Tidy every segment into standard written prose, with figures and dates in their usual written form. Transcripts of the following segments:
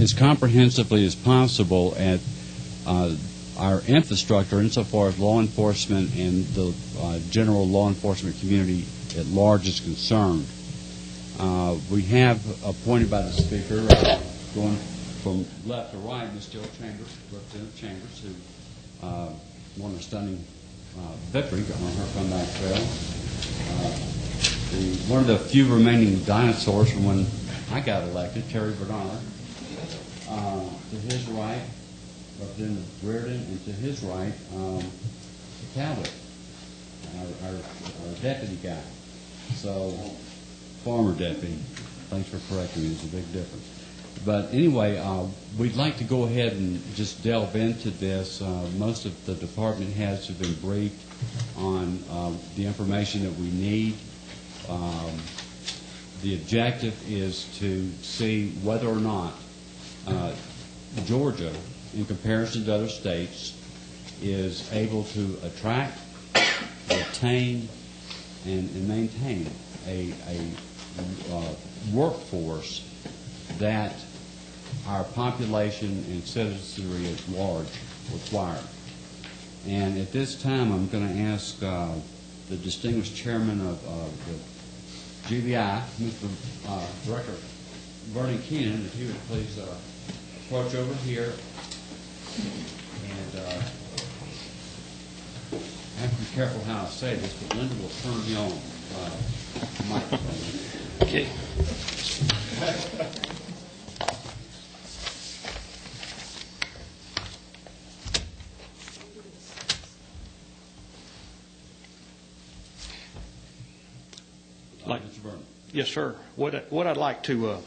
as comprehensively as possible at our infrastructure insofar as law enforcement and the general law enforcement community at large is concerned. We have appointed by the Speaker, going from left to right, Ms. Jill Chambers, Representative Chambers, who won a stunning victory on her comeback trail. One of the few remaining dinosaurs from when I got elected, Terry Bernard. To his right, Representative Reardon, and to his right, Talbot, our deputy guy. So, former deputy. Thanks for correcting me. There's a big difference. But anyway, we'd like to go ahead and just delve into this. Most of the department heads have been briefed on the information that we need. The objective is to see whether or not Georgia, in comparison to other states, is able to attract, retain, and maintain a workforce that our population and citizenry at large require. And at this time, I'm going to ask the distinguished chairman of the GBI, Mr. Director Vernon Keenan, if he would please approach over here. And I have to be careful how I say this, but Linda will turn me on the microphone. Okay. Yes, sir. What I'd like to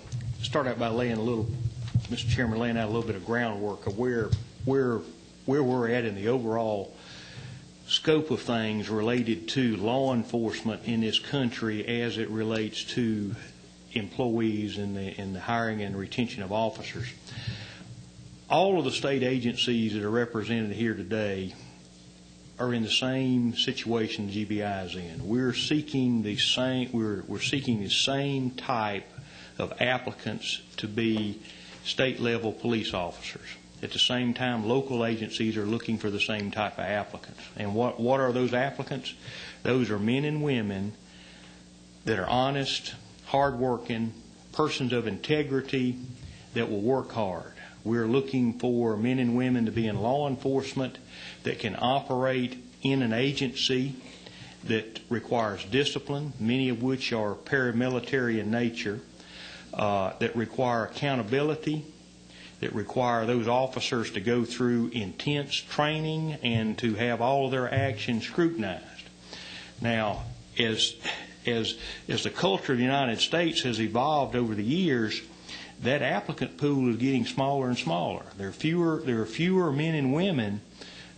start out by laying Mr. Chairman, laying out a little bit of groundwork of where we're at in the overall scope of things related to law enforcement in this country as it relates to employees in the hiring and retention of officers. All of the state agencies that are represented here today are in the same situation the GBI is in. We're seeking the same type of applicants to be state-level police officers. At the same time, local agencies are looking for the same type of applicants. And what are those applicants? Those are men and women that are honest, hardworking, persons of integrity that will work hard. We're looking for men and women to be in law enforcement that can operate in an agency that requires discipline, many of which are paramilitary in nature, that require accountability, that require those officers to go through intense training and to have all of their actions scrutinized. Now, as the culture of the United States has evolved over the years, that applicant pool is getting smaller and smaller. There are fewer men and women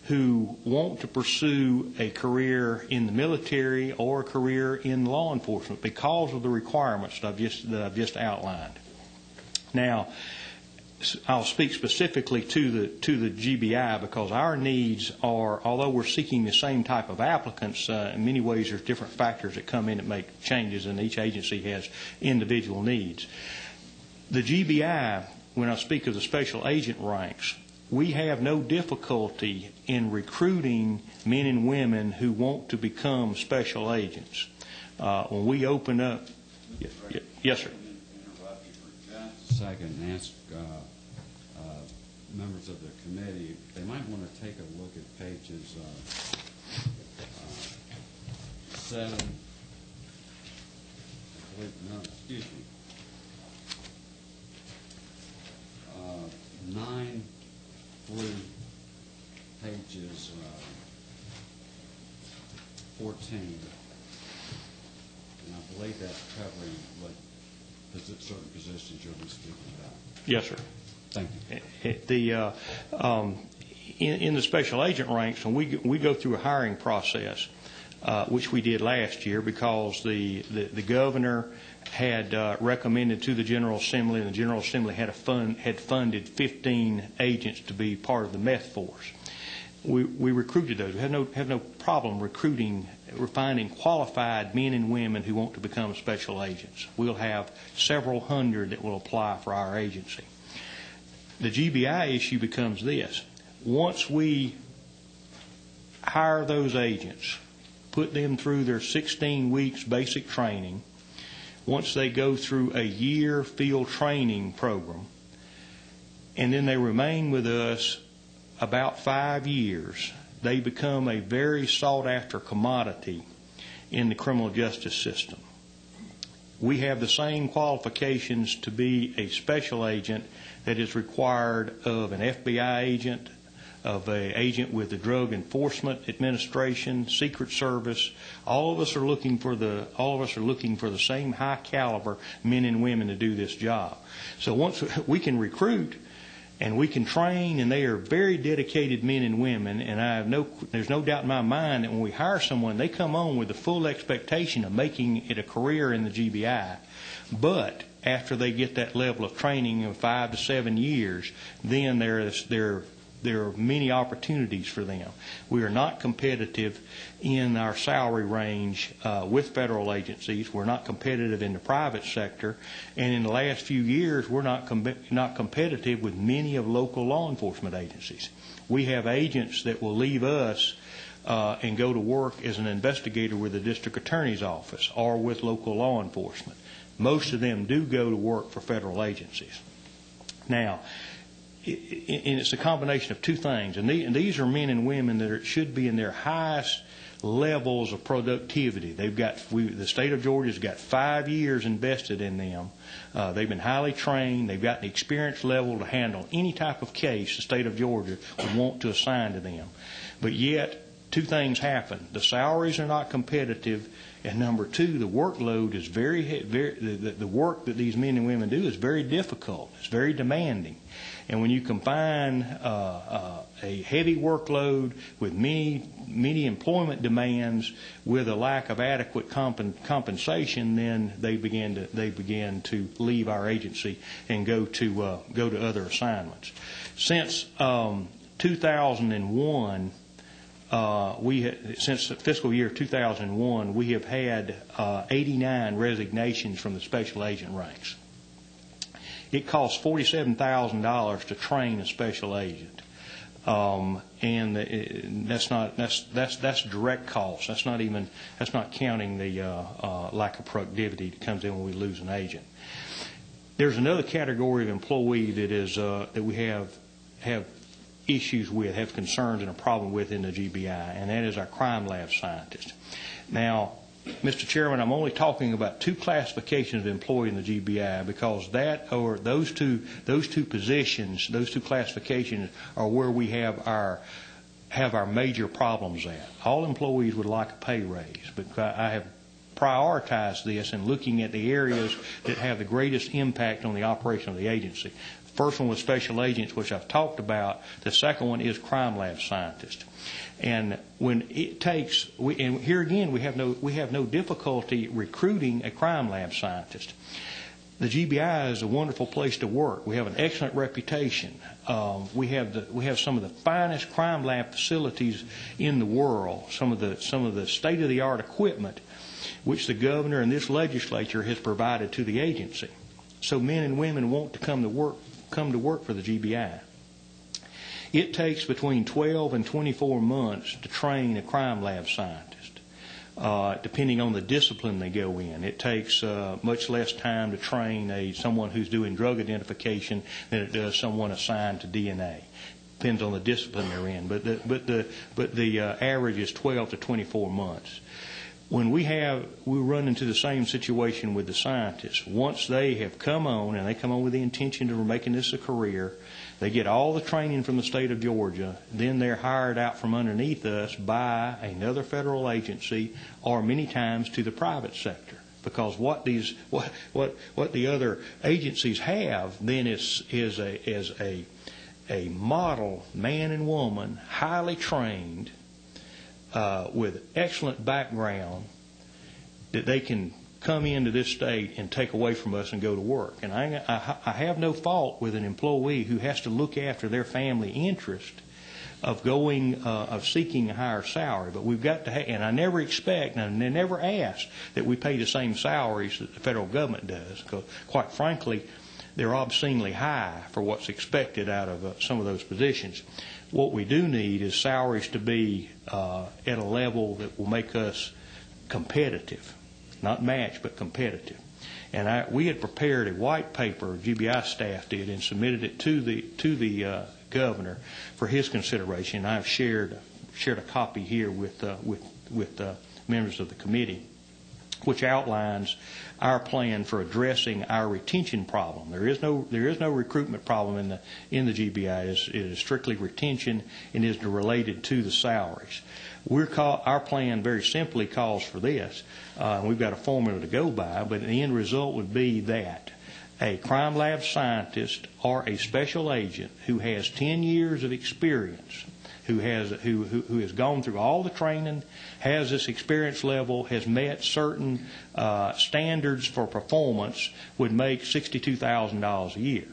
who want to pursue a career in the military or a career in law enforcement because of the requirements that I've just outlined. Now, I'll speak specifically to the GBI because our needs are, although we're seeking the same type of applicants, in many ways there's different factors that come in and make changes, and each agency has individual needs. The GBI, when I speak of the special agent ranks, we have no difficulty in recruiting men and women who want to become special agents. When we open up... Yes, sir. Interrupt you for just a second and ask members of the committee, they might want to take a look at pages 7, no, excuse me, 9 through pages 14, and I believe that's covering what certain positions you'll be speaking about. Yes, sir. Thank you. In the special agent ranks, when we go through a hiring process, which we did last year because the governor had recommended to the General Assembly, and the General Assembly had funded 15 agents to be part of the meth force. We recruited those. We have no problem finding qualified men and women who want to become special agents. We'll have several hundred that will apply for our agency. The GBI issue becomes this. Once we hire those agents, put them through their 16 weeks basic training, once they go through a year field training program, and then they remain with us about 5 years, they become a very sought-after commodity in the criminal justice system. We have the same qualifications to be a special agent that is required of an FBI agent, of an agent with the Drug Enforcement Administration, Secret Service. All of us are looking for the same high caliber men and women to do this job. So once we can recruit and we can train, and they are very dedicated men and women, and there's no doubt in my mind that when we hire someone, they come on with the full expectation of making it a career in the GBI. But after they get that level of training of 5 to 7 years, then there are many opportunities for them. We are not competitive in our salary range with federal agencies. We're not competitive in the private sector. And in the last few years, we're not competitive with many of local law enforcement agencies. We have agents that will leave us and go to work as an investigator with the district attorney's office or with local law enforcement. Most of them do go to work for federal agencies. Now, and it's a combination of two things, and these are men and women that should be in their highest levels of productivity. The state of Georgia's got 5 years invested in them. They've been highly trained. They've got the experience level to handle any type of case the state of Georgia would want to assign to them. But yet, two things happen. The salaries are not competitive, and number two, the workload is the work that these men and women do is very difficult. It's very demanding. And when you combine a heavy workload with many employment demands with a lack of adequate compensation, then they begin to leave our agency and go to other assignments. Since 2001. Since fiscal year 2001, we have had 89 resignations from the special agent ranks. It costs $47,000 to train a special agent, and that's direct cost. That's not counting the lack of productivity that comes in when we lose an agent. There's another category of employee that we have issues with, have concerns and a problem with in the GBI, and that is our crime lab scientist. Now, Mr. Chairman, I'm only talking about two classifications of employee in the GBI because those two positions, those two classifications are where we have our major problems at. All employees would like a pay raise, but I have prioritized this in looking at the areas that have the greatest impact on the operation of the agency. First one was special agents, which I've talked about. The second one is crime lab scientist. And when it takes, and here again, we have no difficulty recruiting a crime lab scientist. The GBI is a wonderful place to work. We have an excellent reputation. We have some of the finest crime lab facilities in the world. Some of the state-of-the-art equipment, which the governor and this legislature has provided to the agency. So men and women want to come to work for the GBI. It takes between 12 and 24 months to train a crime lab scientist, depending on the discipline they go in. It takes much less time to train someone who's doing drug identification than it does someone assigned to DNA. Depends on the discipline they're in, but the average is 12 to 24 months. When we run into the same situation with the scientists. Once they have come on, and they come on with the intention of making this a career, they get all the training from the state of Georgia, then they're hired out from underneath us by another federal agency or many times to the private sector. Because what the other agencies have then is a model man and woman, highly trained, with excellent background, that they can come into this state and take away from us and go to work. And I have no fault with an employee who has to look after their family interest of seeking a higher salary. But we've got to and I never expect, and I never ask that we pay the same salaries that the federal government does. Because quite frankly, they're obscenely high for what's expected out of some of those positions. What we do need is salaries to be at a level that will make us competitive, not match, but competitive. And we had prepared a white paper, GBI staff did, and submitted it to the governor for his consideration. I've shared a copy here with members of the committee, which outlines our plan for addressing our retention problem. There is no recruitment problem in the GBI. It is strictly retention and is related to the salaries. Our plan very simply calls for this. We've got a formula to go by, but the end result would be that a crime lab scientist or a special agent who has 10 years of experience, who has gone through all the training, has this experience level, has met certain standards for performance, would make $62,000 a year.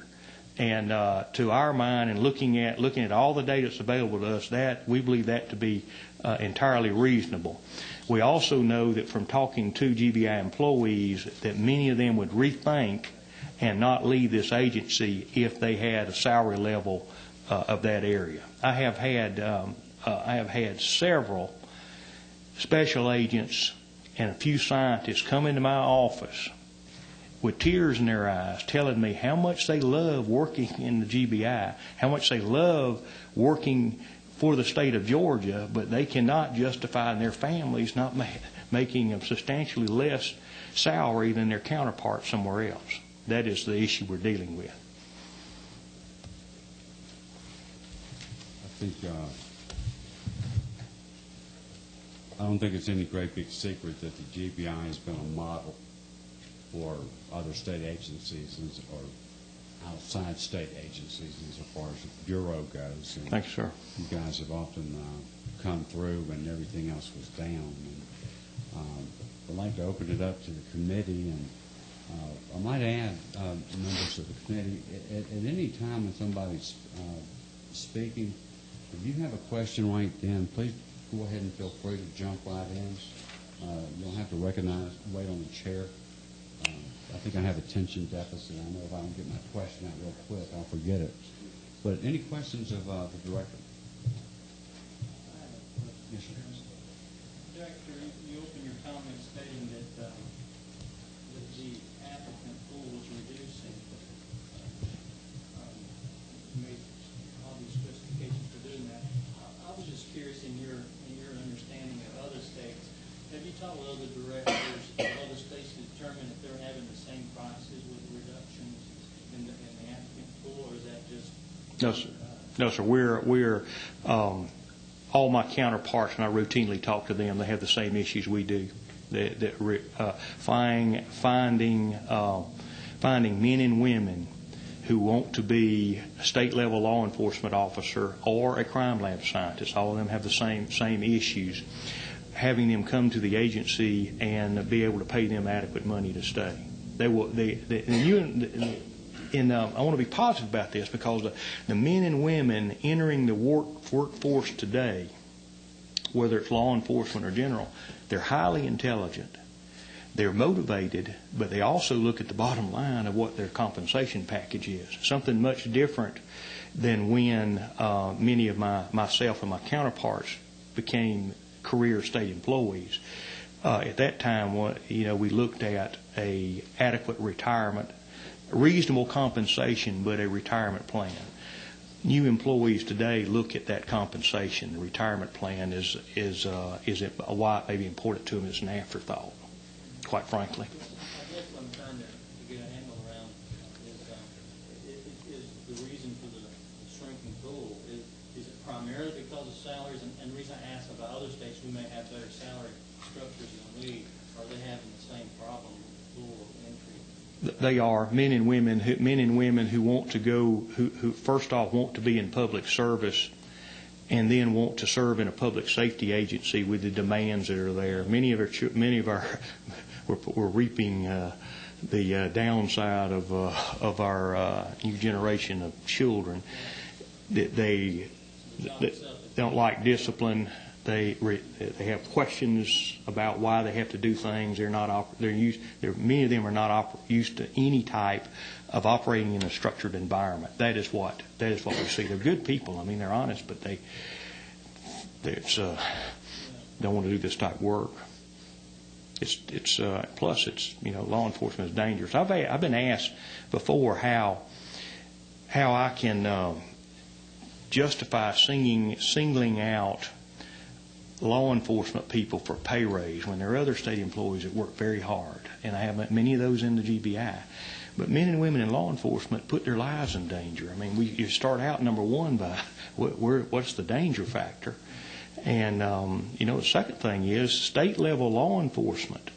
And to our mind, and looking at all the data that's available to us, that we believe that to be entirely reasonable. We also know that from talking to GBI employees that many of them would rethink and not leave this agency if they had a salary level of that area. I have had several special agents and a few scientists come into my office with tears in their eyes telling me how much they love working in the GBI, how much they love working for the state of Georgia, but they cannot justify in their families not making a substantially less salary than their counterparts somewhere else. That is the issue we're dealing with. I don't think it's any great big secret that the GBI has been a model for other state agencies or outside state agencies as far as the Bureau goes. And thanks, sir. You guys have often come through when everything else was down. And, I'd like to open it up to the committee, and I might add, members of the committee, at any time when somebody's speaking, if you have a question right then, please go ahead and feel free to jump right in. You don't have to wait on the chair. I think I have attention deficit. I know if I don't get my question out real quick, I'll forget it. But any questions of the director? Yes, sir. Director, you opened your comments stating that the applicant pool was reducing. You made obvious justifications for doing that. I was just curious in your understanding of other states. Have you talked with other directors of other states to determine if they're having the same prices with reductions in the applicant pool, or is that just? No, sir. No, sir. We're all my counterparts, and I routinely talk to them. They have the same issues we do. Finding men and women who want to be a state-level law enforcement officer or a crime lab scientist. All of them have the same issues. Having them come to the agency and be able to pay them adequate money to stay. I want to be positive about this, because the men and women entering the workforce today, whether it's law enforcement or general, they're highly intelligent. They're motivated, but they also look at the bottom line of what their compensation package is. Something much different than when many of myself and my counterparts became career state employees. At that time, we looked at a adequate retirement, reasonable compensation, but a retirement plan. New employees today look at that compensation. The retirement plan is why it may be important to them as an afterthought, quite frankly. I guess what I'm trying to get a handle around is the reason for the shrinking pool. Is it primarily because of salaries? And the reason I ask about other states who may have better salary structures than we, are they having the same problem with the pool of entry? They are men and women who want to go, who first off want to be in public service, and then want to serve in a public safety agency with the demands that are there. Many of our we're reaping the downside of our new generation of children. That they don't like discipline. They have questions about why they have to do things. Many of them are not used to any type of operating in a structured environment. That is what we see. They're good people. I mean, they're honest, but they don't want to do this type of work. Plus law enforcement is dangerous. I've been asked before how I can justify singling out law enforcement people for pay raise when there are other state employees that work very hard, and I have many of those in the GBI. But men and women in law enforcement put their lives in danger. I mean, you start out number one by what's the danger factor, and the second thing is state level law enforcement.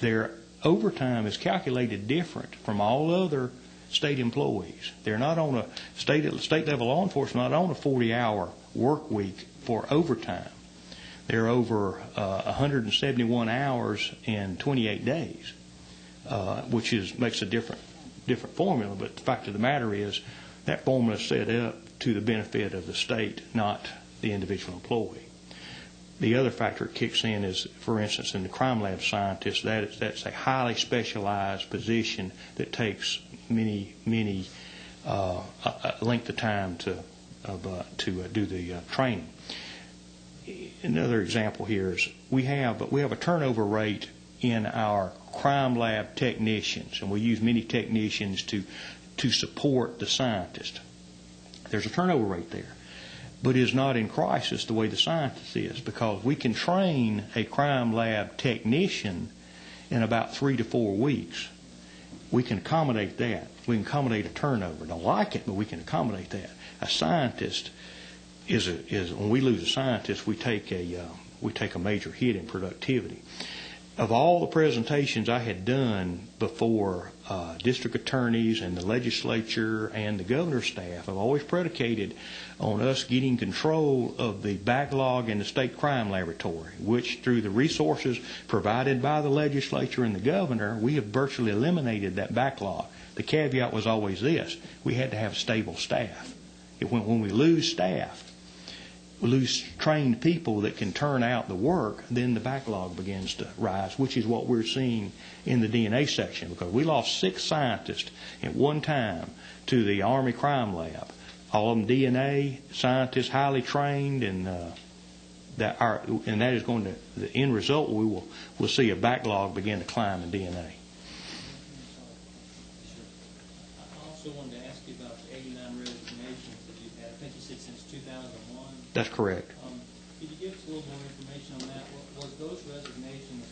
Their overtime is calculated different from all other state employees. They're not on a state level law enforcement, not on a 40-hour work week for overtime. They're over 171 hours in 28 days, which makes a different formula. But the fact of the matter is that formula is set up to the benefit of the state, not the individual employee. The other factor that kicks in is, for instance, in the crime lab scientist, that's a highly specialized position that takes many length of time to do the training. Another example here is we have a turnover rate in our crime lab technicians, and we use many technicians to support the scientist. There's a turnover rate there, but it's not in crisis the way the scientist is, because we can train a crime lab technician in about 3 to 4 weeks. We can accommodate that. We can accommodate a turnover. Don't like it, but we can accommodate that. A scientist is when we lose a scientist, we take a major hit in productivity. Of all the presentations I had done before district attorneys and the legislature and the governor's staff, I've always predicated on us getting control of the backlog in the state crime laboratory, which through the resources provided by the legislature and the governor, we have virtually eliminated that backlog. The caveat was always this: we had to have stable staff. When we lose staff, we lose trained people that can turn out the work, then the backlog begins to rise, which is what we're seeing in the DNA section, because we lost 6 scientists at one time to the Army Crime Lab. All of them DNA scientists, highly trained, and that is going to, the end result, we'll see a backlog begin to climb in DNA. I also wanted to ask you about the 89 resignations that you've had. I think you said since 2001. That's correct. Could you give us a little more information on that? Was those resignations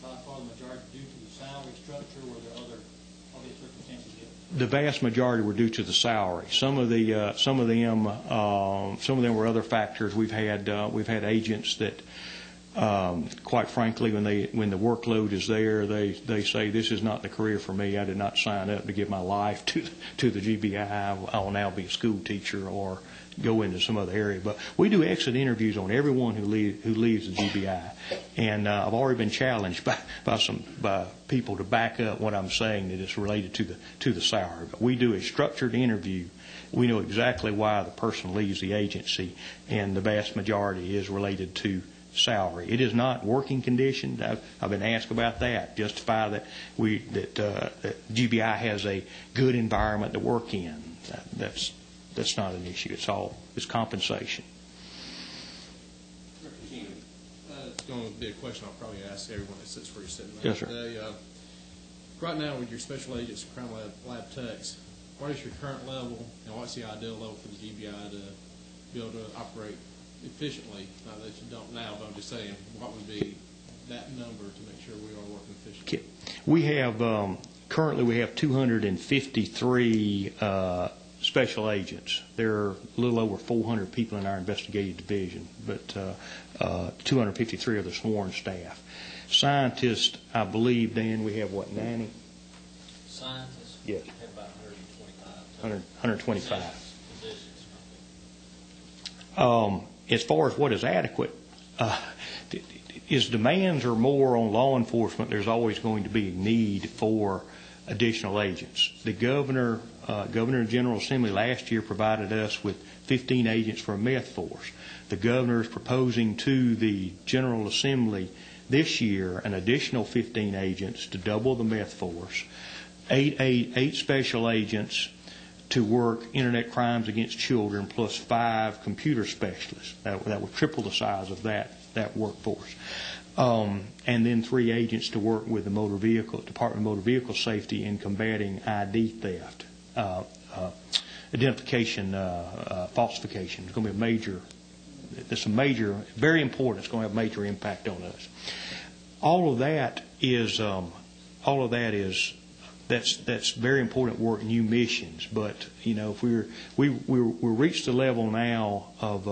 by far the majority due to the salary structure, or were there other obvious circumstances? The vast majority were due to the salary. Some of them were other factors. We've had agents that, quite frankly, when the workload is there, they say, this is not the career for me. I did not sign up to give my life to the GBI. I will now be a school teacher or go into some other area. But we do exit interviews on everyone who leaves the GBI, and I've already been challenged by people to back up what I'm saying, that it's related to the salary. But we do a structured interview. We know exactly why the person leaves the agency, and the vast majority is related to salary. It is not working conditions. I've been asked about that. Justify that GBI has a good environment to work in. That's not an issue. It's compensation. It's going to be a question I'll probably ask everyone that sits where you're sitting Yes, sir. today. Right now, with your special agents and crime lab techs, what is your current level, and what's the ideal level for the GBI to be able to operate efficiently? Not that you don't now, but I'm just saying, what would be that number to make sure we are working efficiently? We have currently 253 special agents. There are a little over 400 people in our investigative division, but 253 are the sworn staff. Scientists, I believe, Dan, we have what, 90? Scientists? Yes. We have about 125. 125. As far as what is adequate, as demands are more on law enforcement, there's always going to be a need for additional agents. The Governor and General Assembly last year provided us with 15 agents for a meth force. The Governor is proposing to the General Assembly this year an additional 15 agents to double the meth force, eight special agents to work internet crimes against children, plus 5 computer specialists. That would triple the size of that workforce. And then 3 agents to work with the Department of Motor Vehicle Safety in combating ID theft, identification falsification. It's going to be very important. It's going to have a major impact on us. All of that is that's very important work, new missions. But if we're reached the level now of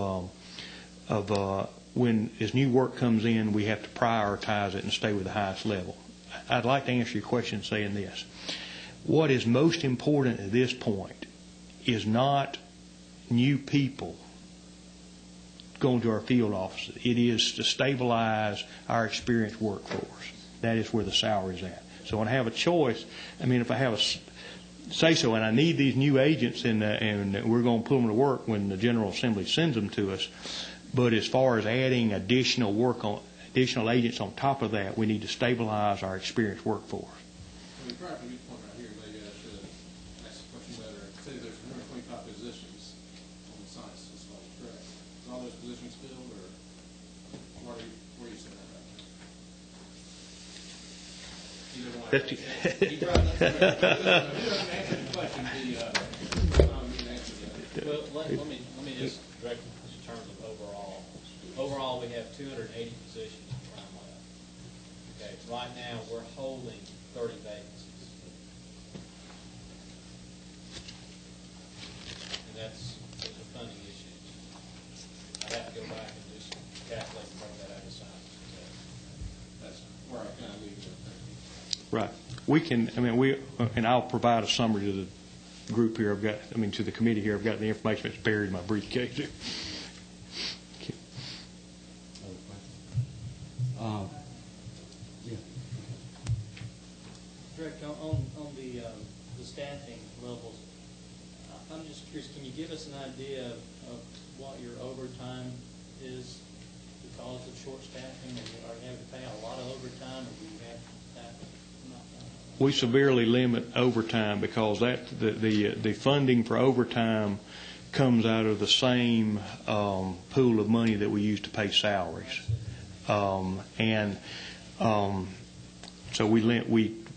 when as new work comes in, we have to prioritize it and stay with the highest level. I'd like to answer your question saying this: what is most important at this point is not new people going to our field offices. It is to stabilize our experienced workforce. That is where the salary's at. So when I have a choice, if I have a say-so and I need these new agents and we're going to put them to work when the General Assembly sends them to us, but as far as adding additional agents on top of that, we need to stabilize our experienced workforce. Prior to this point right here, maybe I should ask a question better. Say there's 125 positions on the science system, correct? Is all those positions filled, or where are you sitting at right now? You never want to answer the question. Well, let me just direct this in terms of overall. Overall, we have 280 positions in crime lab. Okay, right now we're holding 30 vacancies, and that's the funding issues. I'd have to go back and do some calculating to bring that out of science. That's where I kind of leave it. Right. We can. And I'll provide a summary to the group here. To the committee here. I've got the information that's buried in my briefcase here. Director, on the staffing levels, I'm just curious, can you give us an idea of what your overtime is because of short staffing? Are you having to pay a lot of overtime, or do you have staffing? We severely limit overtime because the funding for overtime comes out of the same pool of money that we use to pay salaries, so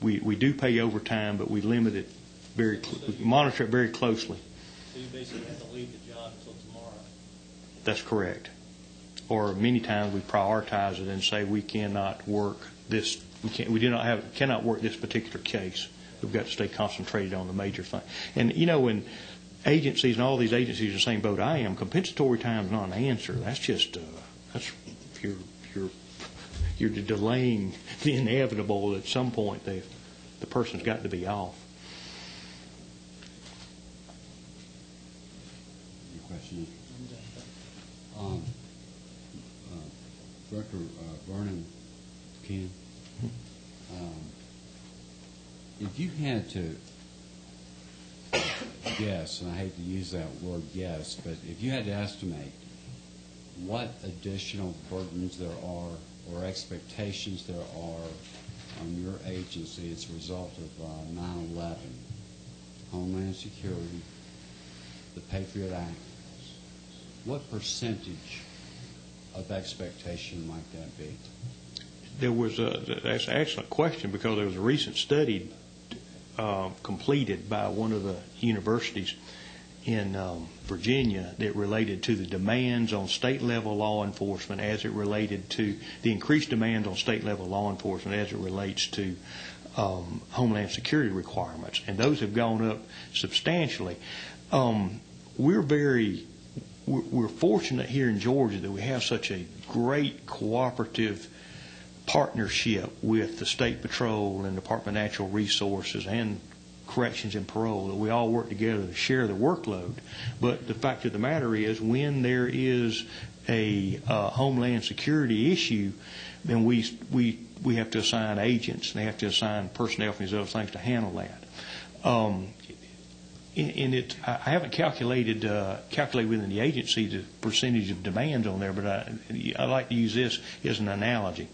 we do pay overtime, but we limit it we monitor it very closely. So you basically have to leave the job until tomorrow. That's correct. Or many times we prioritize it and say we cannot work this. Cannot work this particular case. We've got to stay concentrated on the major thing. And when agencies and all these agencies are in the same boat I am, compensatory time is not an answer. That's just you're delaying the inevitable. At some point, the person's got to be off. Your question is, Director Vernon Ken, if you had to guess, and I hate to use that word guess, but if you had to estimate what additional burdens there are or expectations there are on your agency as a result of 9/11, Homeland Security, the Patriot Act, what percentage of expectation might that be? That's an excellent question, because there was a recent study completed by one of the universities in Virginia that related to the demands on state-level law enforcement as it related to the increased demands on state-level law enforcement as it relates to Homeland Security requirements, and those have gone up substantially. We're fortunate here in Georgia that we have such a great cooperative partnership with the State Patrol and Department of Natural Resources and Corrections and Parole, that we all work together to share the workload. But the fact of the matter is, when there is a Homeland Security issue, then we have to assign agents, and they have to assign personnel from these other things to handle that. I haven't calculated within the agency the percentage of demands on there, but I like to use this as an analogy.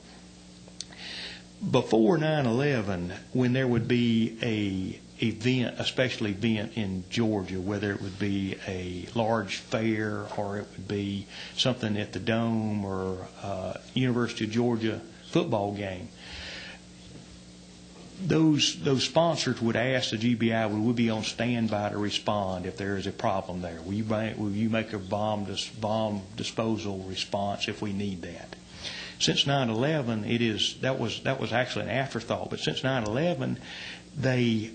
Before 9/11, when there would be a special event in Georgia, whether it would be a large fair or it would be something at the Dome or University of Georgia football game, those sponsors would ask the GBI, will we be on standby to respond if there is a problem there? Will you make a bomb disposal response if we need that? Since 9/11, that was actually an afterthought. But since 9/11, they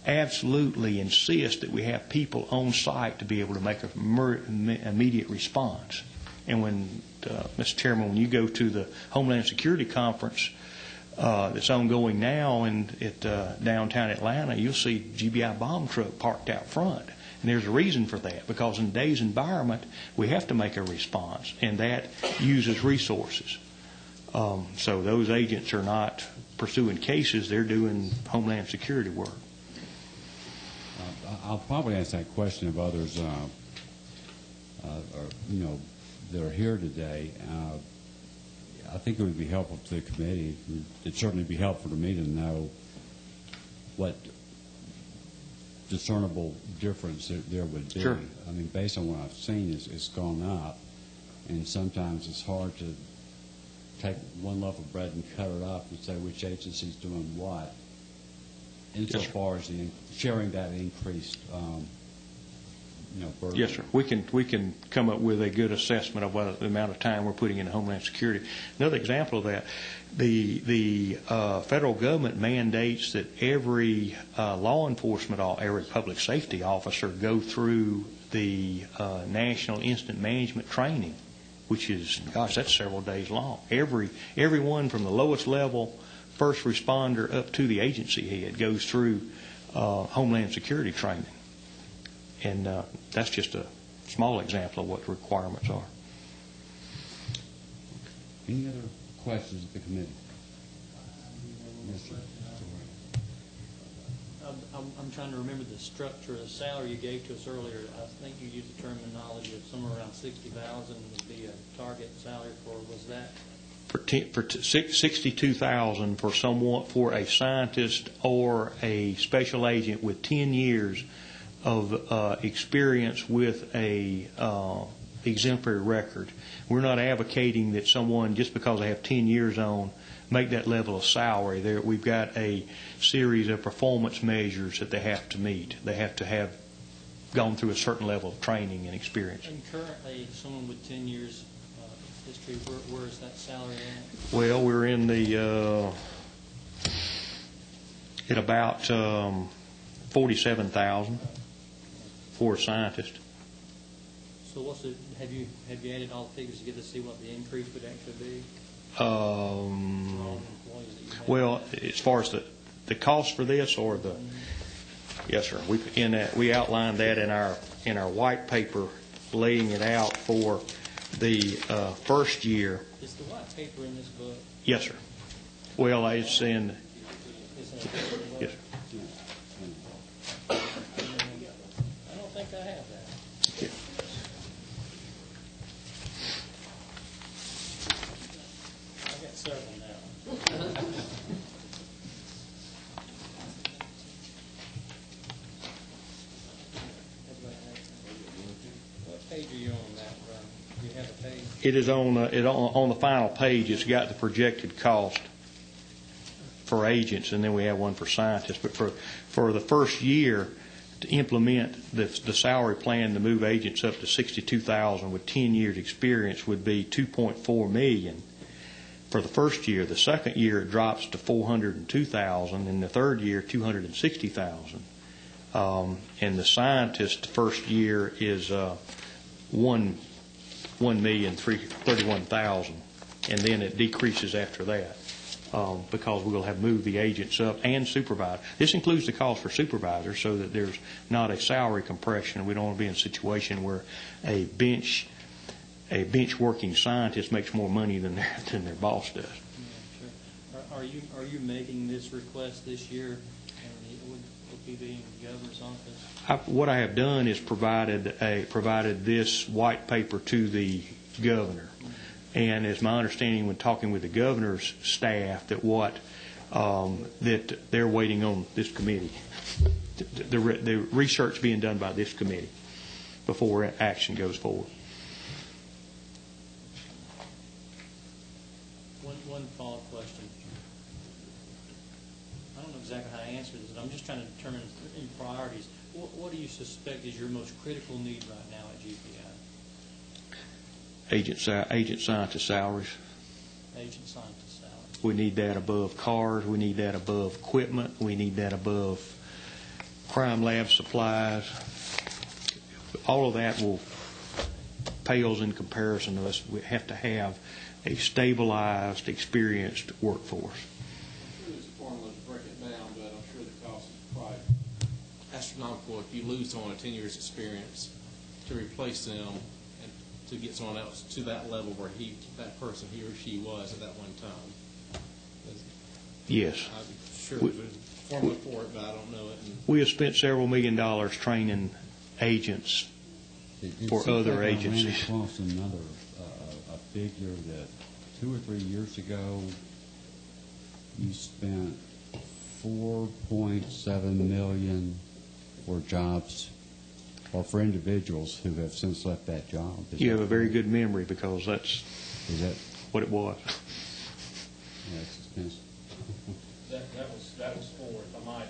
absolutely insist that we have people on site to be able to make an immediate response. And when, Mr. Chairman, when you go to the Homeland Security Conference that's ongoing now at downtown Atlanta, you'll see GBI bomb truck parked out front. And there's a reason for that, because in today's environment, we have to make a response, and that uses resources. So those agents are not pursuing cases, they're doing Homeland Security work. I'll probably ask that question of others, that are here today. I think it would be helpful to the committee. It'd certainly be helpful to me to know what discernible difference there would be. Sure. I mean, based on what I've seen, it's gone up, and sometimes it's hard to take one loaf of bread and cut it up and say which agency's doing what, insofar as sharing that increased burden. Yes, sir. We can come up with a good assessment of what the amount of time we're putting into Homeland Security. Another example of that, the federal government mandates that every law enforcement, every public safety officer go through the National Incident Management Training, which is, gosh, that's several days long. Everyone from the lowest level first responder up to the agency head goes through Homeland Security training. And that's just a small example of what the requirements are. Any other questions of the committee? Yes, sir. I'm trying to remember the structure of the salary you gave to us earlier. I think you used the terminology of somewhere around 60,000 would be a target salary for. Was that? For 62,000 for a scientist or a special agent with 10 years of experience with a exemplary record. We're not advocating that someone, just because they have 10 years on, make that level of salary. We've got a series of performance measures that they have to meet. They have to have gone through a certain level of training and experience. And currently, someone with 10 years history, where is that salary at? Well, we're in the at about 47,000 for a scientist. So what's it? Have you added all the figures to get to see what the increase would actually be? Well, as far as the cost for this, or the yes, sir. We outlined that in our white paper, laying it out for the first year. Is the white paper in this book? Yes, sir. Well, it's in. Yes, sir. I don't think I have that. Yeah. I got several now. What page are you on that, Brian? Do you have a page? It is on the final page. It's got the projected cost for agents, and then we have one for scientists. But for the first year, to implement the salary plan to move agents up to 62,000 with 10 years experience would be $2.4 million for the first year. The second year it drops to 402,000, and the third year 260,000. And the scientist first year is 1,031,000, and then it decreases after that. Because we'll have moved the agents up and supervisors. This includes the cost for supervisors, so that there's not a salary compression. We don't want to be in a situation where a bench a bench working scientist makes more money than their boss does. Yeah, sure. Are you making this request this year? And would he be in the governor's office? What I have done is provided this white paper to the governor, and it's my understanding when talking with the governor's staff that they're waiting on this committee, the research being done by this committee before action goes forward. One follow-up question. I don't know exactly how to answer this, but I'm just trying to determine in priorities. What do you suspect is your most critical need right now at GPI? Agent scientist salaries. Agent scientist salaries. We need that above cars. We need that above equipment. We need that above crime lab supplies. All of that pales in comparison to us. We have to have a stabilized, experienced workforce. I'm sure there's a formula to break it down, but I'm sure the cost is quite astronomical if you lose someone with 10 years experience to replace them and to get someone else to that level where he or she was at that one time. Yes. I'm sure there's a formula for it, but I don't know it. We have spent several $1 million training agents for other agencies. I ran across another a figure that 2 or 3 years ago you spent $4.7 million for jobs or for individuals who have since left that job. You have a very good memory because that's what it was. Yeah, it's expensive. That was for, if I might,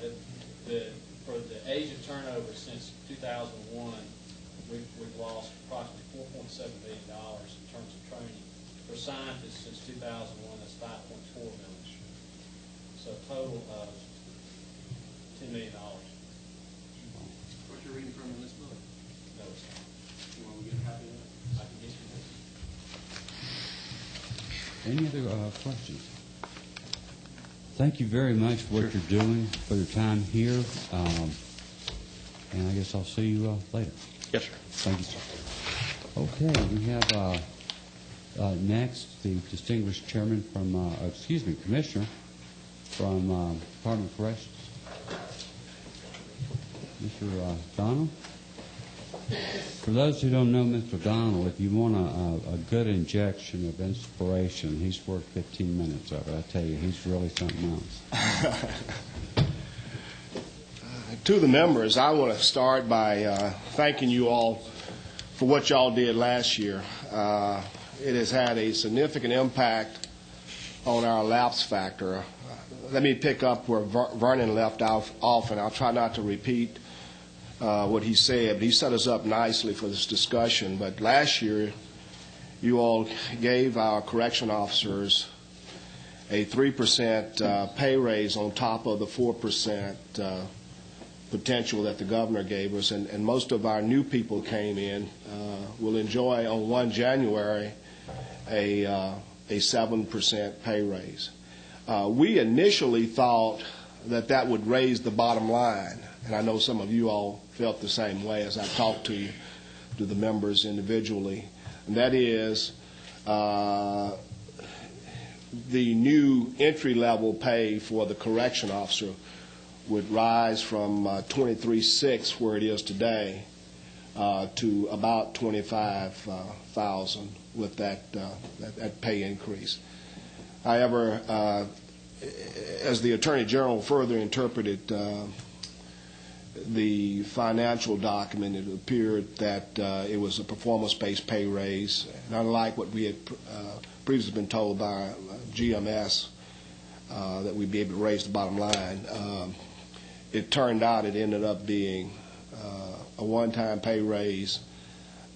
for the agent turnover since 2001, we've lost approximately $4.7 million in terms of training. For scientists since 2001, that's $5.4 million. So a total of $10 million. What you're reading from in this book? No, it's not. You want to get a copy of it? I can get you this. Any other questions? Thank you very much for what you're doing, for your time here, and I guess I'll see you later. Yes, sir. Thank you, sir. Okay, we have next the distinguished chairman from, commissioner from Department of Corrections, Mr. Donald. For those who don't know Mr. Donald, if you want a good injection of inspiration, he's worth 15 minutes of it. I tell you, he's really something else. To the members, I want to start by thanking you all for what y'all did last year. It has had a significant impact on our lapse factor. Let me pick up where Vernon left off, and I'll try not to repeat what he said, but he set us up nicely for this discussion. But last year, you all gave our correction officers a 3% pay raise on top of the 4% potential that the governor gave us, and most of our new people came in will enjoy on 1 January a 7% pay raise. We initially thought that would raise the bottom line, and I know some of you all felt the same way as I talked to the members individually, and that is the new entry-level pay for the correction officer would rise from $23,600, where it is today, to about $25,000 with that pay increase. However, as the Attorney General further interpreted the financial document, it appeared that it was a performance-based pay raise, and unlike what we had previously been told by GMS, that we'd be able to raise the bottom line. It turned out it ended up being a one-time pay raise,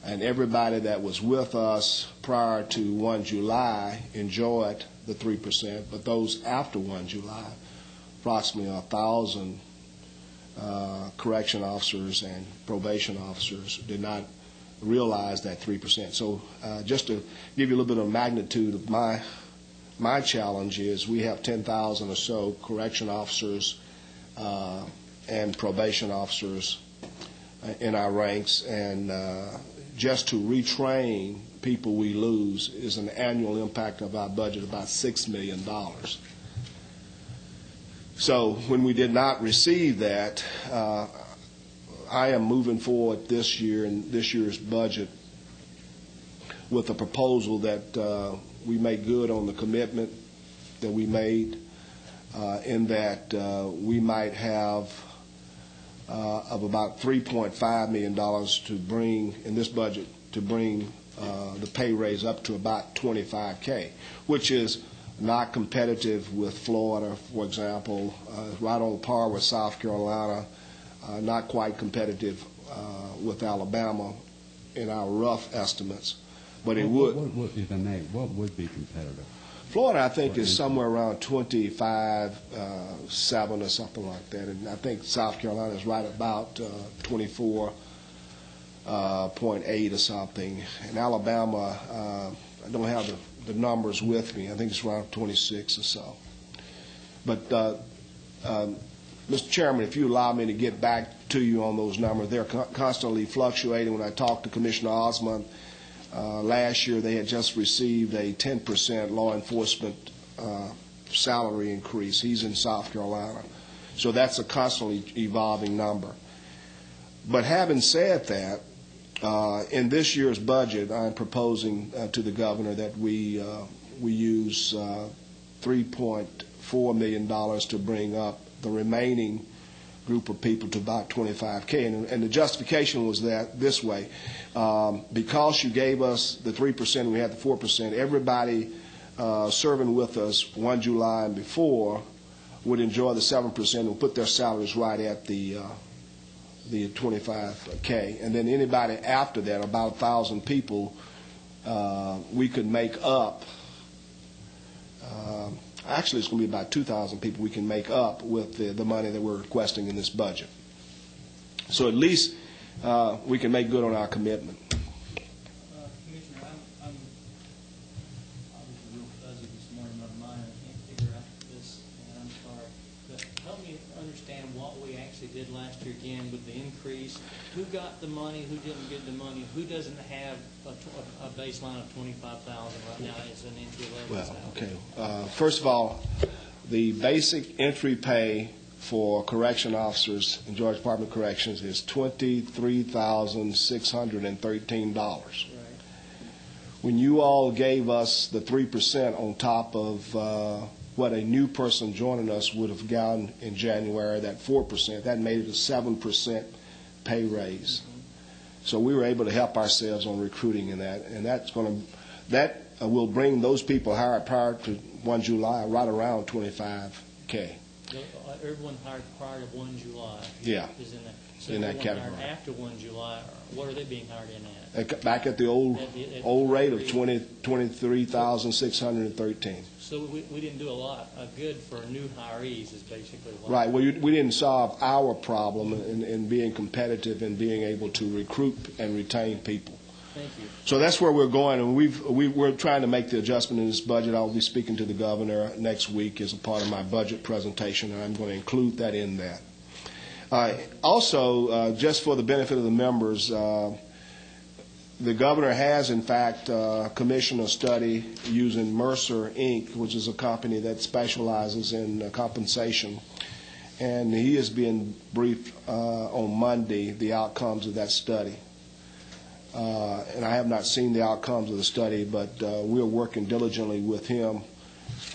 and everybody that was with us prior to 1 July enjoyed the 3%, but those after 1 July, approximately 1,000 correction officers and probation officers did not realize that 3%. So just to give you a little bit of magnitude of my challenge is we have 10,000 or so correction officers and probation officers in our ranks, and just to retrain people we lose is an annual impact of our budget about $6 million. So when we did not receive that, I am moving forward this year in this year's budget with a proposal that we make good on the commitment that we made, in that we might have of about $3.5 million to bring, in this budget, to bring the pay raise up to about $25K, which is not competitive with Florida, for example, right on par with South Carolina, not quite competitive with Alabama in our rough estimates, but it would. If I may, what would be competitive? Florida, I think, is somewhere around 25.7 or something like that, and I think South Carolina is right about 24.8 or something. And Alabama, I don't have the numbers with me. I think it's around 26 or so. But, Mr. Chairman, if you allow me to get back to you on those numbers, they're constantly fluctuating. When I talked to Commissioner Osmond last year, they had just received a 10% law enforcement salary increase. He's in South Carolina. So that's a constantly evolving number. But having said that, in this year's budget, I'm proposing to the governor that we use $3.4 million to bring up the remaining group of people to about $25K. And the justification was that this way. Because you gave us the 3% and we had the 4%, everybody serving with us 1 July and before would enjoy the 7% and put their salaries right at the 25K. And then anybody after that, about 1,000 people, we could make up. Actually, it's going to be about 2,000 people we can make up with the money that we're requesting in this budget. So at least we can make good on our commitment. Commissioner, I'm obviously real fuzzy this morning in my mind. I can't figure out this, and I'm sorry. But help me understand what we actually did last year again with the increase. Who got the money? Who didn't get the money? Who doesn't have a baseline of $25,000 right now as an entry level Well, salary? okay. First of all, the basic entry pay for correction officers in Georgia Department of Corrections is $23,613. Right. When you all gave us the 3% on top of what a new person joining us would have gotten in January, that 4%, that made it a 7% pay raise. So we were able to help ourselves on recruiting in that, and that will bring those people hired prior to 1 July right around $25K. Everyone hired prior to 1 July Yeah. is in that. So In that everyone category. hired after 1 July, what are they being hired in at? Back at the old rate of 23,613. So we didn't do a lot of good for new hirees is basically what. Right. Well, we didn't solve our problem in being competitive and being able to recruit and retain people. Thank you. So that's where we're going, and we're trying to make the adjustment in this budget. I'll be speaking to the governor next week as a part of my budget presentation, and I'm going to include that in that. Also, just for the benefit of the members, the governor has, in fact, commissioned a study using Mercer, Inc., which is a company that specializes in compensation. And he is being briefed on Monday the outcomes of that study. And I have not seen the outcomes of the study, but we're working diligently with him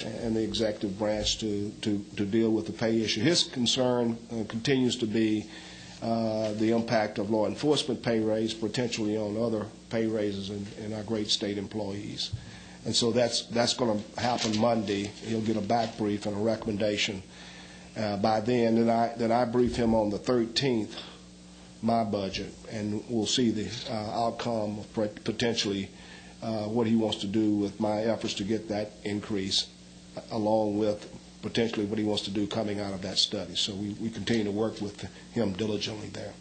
and the executive branch to deal with the pay issue. His concern continues to be the impact of law enforcement pay raise, potentially on other pay raises in our great state employees. And so that's going to happen Monday. He'll get a back brief and a recommendation by then. Then I brief him on the 13th, my budget, and we'll see the outcome of potentially what he wants to do with my efforts to get that increase, along with potentially what he wants to do coming out of that study. So we continue to work with him diligently there.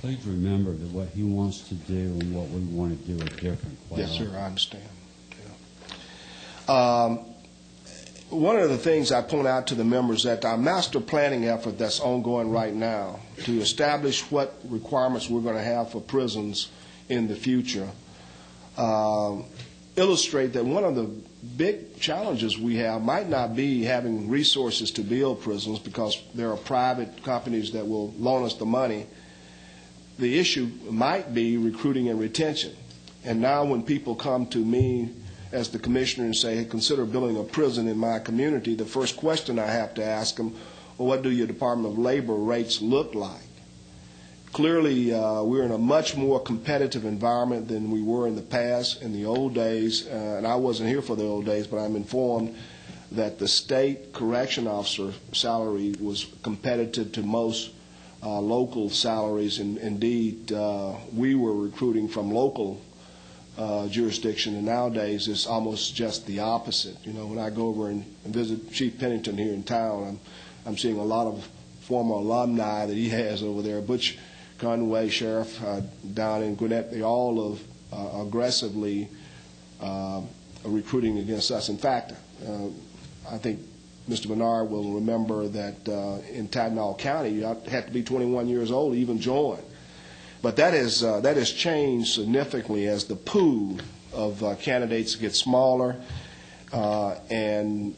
Please remember that what he wants to do and what we want to do are different. Yes, sir, I understand. Yeah. One of the things I point out to the members that our master planning effort that's ongoing right now to establish what requirements we're going to have for prisons in the future, illustrate that one of the big challenges we have might not be having resources to build prisons, because there are private companies that will loan us the money. The issue might be recruiting and retention. And now when people come to me as the commissioner and say, hey, consider building a prison in my community, the first question I have to ask them, well, what do your Department of Labor rates look like? Clearly, we're in a much more competitive environment than we were in the past. In the old days, and I wasn't here for the old days, but I'm informed that the state correction officer salary was competitive to most local salaries. And indeed, we were recruiting from local jurisdiction, and nowadays it's almost just the opposite. You know, when I go over and visit Chief Pennington here in town, I'm seeing a lot of former alumni that he has over there. Butch Conway, Sheriff down in Gwinnett, they all are aggressively recruiting against us. In fact, I think Mr. Bernard will remember that in Tattnall County, you had to be 21 years old to even join. But that has changed significantly as the pool of candidates gets smaller, and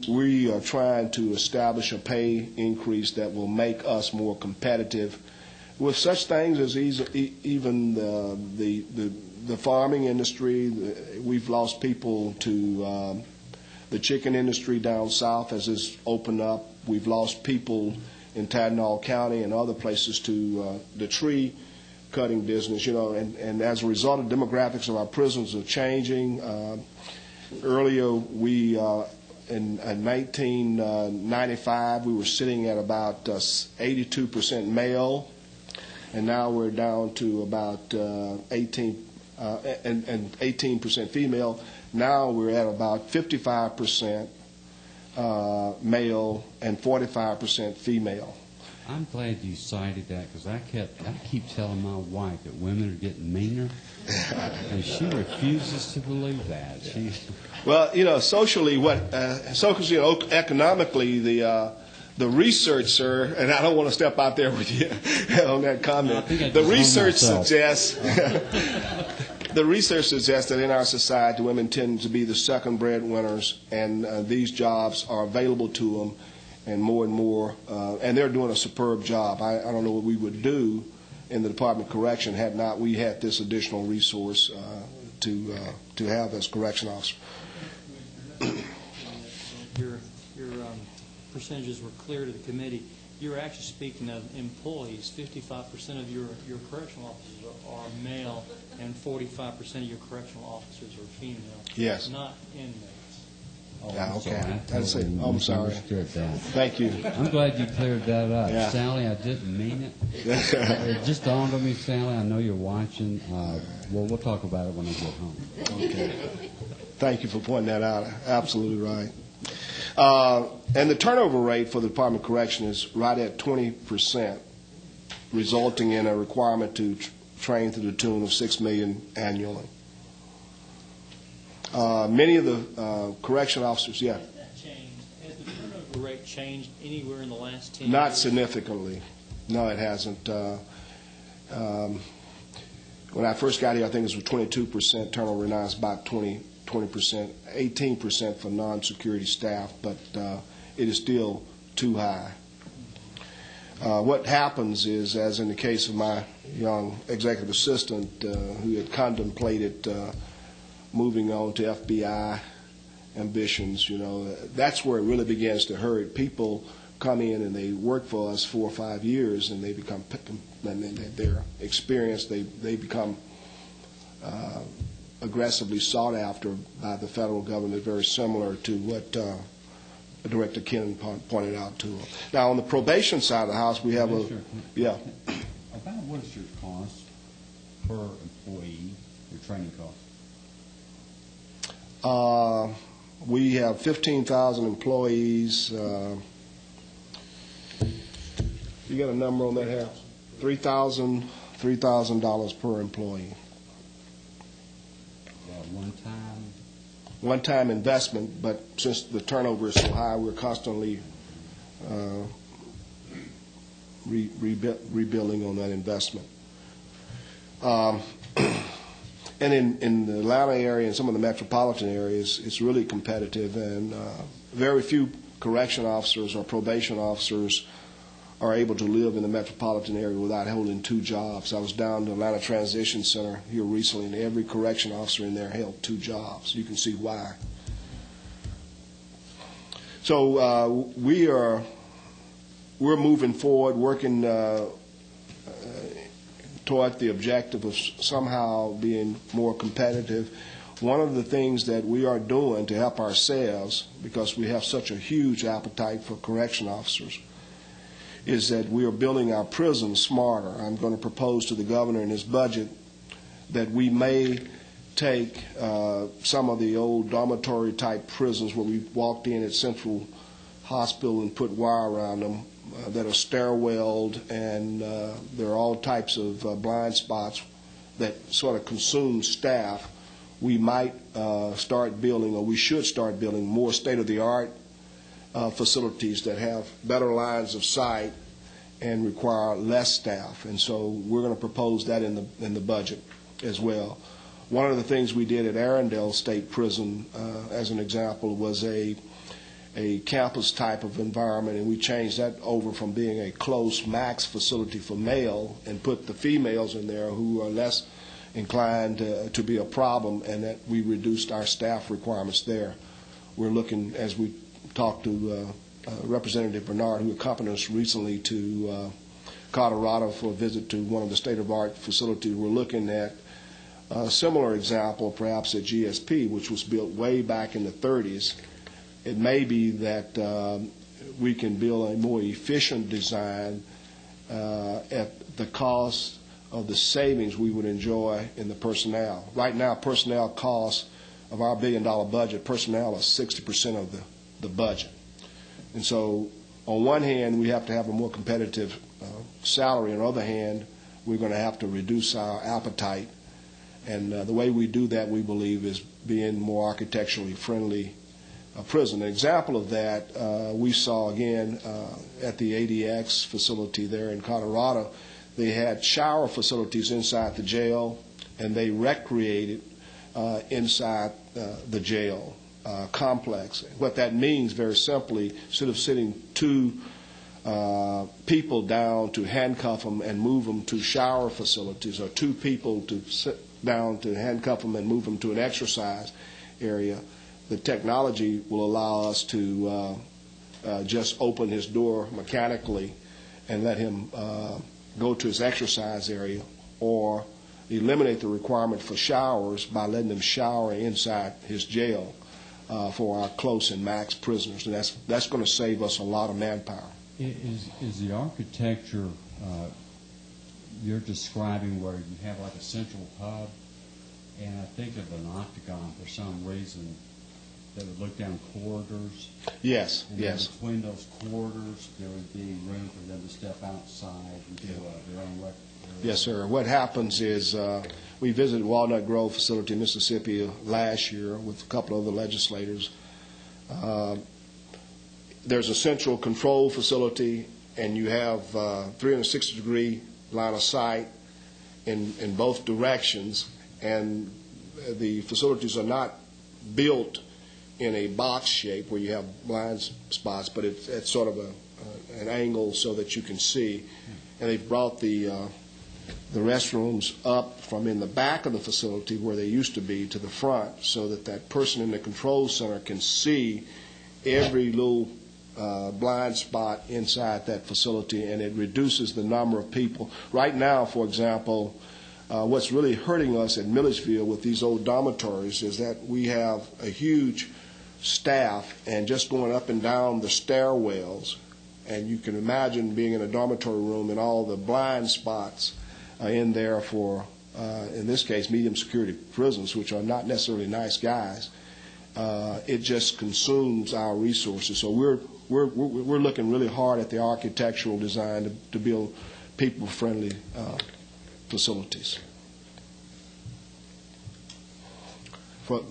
we are trying to establish a pay increase that will make us more competitive with such things as even the farming industry. We've lost people to the chicken industry down south as it's opened up. We've lost people in Tattnall County and other places to the tree cutting business, you know, and as a result of demographics of our prisons are changing. Earlier, we in 1995, we were sitting at about 82% male, and now we're down to about 18% female. Now we're at about 55% male and 45% female. I'm glad you cited that, because I keep telling my wife that women are getting meaner, and she refuses to believe that. Well, you know, socially, economically, the research, sir, and I don't want to step out there with you on that comment. The research suggests that in our society, women tend to be the second breadwinners, and these jobs are available to them. And more, and they're doing a superb job. I don't know what we would do in the Department of Correction had not we had this additional resource to have as correction officer. Your percentages were clear to the committee. You're actually speaking of employees. 55% of your correctional officers are male, and 45% of your correctional officers are female. Yes. Not inmates. Oh, Yeah, okay. I'm sorry. Thank you. I'm glad you cleared that up. Yeah. Sally, I didn't mean it. It just dawned on me, Sally, I know you're watching. We'll talk about it when I get home. Okay. Thank you for pointing that out. Absolutely right. And the turnover rate for the Department of Correction is right at 20%, resulting in a requirement to train to the tune of $6 million annually. Many of the correction officers, yeah. Has that changed? Has the turnover rate changed anywhere in the last 10 years? Not significantly. No, it hasn't. When I first got here, I think it was 22% turnover. Now it's about 20%, 18% for non-security staff, but it is still too high. What happens is, as in the case of my young executive assistant who had contemplated moving on to FBI ambitions, you know, that's where it really begins to hurt. People come in and they work for us 4 or 5 years, and they become, and they're experienced, they become aggressively sought after by the federal government, very similar to what Director Ken pointed out to them. Now, on the probation side of the house, we have yeah. About what is your cost per employee, your training cost? We have 15,000 employees. You got a number on that here? $3,000 per employee. One-time investment, but since the turnover is so high, we're constantly rebuilding on that investment. And in the Atlanta area and some of the metropolitan areas, it's really competitive, and very few correction officers or probation officers are able to live in the metropolitan area without holding 2 jobs. I was down to Atlanta Transition Center here recently, and every correction officer in there held 2 jobs. You can see why. So we're moving forward, working toward the objective of somehow being more competitive. One of the things that we are doing to help ourselves, because we have such a huge appetite for correction officers, is that we are building our prisons smarter. I'm going to propose to the governor in his budget that we may take some of the old dormitory-type prisons where we walked in at Central Hospital and put wire around them that are stairwelled, and there are all types of blind spots that sort of consume staff. We might start building, or we should start building, more state-of-the-art facilities that have better lines of sight and require less staff. And so we're going to propose that in the budget as well. One of the things we did at Arundel State Prison, as an example, was a campus type of environment, and we changed that over from being a close max facility for male and put the females in there who are less inclined to be a problem, and that we reduced our staff requirements there. We're looking, as we talked to Representative Bernard, who accompanied us recently to Colorado for a visit to one of the state-of-the-art facilities, we're looking at a similar example perhaps at GSP, which was built way back in the 30s. It may be that we can build a more efficient design at the cost of the savings we would enjoy in the personnel. Right now, personnel costs of our $1 billion budget, personnel is 60% of the budget. And so on one hand, we have to have a more competitive salary. On the other hand, we're going to have to reduce our appetite. And the way we do that, we believe, is being more architecturally friendly prison. An example of that we saw again at the ADX facility there in Colorado. They had shower facilities inside the jail, and they recreated inside the jail complex. What that means, very simply, instead of sitting 2 people down to handcuff them and move them to shower facilities, or 2 people to sit down to handcuff them and move them to an exercise area, the technology will allow us to just open his door mechanically and let him go to his exercise area, or eliminate the requirement for showers by letting them shower inside his jail for our close and max prisoners. And that's going to save us a lot of manpower. Is the architecture you're describing where you have like a central hub, and I think of an octagon for some reason that would look down corridors? Yes, and yes. Between those corridors, there would be room for them to step outside into their own record area. Yes, sir. What happens is we visited Walnut Grove facility in Mississippi last year with a couple of other legislators. There's a central control facility, and you have 360-degree line of sight in both directions, and the facilities are not built in a box shape where you have blind spots, but it's sort of an angle so that you can see. And they've brought the restrooms up from in the back of the facility where they used to be to the front, so that that person in the control center can see every little blind spot inside that facility, and it reduces the number of people. Right now, for example, what's really hurting us at Milledgeville with these old dormitories is that we have a huge staff, and just going up and down the stairwells, and you can imagine being in a dormitory room and all the blind spots in there for, in this case, medium security prisons, which are not necessarily nice guys. It just consumes our resources. So we're looking really hard at the architectural design to build people-friendly facilities.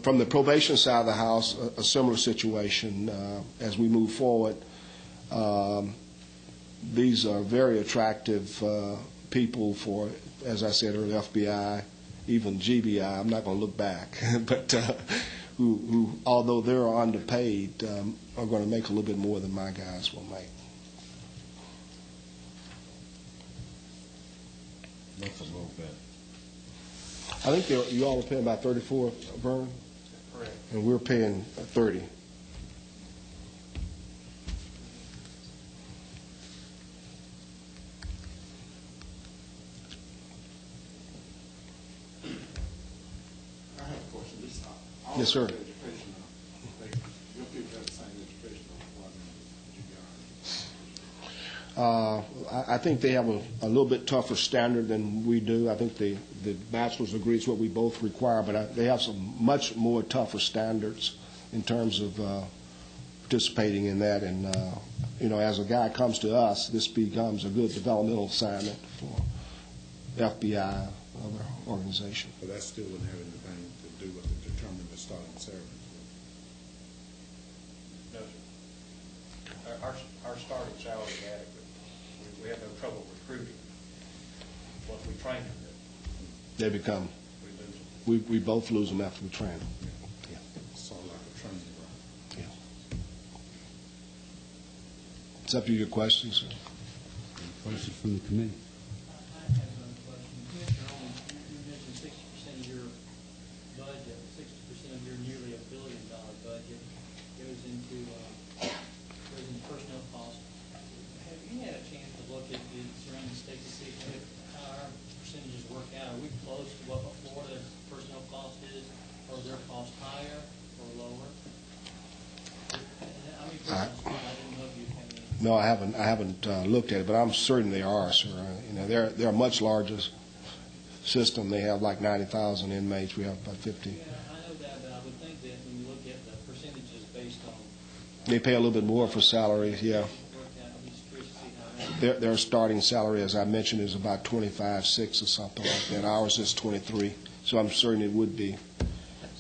From the probation side of the house, a similar situation as we move forward. These are very attractive people for, as I said earlier, FBI even GBI, I'm not going to look back, but who, although they're underpaid, are going to make a little bit more than my guys will make. That's a little bit. I think you all are paying about 34, Vern? Correct. And we're paying 30. I have a question. This, Yes, sir. Education, your people have the same education I think they have a little bit tougher standard than we do. I think the bachelor's degree is what we both require, but they have some much more tougher standards in terms of participating in that. And, as a guy comes to us, this becomes a good developmental assignment for FBI, other organizations. but that still wouldn't have anything to do with the determining the starting salary. No, sir. Our starting salary is adequate. We have no trouble recruiting. Once we train them, They become, we lose them. we both lose them after we train them. Yeah. It's sort of like a training ground. Yeah. It's up to your questions. Any questions from the committee? I have another question. Commissioner Owens, you mentioned 60% of your budget, 60% of your nearly $1 billion budget goes into personnel costs. Have you had a chance to look at the surrounding states to see how our percentages work out? Are we close to what Florida's personnel cost is, or is their cost higher or lower? I mean, I didn't know if you had any. No, I haven't looked at it, but I'm certain they are, sir. They're a much larger system. They have like 90,000 inmates. We have about 50. Yeah, I know that, but I would think that when you look at the percentages based on. They pay a little bit more for salaries, yeah. I'm just curious to see how that. Their starting salary, as I mentioned, is about 25.6 or something like that. Ours is 23, so I'm certain it would be.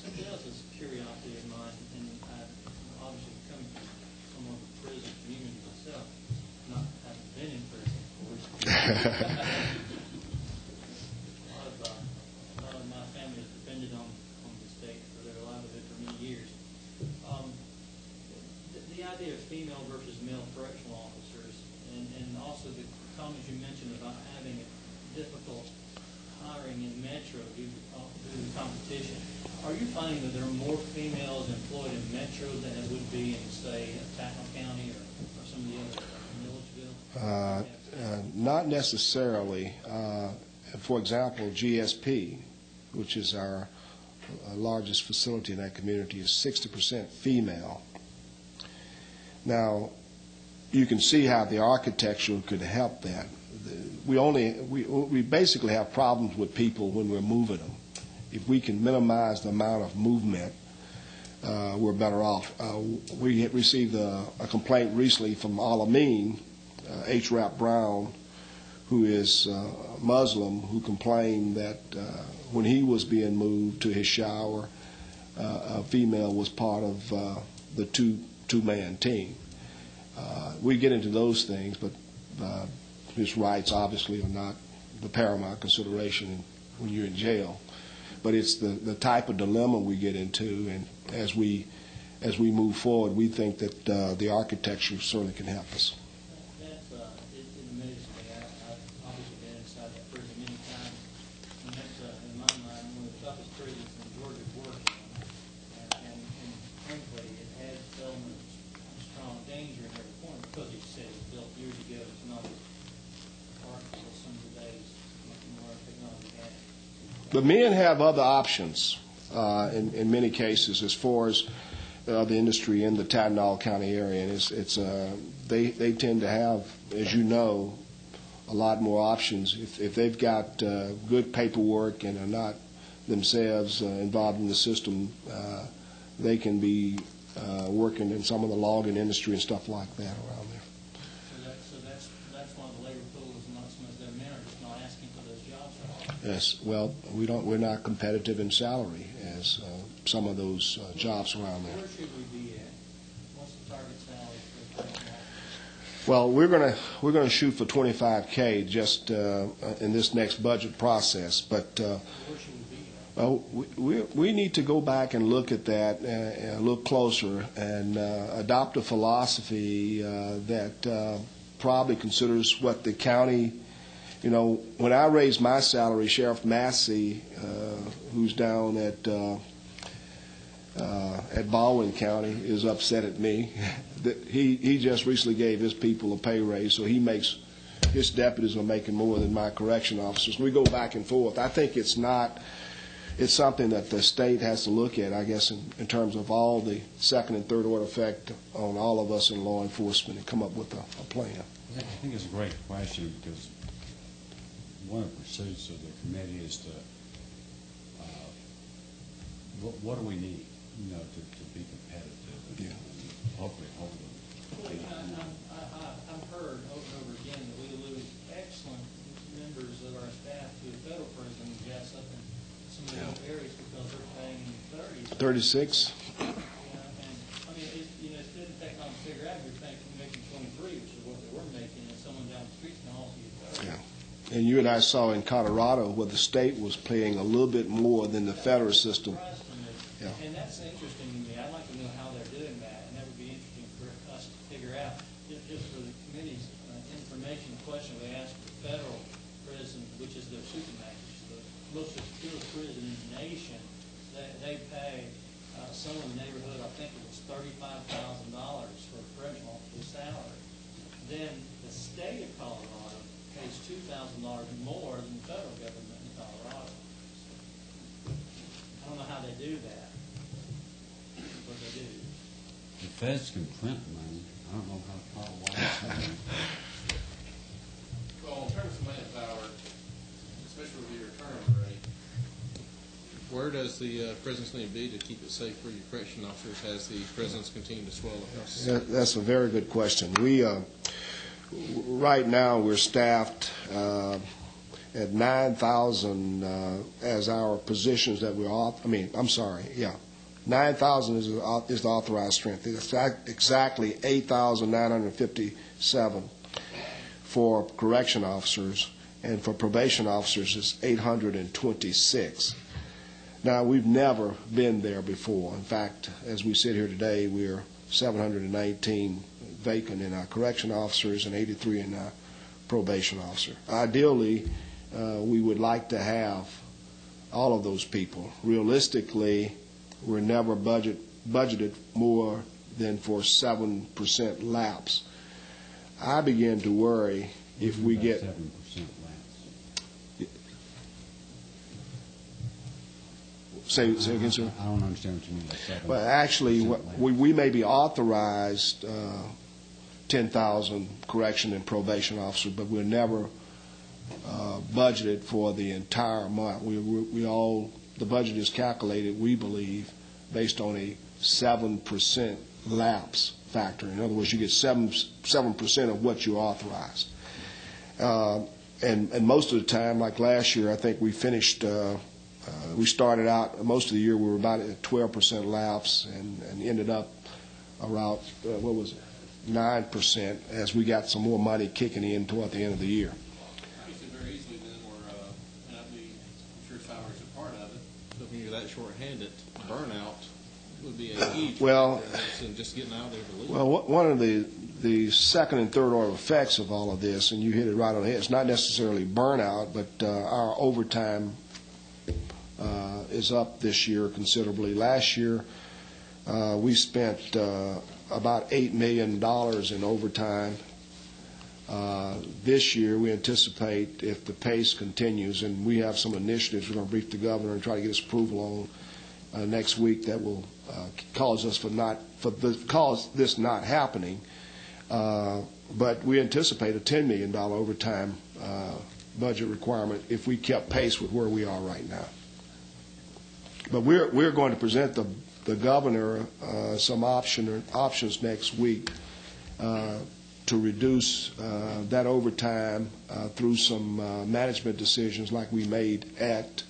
Something else is curiosity of mine, and I obviously coming from somewhat of a prison community myself, not having been in prison, of course. A lot of my family has depended on the state for their livelihood for many years. The idea of female versus male correctional officers, and also the comments you mentioned about having it difficult hiring in Metro due to competition. Are you finding that there are more females employed in Metro than it would be in, say, Tattnall County or some of the other, Milledgeville? Not necessarily. For example, GSP, which is our largest facility in that community, is 60% female. Now, you can see how the architecture could help that. We basically have problems with people when we're moving them. If we can minimize the amount of movement, we're better off. We received a complaint recently from Alameen, H. Rap Brown, who is Muslim, who complained that when he was being moved to his shower, a female was part of the two-man team. We get into those things, but his rights obviously are not the paramount consideration when you're in jail. But it's the type of dilemma we get into, and as we move forward, we think that the architecture certainly can help us. It amazes me. I've obviously been inside that prison many times, and that's, in my mind, one of the toughest prisons in Georgia to work in. And frankly, it has elements of strong danger in every corner because you said it was built years ago. It's not as artful as some of today's more technology has. But men have other options in many cases as far as the industry in the Tattnall County area, and they tend to have, as you know, a lot more options. If they've got good paperwork and are not themselves involved in the system, they can be working in some of the logging industry and stuff like that around there. So that's why the labor pool is not so much their men are just not asking for those jobs right now. Yes, well, we're not competitive in salary as some of those jobs around there. Where should we be at? What's the target salary for the person? Well, we're going to shoot for $25K just in this next budget process, but Where should we be Well, we need to go back and look at that, look closer, and adopt a philosophy that probably considers what the county, when I raised my salary, Sheriff Massey, who's down at Baldwin County, is upset at me. He just recently gave his people a pay raise, so his deputies are making more than my correction officers. We go back and forth. I think it's something that the state has to look at, I guess, in terms of all the second and third order effect on all of us in law enforcement, and come up with a plan. I think it's a great question, because one of the pursuits of the committee is to, what do we need, to be competitive and hopefully hold them. I've heard over and over again that we lose excellent members of our staff to the federal prison, yes, up in some of those areas, because they're paying 36. And I mean, it didn't take long to figure out you're making 23, which is what they were making, and someone down the street's going to also get 30. Yeah. And you and I saw in Colorado where the state was paying a little bit more than the federal system. Yeah. And that's interesting to me. I'd like to know how they're doing that, and that would be interesting for us to figure out. Just for the committee's information, the question we asked for the federal prison, which is their supermax, the most secure prison in the nation, they pay somewhere in the neighborhood, I think it was $35,000 for a correctional officer's salary. Then the state of Colorado pays $2,000 more than the federal government in Colorado. I don't know how they do that, but they do. The feds can print money. I don't know how Colorado. Well, in terms of manpower, especially with your turnover rate, where does the presence need to be to keep it safe for your correction officers as the prisons continue to swell across the state? That's a very good question. We right now we're staffed at 9,000 as our positions that we're off. 9,000 is the authorized strength. It's exactly 8,957 for correction officers, and for probation officers it's 826. Now, we've never been there before. In fact, as we sit here today, we're 719 vacant in our correction officers and 83 in our probation officer. Ideally, we would like to have all of those people. Realistically, we're never budgeted more than for 7% lapse. I begin to worry if we get 7% lapse. Say again, sir. I don't understand what you mean by 7%. Well, actually, we may be authorized 10,000 correction and probation officers, but we're never budgeted for the entire month. The budget is calculated, we believe, based on a 7% lapse factor. In other words, you get 7% of what you authorized. And most of the time, like last year, I think we finished. We started out most of the year we were about at 12% lapse, and ended up around 9% as we got some more money kicking in toward the end of the year. Obviously, very easily then, and I'm sure salaries are part of it. So when you're that short-handed, burnout would be a huge factor in just getting out there to leave. Well, one of the second and third order effects of all of this, and you hit it right on the head, it's not necessarily burnout, but our overtime is up this year considerably. Last year, we spent about $8 million in overtime. This year, we anticipate, if the pace continues, and we have some initiatives we're going to brief the governor and try to get his approval on next week that will cause this not happening. But we anticipate a $10 million overtime budget requirement if we kept pace with where we are right now. But we're going to present the governor some options next week to reduce that overtime through some management decisions like we made at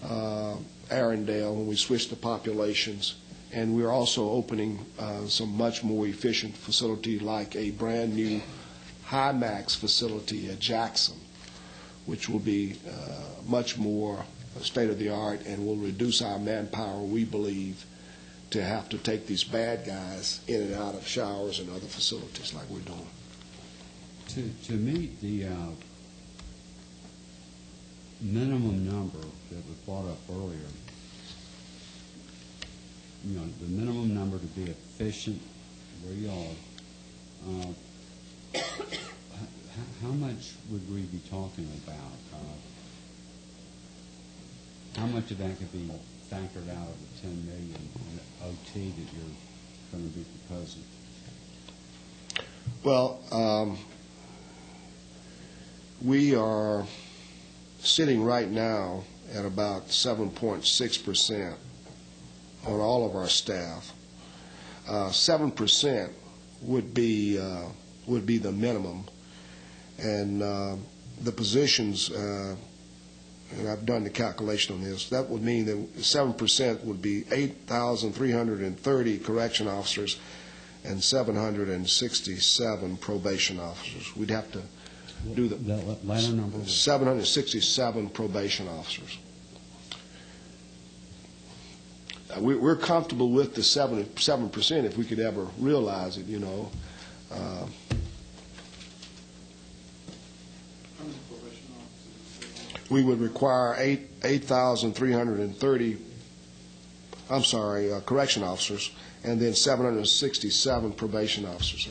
Arendelle when we switched the populations. And we're also opening some much more efficient facility like a brand new high-max facility at Jackson, which will be much more state-of-the-art and will reduce our manpower, we believe, to have to take these bad guys in and out of showers and other facilities like we're doing. To meet the minimum number that was brought up earlier, you know, the minimum number to be efficient where you are, how much would we be talking about? How much of that could be factored out of the $10 million OT that you're going to be proposing? Well, we are sitting right now at about 7.6% on all of our staff. 7% would be the minimum, and the positions, and I've done the calculation on this, that would mean that 7% would be 8,330 correction officers and 767 probation officers. We'd have to do the latter number. 767 probation officers. We're comfortable with the 7% if we could ever realize it, you know. How many probation officers? We would require 8,330, correction officers, and then 767 probation officers, sir.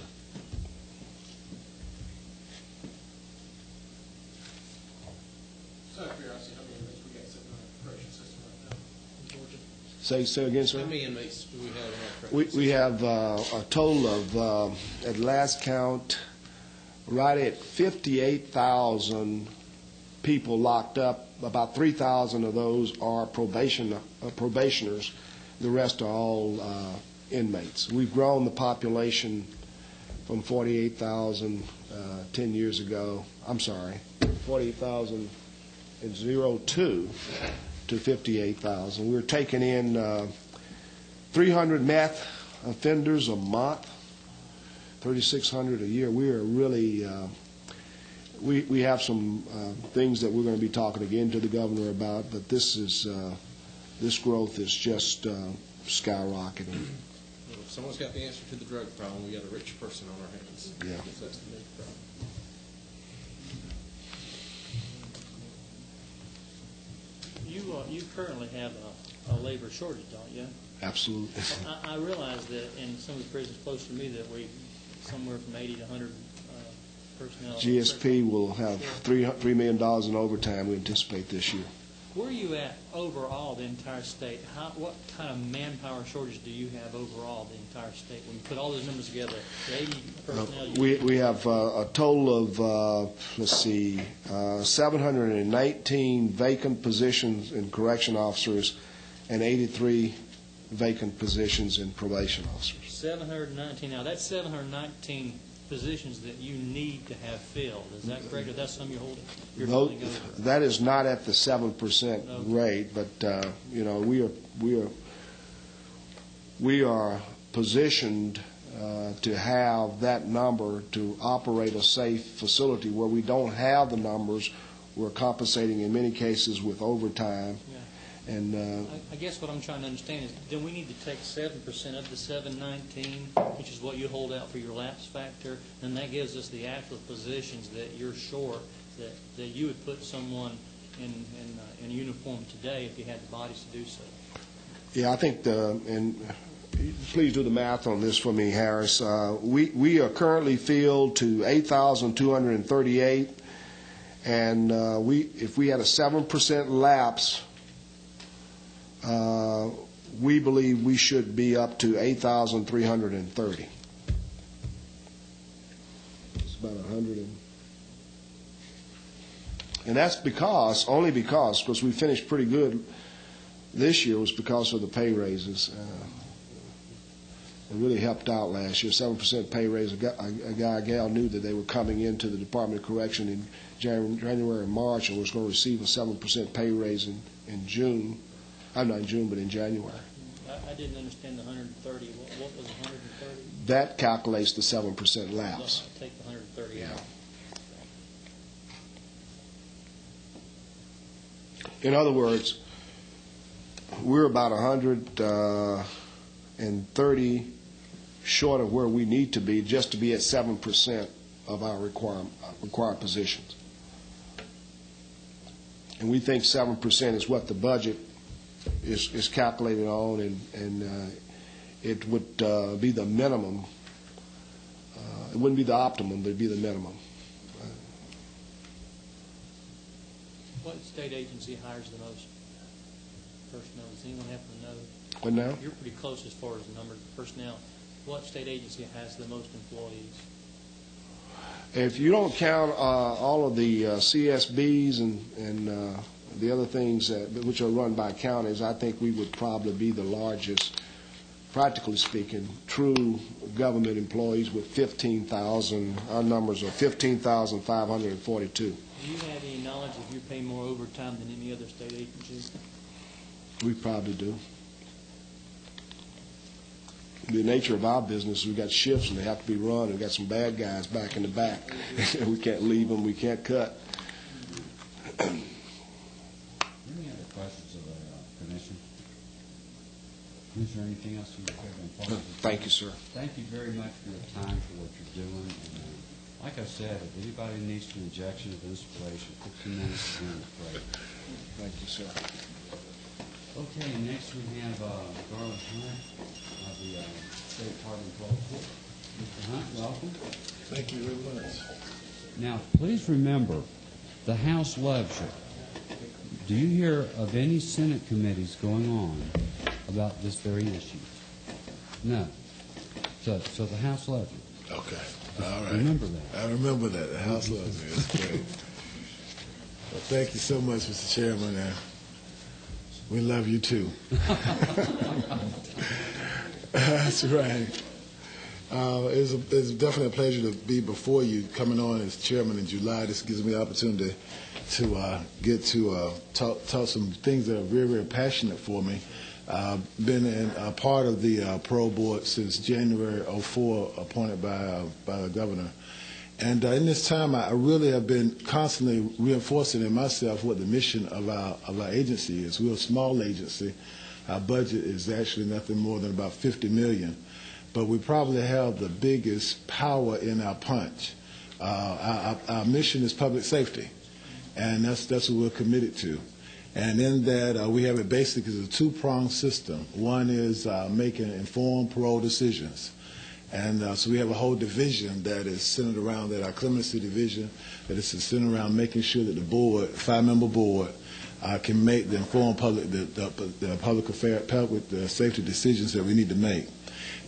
So, out of curiosity, how many inmates we got sitting on our correction system right now in Georgia? Say again, sir? How many inmates do we have in our correction system? We have a total of, at last count, right at 58,000 people locked up. About 3,000 of those are probationers. The rest are all inmates. We've grown the population from 48,000 10 years ago. 48,000 in 02 to 58,000. We're taking in 300 meth offenders a month, 3,600 a year. We are really, we have some things that we're going to be talking again to the governor about, but this growth is just skyrocketing. Well, if someone's got the answer to the drug problem, we got a rich person on our hands. Yeah. Because that's the big problem. You currently have a labor shortage, don't you? Absolutely. I realize that in some of the prisons close to me that we, somewhere from 80 to 100 personnel. GSP will have $3 million in overtime we anticipate this year. Where are you at overall, the entire state? What kind of manpower shortage do you have overall, the entire state? When you put all those numbers together, the 80 personnel. We have a total of, 719 vacant positions in correction officers and 83 vacant positions in probation officers. 719. Now, that's 719 positions that you need to have filled. Is that correct? Or that's some you're holding over? That is not at the 7% rate, but we are positioned to have that number to operate a safe facility. Where we don't have the numbers, we're compensating in many cases with overtime. Yeah. And I guess what I'm trying to understand is, then we need to take 7% of the 719, which is what you hold out for your lapse factor, and that gives us the actual positions that you're short, that you would put someone in uniform today if you had the bodies to do so. yeah, I think and please do the math on this for me, Harris. We are currently filled to 8,238, and if we had a 7% lapse, we believe we should be up to 8,330. It's about 100. And that's only because we finished pretty good this year, was because of the pay raises. It really helped out last year. 7% pay raise. A gal knew that they were coming into the Department of Correction in January and March and was going to receive a 7% pay raise in June. I'm not in June, but in January. I didn't understand the 130. What was 130? That calculates the 7% lapse. Take the 130 out. In other words, we're about 130 short of where we need to be just to be at 7% of our required positions. And we think 7% is what the budget is calculated on, and it would be the minimum. It wouldn't be the optimum, but it'd be the minimum. What state agency hires the most personnel? Does anyone happen to know? What now? You're pretty close as far as the number of personnel. What state agency has the most employees? If you don't count all of the CSBs and the other things which are run by counties, I think we would probably be the largest, practically speaking, true government employees with 15,000. Our numbers are 15,542. Do you have any knowledge if you're paying more overtime than any other state agency? We probably do. The nature of our business, we've got shifts and they have to be run. We've got some bad guys back in the back. We can't leave them. We can't cut. Any other questions of the commission? Is there anything else you have? Thank you, sir. Thank you very much for your time, for what you're doing. And, like I said, if anybody needs an injection of inspiration, 15 minutes is great. Thank you, sir. Okay, next we have Garland Hunt of the State Department of Court. Mr. Hunt, welcome. Thank you very much. Now, please remember, the House loves you. Do you hear of any Senate committees going on about this very issue? No. So the House loves you. Okay. All right. Remember that. I remember that. The House loves me. That's great. Well, thank you so much, Mr. Chairman. We love you, too. That's right. It's definitely a pleasure to be before you, coming on as chairman in July. This gives me the opportunity to get to talk some things that are very, very passionate for me. Been a part of the parole board since January '04, appointed by the governor. And in this time, I really have been constantly reinforcing in myself what the mission of our agency is. We're a small agency. Our budget is actually nothing more than about $50 million. But we probably have the biggest power in our punch. Our mission is public safety, and that's what we're committed to. And in that, we have it basically as a two-pronged system. One is making informed parole decisions. And so we have a whole division that is centered around that, our clemency division, that is centered around making sure that the board, 5-member board, can make the informed public, the public safety decisions that we need to make.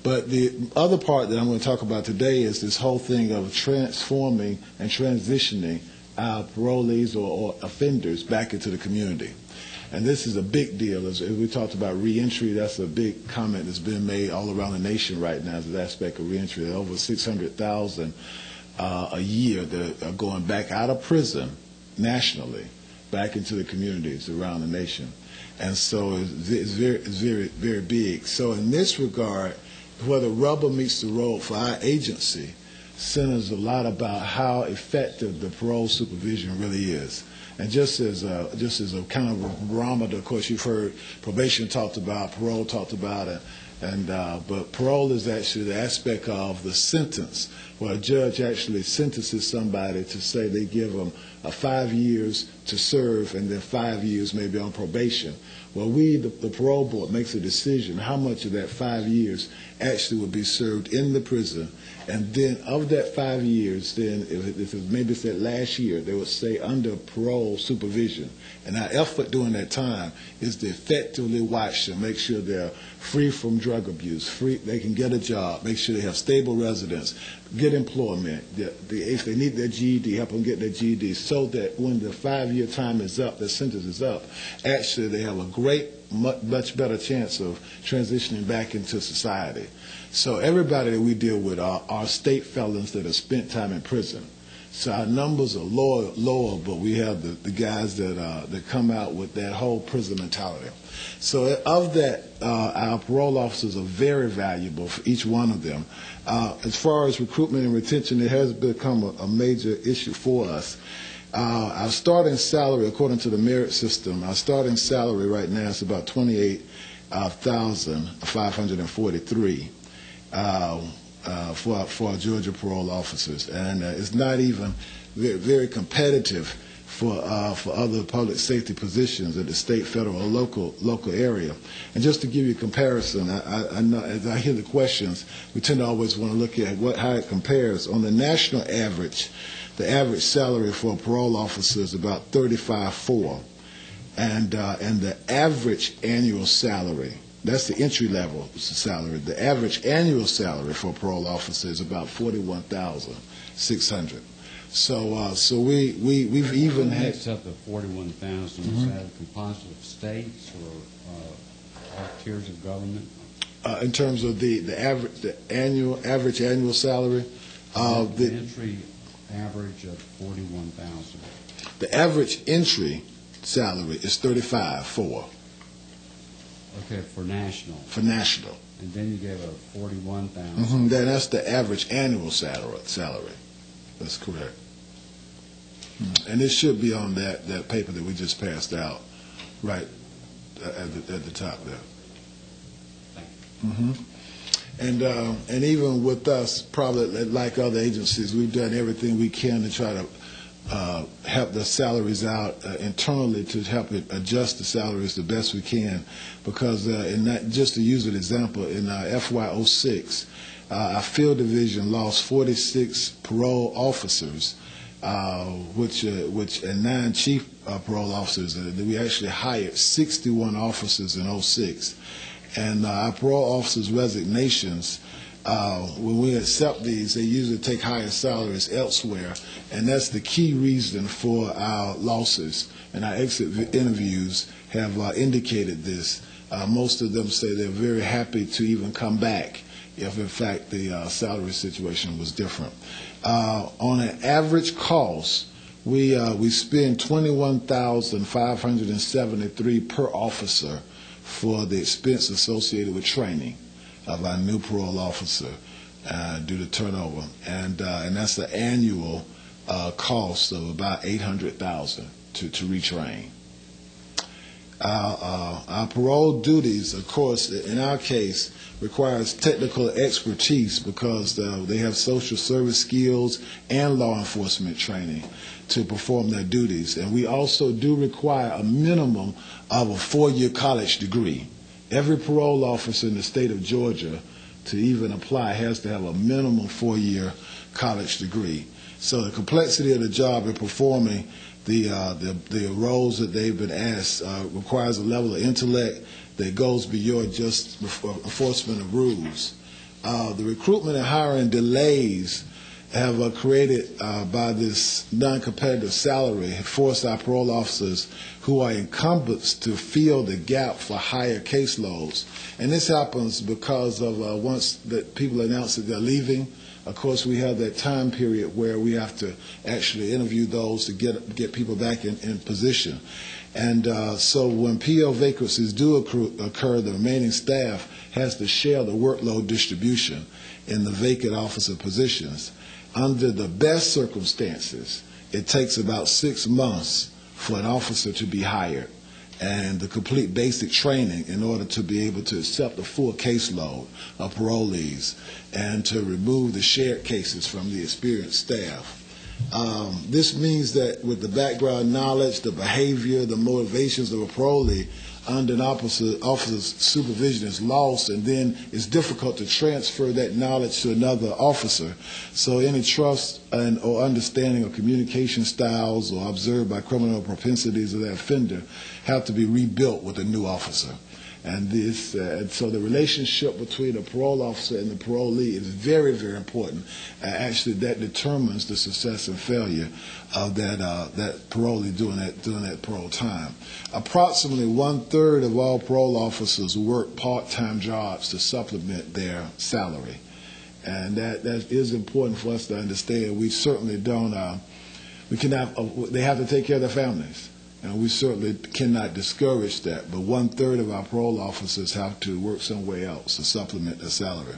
But the other part that I'm going to talk about today is this whole thing of transforming and transitioning our parolees or offenders back into the community. And this is a big deal. As we talked about reentry, that's a big comment that's been made all around the nation right now as an aspect of reentry. There are over 600,000 a year that are going back out of prison nationally, back into the communities around the nation. And so it's very, very big. So in this regard, where the rubber meets the road for our agency centers a lot about how effective the parole supervision really is. And just as a kind of a barometer, of course, you've heard probation talked about, parole talked about it, but parole is actually the aspect of the sentence, where a judge actually sentences somebody to say they give them 5 years to serve and then 5 years maybe on probation. Well, the parole board makes a decision how much of that 5 years actually would be served in the prison. And then of that 5 years, then if maybe it's that last year, they would say under parole supervision. And our effort during that time is to effectively watch them, make sure they're free from drug abuse, they can get a job, make sure they have stable residence, get employment. If they need their GED, help them get their GED, so that when the 5-year time is up, their sentence is up, actually they have a much better chance of transitioning back into society. So everybody that we deal with are state felons that have spent time in prison. So our numbers are lower, but we have the guys that come out with that whole prison mentality. So of that, our parole officers are very valuable for each one of them. As far as recruitment and retention, it has become a major issue for us. Our starting salary, according to the merit system, our starting salary right now is about $28,543 for our Georgia parole officers, and it's not even very competitive for other public safety positions at the state, federal, or local area. And just to give you a comparison, I know as I hear the questions, we tend to always want to look at how it compares. On the national average, the average salary for a parole officer is about $35,400, and the average annual salary, that's the entry level salary, the average annual salary for a parole officer is about $41,600. So we've even had. Makes up the 41,000. Is that a composite of states or all tiers of government? In terms of the average annual salary, The entry average of 41,000. the average entry salary is $35,400 Okay, for national. for national. And then you gave a 41,000. That's the average annual salary. That's correct. And it should be on that paper that we just passed out, right at the top there. And even with us, probably like other agencies, we've done everything we can to try to help the salaries out internally, to help it adjust the salaries the best we can. Because just to use an example, in FY06, our field division lost 46 parole officers, and 9 chief parole officers. We actually hired 61 officers in 06. And our parole officers' resignations, when we accept these, they usually take higher salaries elsewhere, and that's the key reason for our losses. And our exit interviews have indicated this. Most of them say they're very happy to even come back if, in fact, the salary situation was different. On an average cost, we spend $21,573 per officer for the expense associated with training of our new parole officer due to turnover, and that's the annual cost of about $800,000 to retrain. Our parole duties, of course, in our case, requires technical expertise because they have social service skills and law enforcement training to perform their duties. And we also do require a minimum of a 4-year college degree. Every parole officer in the state of Georgia, to even apply, has to have a minimum 4-year college degree. So the complexity of the job in performing the roles that they've been asked requires a level of intellect that goes beyond just enforcement of rules. The recruitment and hiring delays have created by this non-competitive salary have forced our parole officers who are incumbents to fill the gap for higher caseloads. And this happens because of once that people announce that they're leaving, of course, we have that time period where we have to actually interview those to get people back in position. And so when PO vacancies do occur, the remaining staff has to share the workload distribution in the vacant officer positions. Under the best circumstances, it takes about 6 months for an officer to be hired and the complete basic training in order to be able to accept the full caseload of parolees and to remove the shared cases from the experienced staff. This means that with the background knowledge, the behavior, the motivations of a parolee under an officer's supervision is lost, and then it's difficult to transfer that knowledge to another officer. So any trust or understanding of communication styles or observed by criminal propensities of that offender have to be rebuilt with a new officer. And so the relationship between the parole officer and the parolee is very, very important. Actually, that determines the success and failure of that parolee during that parole time. Approximately 1/3 of all parole officers work part-time jobs to supplement their salary. And that is important for us to understand. We certainly don't, we cannot, they have to take care of their families. And we certainly cannot discourage that. But 1/3 of our parole officers have to work somewhere else to supplement their salary.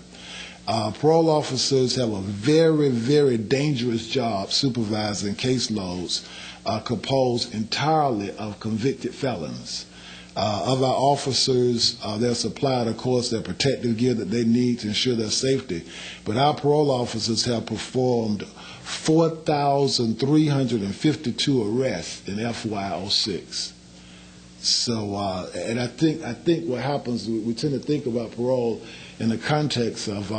Parole officers have a very, very dangerous job supervising caseloads composed entirely of convicted felons. Of our officers, they're supplied, of course, their protective gear that they need to ensure their safety. But our parole officers have performed 4,352 arrests in FY06. So, and I think what happens, we tend to think about parole in the context of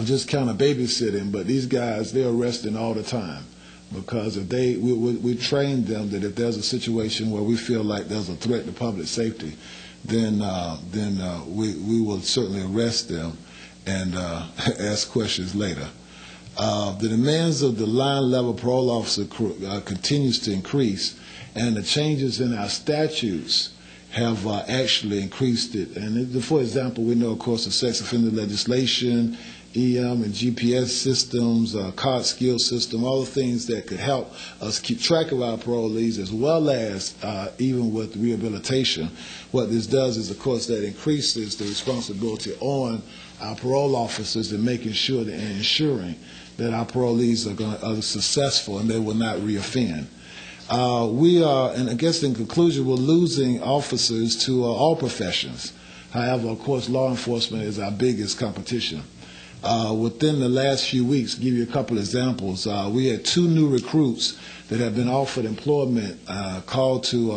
just kind of babysitting, but these guys, they're arresting all the time. Because if we train them that if there's a situation where we feel like there's a threat to public safety, then we will certainly arrest them and ask questions later. The demands of the line level parole officer continues to increase, and the changes in our statutes have actually increased it. And for example, we know, of course, the sex offender legislation, EM and GPS systems, card skill system, all the things that could help us keep track of our parolees, as well as even with rehabilitation. What this does is, of course, that increases the responsibility on our parole officers in making sure and ensuring that our parolees are successful and they will not reoffend. We are, and I guess in conclusion, we're losing officers to all professions. However, of course, law enforcement is our biggest competition. Within the last few weeks, to give you a couple examples, we had 2 new recruits that have been offered employment called to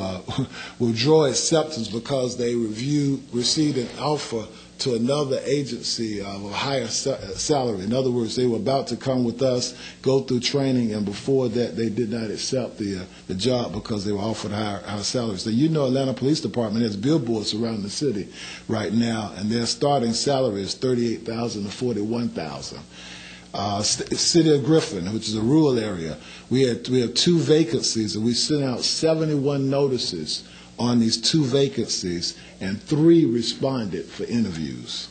withdraw acceptance because they received an offer to another agency of a higher salary. In other words, they were about to come with us, go through training, and before that they did not accept the job because they were offered higher salaries. So you know Atlanta Police Department has billboards around the city right now, and their starting salary is $38,000 to $41,000. City of Griffin, which is a rural area, we have 2 vacancies, and we sent out 71 notices on these 2 vacancies, and 3 responded for interviews.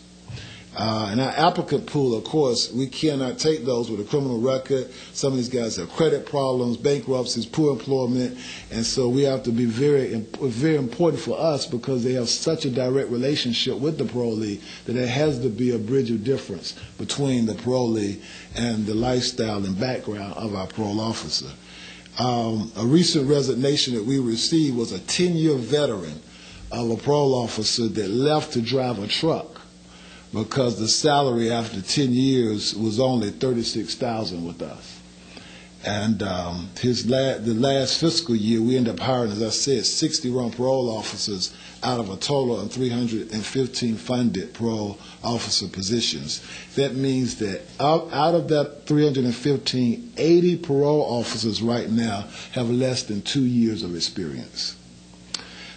And our applicant pool, of course, we cannot take those with a criminal record. Some of these guys have credit problems, bankruptcies, poor employment, and so we have to be very important for us because they have such a direct relationship with the parolee that there has to be a bridge of difference between the parolee and the lifestyle and background of our parole officer. A recent resignation that we received was a 10-year veteran of a parole officer that left to drive a truck because the salary after 10 years was only $36,000 with us. And the last fiscal year, we ended up hiring, as I said, 61 parole officers out of a total of 315 funded parole officer positions. That means that out of that 315, 80 parole officers right now have less than 2 years of experience.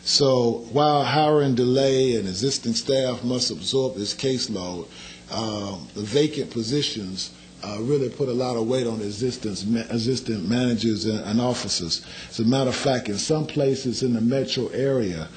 So while hiring delay and existing staff must absorb this caseload, the vacant positions really put a lot of weight on existing managers and officers. As a matter of fact, in some places in the metro area,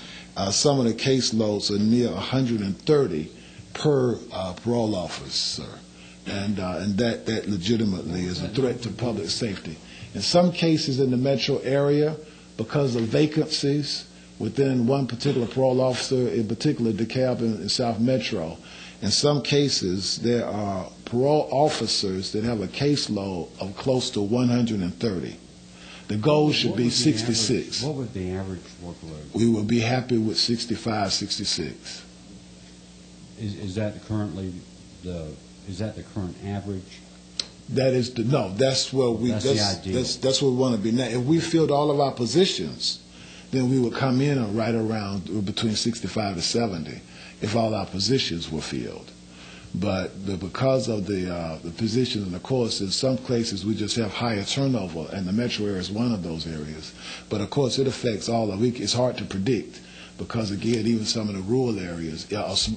some of the caseloads are near 130 per parole officer, and that legitimately is a threat to public safety. In some cases in the metro area, because of vacancies within one particular parole officer, in particular DeKalb and South Metro, in some cases there are parole officers that have a caseload of close to 130. The goal should be 66. What was the average workload? We will be happy with 65, 66. Is that currently is that the current average? That is that's where the ideal. That's where we want to be now. If we filled all of our positions, then we would come in right around between 65 to 70 if all our positions were filled. But because of the positions, and of course, in some places we just have higher turnover, and the metro area is one of those areas. But of course, it affects all of it. It's hard to predict because, again, even some of the rural areas,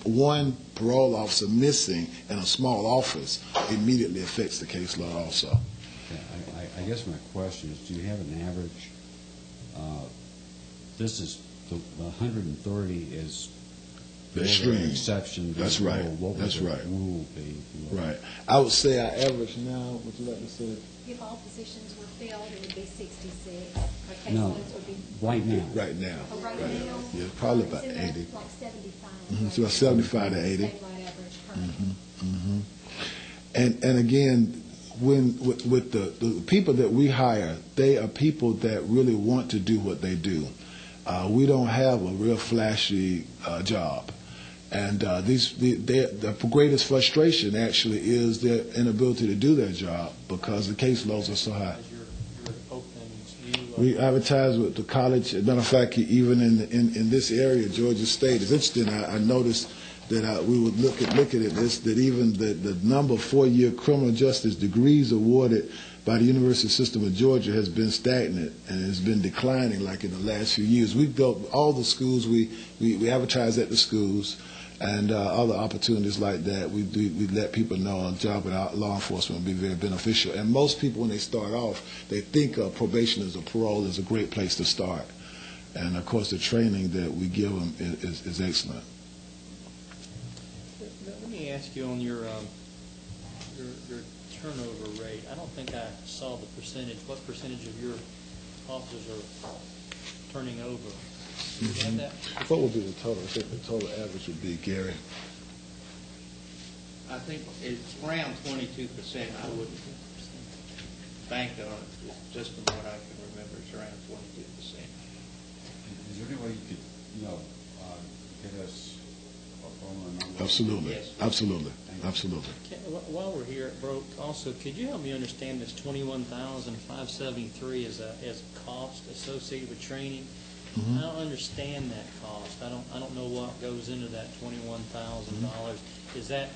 one parole officer missing in a small office immediately affects the caseload also. Yeah, I guess my question is, do you have an average? This is the 130 is The There extreme. are exceptions. That's right. What would That's the right. rule be? if you will? Right. I would say our average now, would you like to say? If all positions were filled, it would be 66. Our No, caseloads would be, right now. Right now. oh, right now? Yeah, probably it's about in that, 80. Like 75. It's about 75 to 80. Statewide average currently. And again, with the people that we hire, they are people that really want to do what they do. We don't have a real flashy job. And the greatest frustration actually is their inability to do their job because the caseloads are so high. As your openings, We advertise with the college. As a matter of fact, even in this area, Georgia State, it's interesting. I noticed that we would look at this, that even the number of 4-year criminal justice degrees awarded by the University System of Georgia has been stagnant and has been declining like in the last few years. We've built all the schools, we advertise at the schools, and other opportunities like that. We let people know a job with law enforcement would be very beneficial. And most people, when they start off, they think of probation as a parole is a great place to start. And of course, the training that we give them is excellent. Let me ask you on your turnover rate. I don't think I saw the percentage. What percentage of your officers are turning over? Do you have that? What would be the total? I think the total average would be, Gary. I think it's around 22%. I wouldn't bank on it. Just from what I can remember, it's around 22%. Is there any way you could, get us a number? Absolutely. Yes. Absolutely. Absolutely. While we're here at Broke, also, could you help me understand this $21,573 as a cost associated with training? I don't understand that cost. I don't know what goes into that $21,000. Is that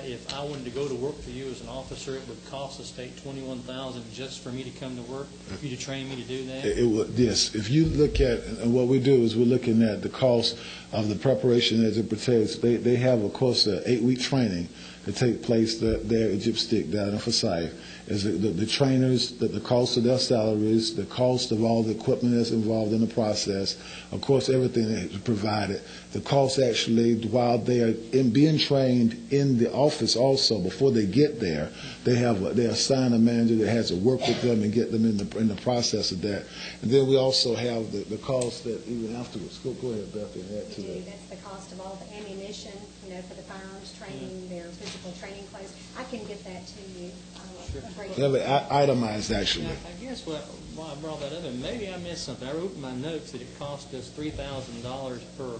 if I wanted to go to work for you as an officer, it would cost the state $21,000 just for me to come to work, for you to train me to do that? It would, yes. If you look at, and what we do is we're looking at the cost of the preparation as it pertains. They have, of course, an 8-week training that take place there at Gyp Stick down in Forsyth. Is the trainers, the cost of their salaries, the cost of all the equipment that's involved in the process, of course, everything that is provided. The cost actually, while they are being trained in the office also, before they get there, they assign a manager that has to work with them and get them in the process of that. And then we also have the cost that even afterwards. Go ahead, Beth, and add to that. That's the cost of all the ammunition, for the firearms training, their physical training clothes. I can get that to you. They have it itemized, actually. Now, I guess why I brought that up, and maybe I missed something. I wrote in my notes that it cost us $3,000 per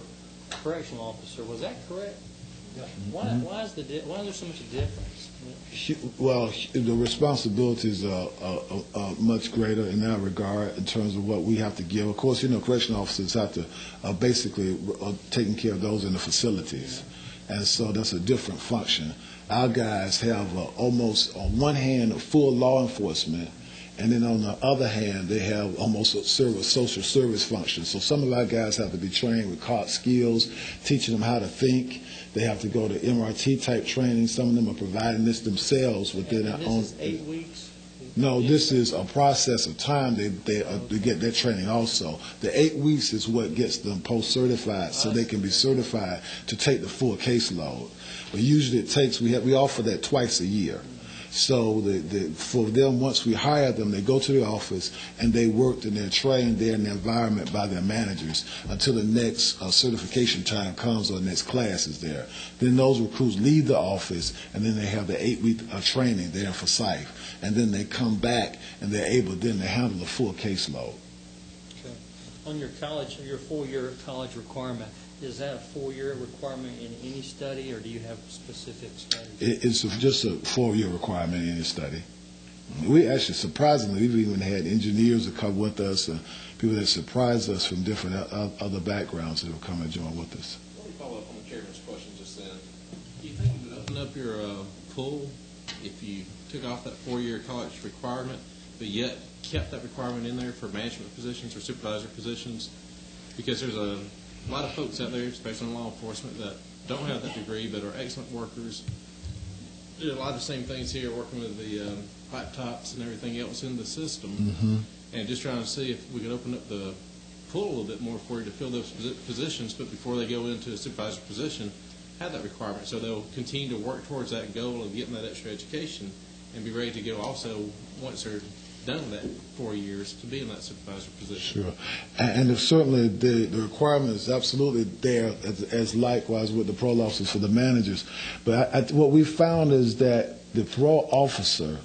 correctional officer. Was that correct? Why is there so much difference? Well, the responsibilities are much greater in that regard in terms of what we have to give. Of course, correctional officers have to basically taking care of those in the facilities, and so that's a different function. Our guys have almost, on one hand, a full law enforcement, and then on the other hand, they have almost a social service function. So some of our guys have to be trained with COT skills, teaching them how to think. They have to go to MRT type training. Some of them are providing this themselves within their own. This is 8 weeks? No, this is a process of time they get their training also. The 8 weeks is what gets them post-certified, so they can be certified to take the full caseload. But usually it takes, we offer that twice a year. So for them, once we hire them, they go to the office and they work and they're trained there in the environment by their managers until the next certification time comes or the next class is there. Then those recruits leave the office and then they have the 8-week training there in Forsyth. And then they come back and they're able then to handle the full caseload. Okay. On your 4-year college requirement, is that a 4-year requirement in any study, or do you have specific studies? It's just a 4-year requirement in any study. We actually, surprisingly, we've even had engineers that come with us, and people that surprise us from different other backgrounds that have come and join with us. Let me follow up on the chairman's question just then. Do you think it would open up your pool if you took off that 4-year college requirement, but yet kept that requirement in there for management positions or supervisor positions? Because there's a lot of folks out there, especially in law enforcement, that don't have that degree but are excellent workers. Do a lot of the same things here, working with the laptops and everything else in the system, and just trying to see if we could open up the pull a little bit more for you to fill those positions, but before they go into a supervisor position, have that requirement. So they'll continue to work towards that goal of getting that extra education and be ready to go also once they're done that 4 years to be in that supervisor position. Sure. And certainly the requirement is absolutely there as likewise with the parole officers for the managers. But what we found is that the parole officer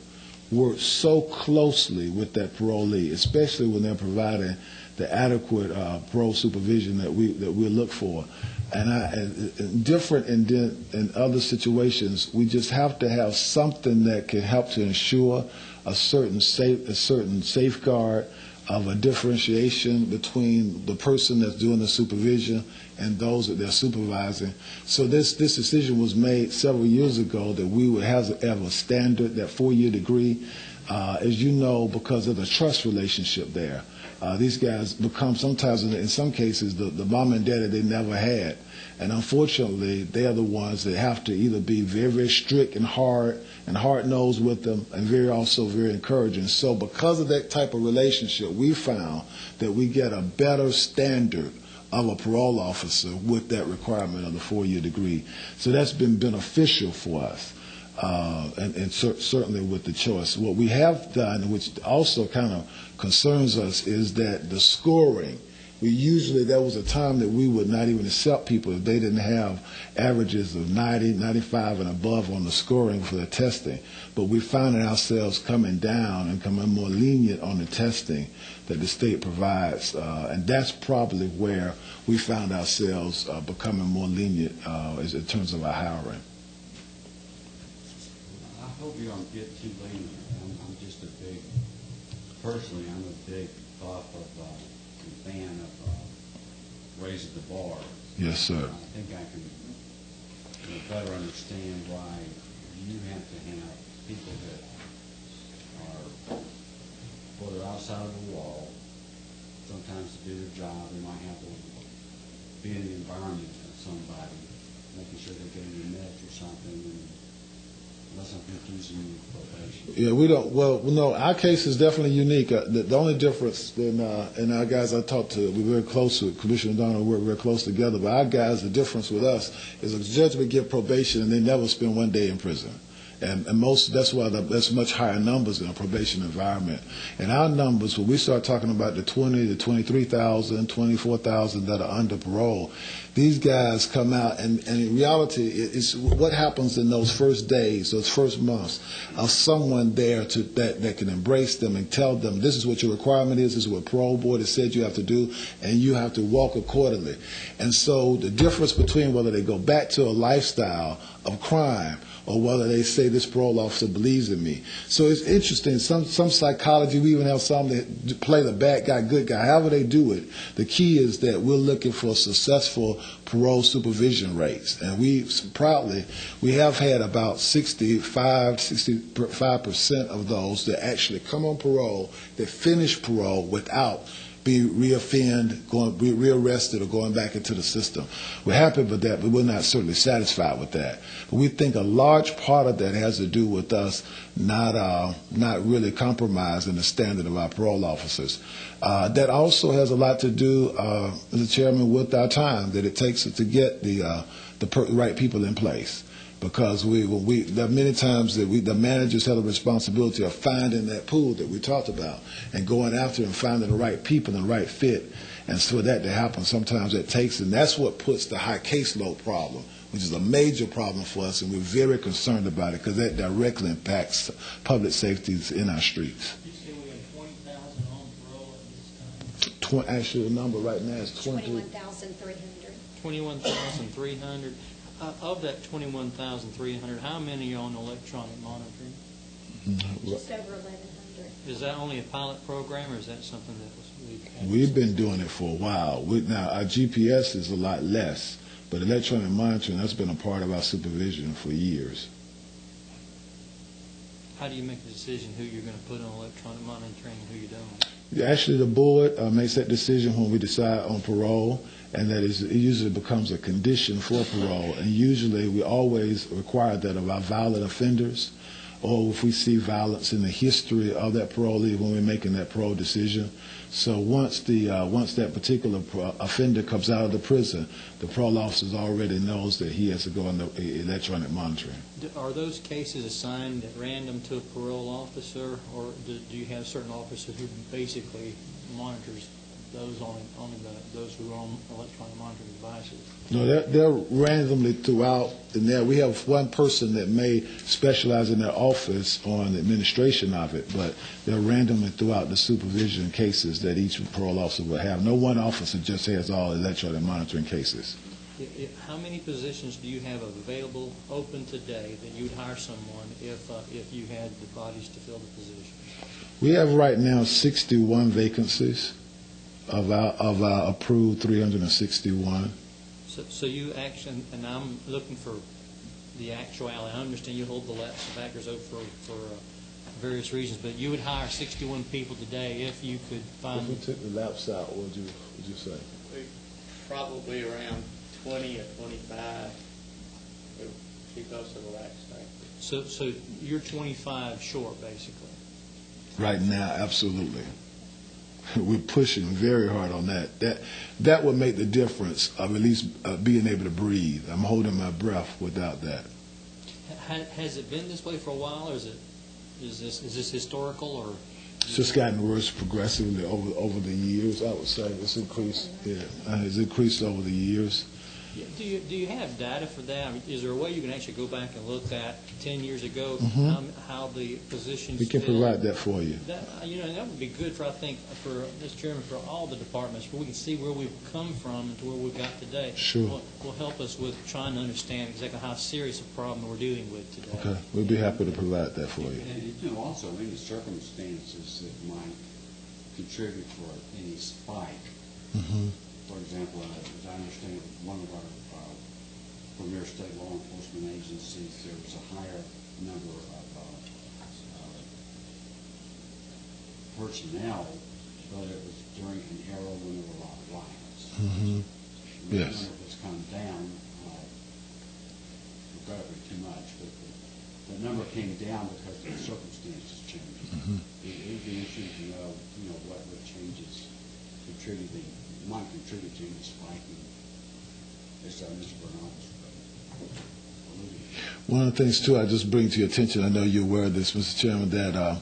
works so closely with that parolee, especially when they're providing the adequate parole supervision that we look for. And different in other situations, we just have to have something that can help to ensure a certain safeguard of a differentiation between the person that's doing the supervision and those that they're supervising. So this decision was made several years ago that we would have a standard, that 4-year degree, as you know, because of the trust relationship there. These guys become sometimes, in some cases, the mom and daddy they never had. And unfortunately, they are the ones that have to either be very, very strict and hard-nosed with them, and also very encouraging. So because of that type of relationship, we found that we get a better standard of a parole officer with that requirement of the 4-year degree. So that's been beneficial for us. And certainly with the choice. What we have done, which also kind of concerns us, is that the scoring, there was a time that we would not even accept people if they didn't have averages of 90, 95 and above on the scoring for the testing. But we're finding ourselves coming down and coming more lenient on the testing that the state provides. And that's probably where we found ourselves becoming more lenient in terms of our hiring. I hope you don't get too lenient. I'm just personally, I'm a big fan of raising the bar. Yes, sir. I think I can better understand why you have to have people that are, well, they're outside of the wall. Sometimes to do their job, they might have to be in the environment of somebody, making sure they're getting their meds or something. Unless I'm confusing you with probation. Yeah, we don't. Well, no, our case is definitely unique. The only difference in our guys I talked to, we're very close with Commissioner Donald. We're very close together. But our guys, the difference with us is a judge would give probation and they never spend 1 day in prison. And that's why that's much higher numbers in a probation environment. And our numbers, when we start talking about the 20 to 23,000, 24,000 that are under parole, these guys come out, and in reality, it's what happens in those first days, those first months, of someone there that can embrace them and tell them, this is what your requirement is, this is what parole board has said you have to do, and you have to walk accordingly. And so the difference between whether they go back to a lifestyle of crime or whether they say this parole officer believes in me. So it's interesting. Some psychology, we even have some that play the bad guy, good guy. However they do it, the key is that we're looking for successful parole supervision rates. And we have had about 65% of those that actually come on parole, that finish parole without being rearrested or going back into the system. We're happy with that, but we're not certainly satisfied with that. But we think a large part of that has to do with us not really compromising the standard of our parole officers. That also has a lot to do, Mr. Chairman, with our time that it takes to get the right people in place. Because there are many times that the managers have the responsibility of finding that pool that we talked about and going after and finding the right people and the right fit. And for that to happen, sometimes it takes, and that's what puts the high caseload problem, which is a major problem for us, and we're very concerned about it because that directly impacts public safety in our streets. You say we have 20,000 on parole at this time? Actually, the number right now is 21,300. 21,300. Of that 21,300, how many are on electronic monitoring? Just over 1,100. Is that only a pilot program, or is that something that We've been doing it for a while. Now, our GPS is a lot less, but electronic monitoring, that's been a part of our supervision for years. How do you make a decision who you're going to put on electronic monitoring and who you don't? Actually, the board makes that decision when we decide on parole, and it usually becomes a condition for parole. And usually we always require that of our violent offenders or if we see violence in the history of that parolee when we're making that parole decision. So once that particular offender comes out of the prison, the parole officer already knows that he has to go into electronic monitoring. Are those cases assigned at random to a parole officer, or do you have certain officers who basically monitors those those who are on electronic monitoring devices? No, they're randomly throughout. And there we have one person that may specialize in their office on the administration of it, but they're randomly throughout the supervision cases that each parole officer will have. No one officer just has all electronic monitoring cases. How many positions do you have available open today that you would hire someone if you had the bodies to fill the position? We have right now 61 vacancies of our approved 361. So you actually, and I'm looking for the actuality. I understand you hold the lapse backers open for various reasons, but you would hire 61 people today if you could find. If we took the lapse out, what would you say? Probably around 20 or 25 because of the lapse factor. So you're 25 short, basically. Right now, absolutely. We're pushing very hard on that. That would make the difference of at least being able to breathe. I'm holding my breath without that. Has it been this way for a while, or is this historical, or? It's just gotten worse progressively over the years. I would say it's increased. Yeah, it's increased over the years. Do you have data for that? I mean, is there a way you can actually go back and look at 10 years ago how the positions? We can provide that for you. That would be good for, I think, for Mr. Chairman, for all the departments, where we can see where we've come from and to where we've got today. Sure. Will help us with trying to understand exactly how serious a problem we're dealing with today. Okay, we'll be happy to provide that for you. And also any circumstances that might contribute for any spike. Mm-hmm. For example, as I understand, one of our premier state law enforcement agencies, there was a higher number of personnel, but it was during an era when there were a lot of riots. Mm-hmm. Yes. If it's come down, regrettably too much, but the number came down because the circumstances changed. Mm-hmm. It would be interesting to know, what changes might contribute to the spiking, as Mr. Bernard was alluding to. One of the things too, I just bring to your attention. I know you're aware of this, Mr. Chairman, that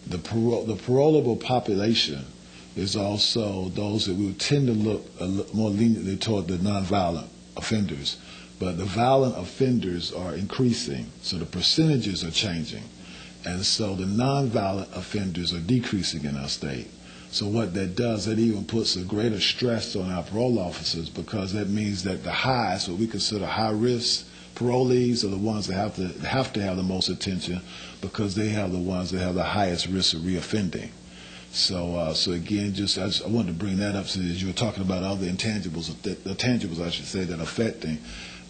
the parolable population is also those that we would tend to look more leniently toward the nonviolent offenders. But the violent offenders are increasing, so the percentages are changing. And so the nonviolent offenders are decreasing in our state. So what that does, that even puts a greater stress on our parole officers, because that means that the highs, what we consider high-risk parolees, are the ones that have to have the most attention, because they have the ones that have the highest risk of reoffending. So again, I wanted to bring that up, so as you were talking about other intangibles, the tangibles, I should say, that are affecting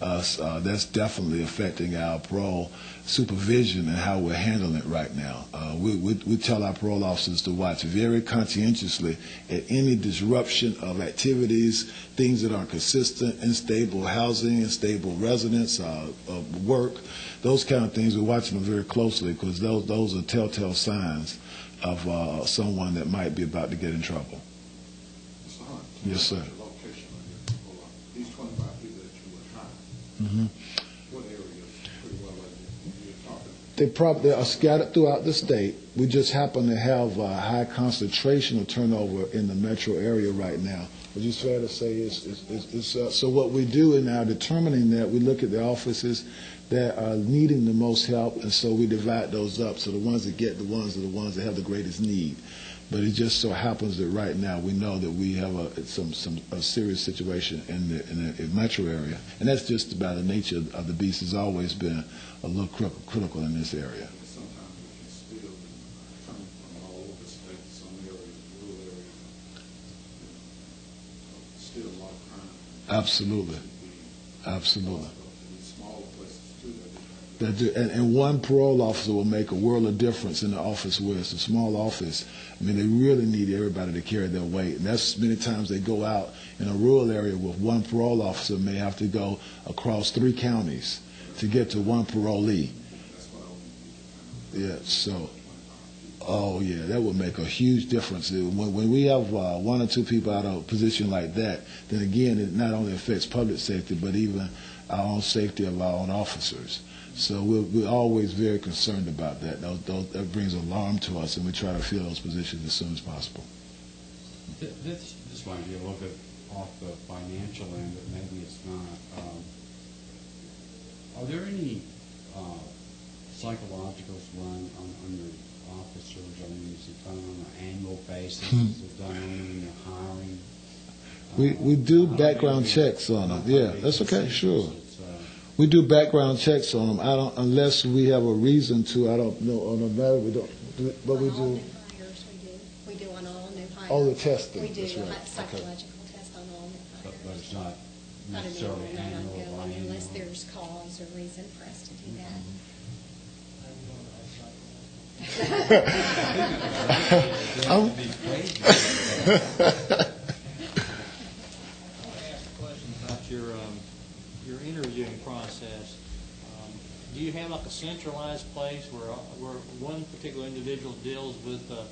us. That's definitely affecting our parole supervision and how we're handling it right now. We tell our parole officers to watch very conscientiously at any disruption of activities, things that aren't consistent, unstable housing, unstable residence, work, those kind of things. We're watching them very closely, because those are telltale signs of someone that might be about to get in trouble. Yes, sir. These 25 people that you were hiring, Mm-hmm. what areas pretty well you're talking? They are scattered throughout the state. We just happen to have a high concentration of turnover in the metro area right now. Which is fair to say is so what we do in our determining that, we look at the offices that are needing the most help, and so we divide those up. So the ones that get the ones are the ones that have the greatest need. But it just so happens that right now we know that we have a serious situation in the metro area, and that's just about the nature of the beast. Has always been a little critical in this area. Sometimes we can still coming from all over the state, some areas, rural areas, still a lot of crime. Absolutely, absolutely. Smaller places too. That do, and one parole officer will make a world of difference in the office where it's a small office. I mean, they really need everybody to carry their weight. And that's many times they go out in a rural area with one parole officer may have to go across 3 counties to get to one parolee. Yeah, so, oh yeah, that would make a huge difference. When we have one or two people out of a position like that, then again, it not only affects public safety, but even our own safety of our own officers. So we're always very concerned about that. That brings alarm to us, and we try to fill those positions as soon as possible. This might be a little bit off the financial end, but maybe it's not. Are there any psychologicals run on your officers? I mean, is it done on an annual basis? Is it done only when you're hiring? We do background checks on them. Yeah, that's okay, sure. We do background checks on them. Unless we have a reason to. I don't know. On the matter, we don't. But we On all do. new hires, we do on all new hires. Oh, the testing. We do That's a right. psychological test on all new hires. But it's not Not necessarily annual or ongoing unless biannual. there's cause or reason for us to do that. I'm- Question about your interviewing process. Do you have like a centralized place where one particular individual deals with the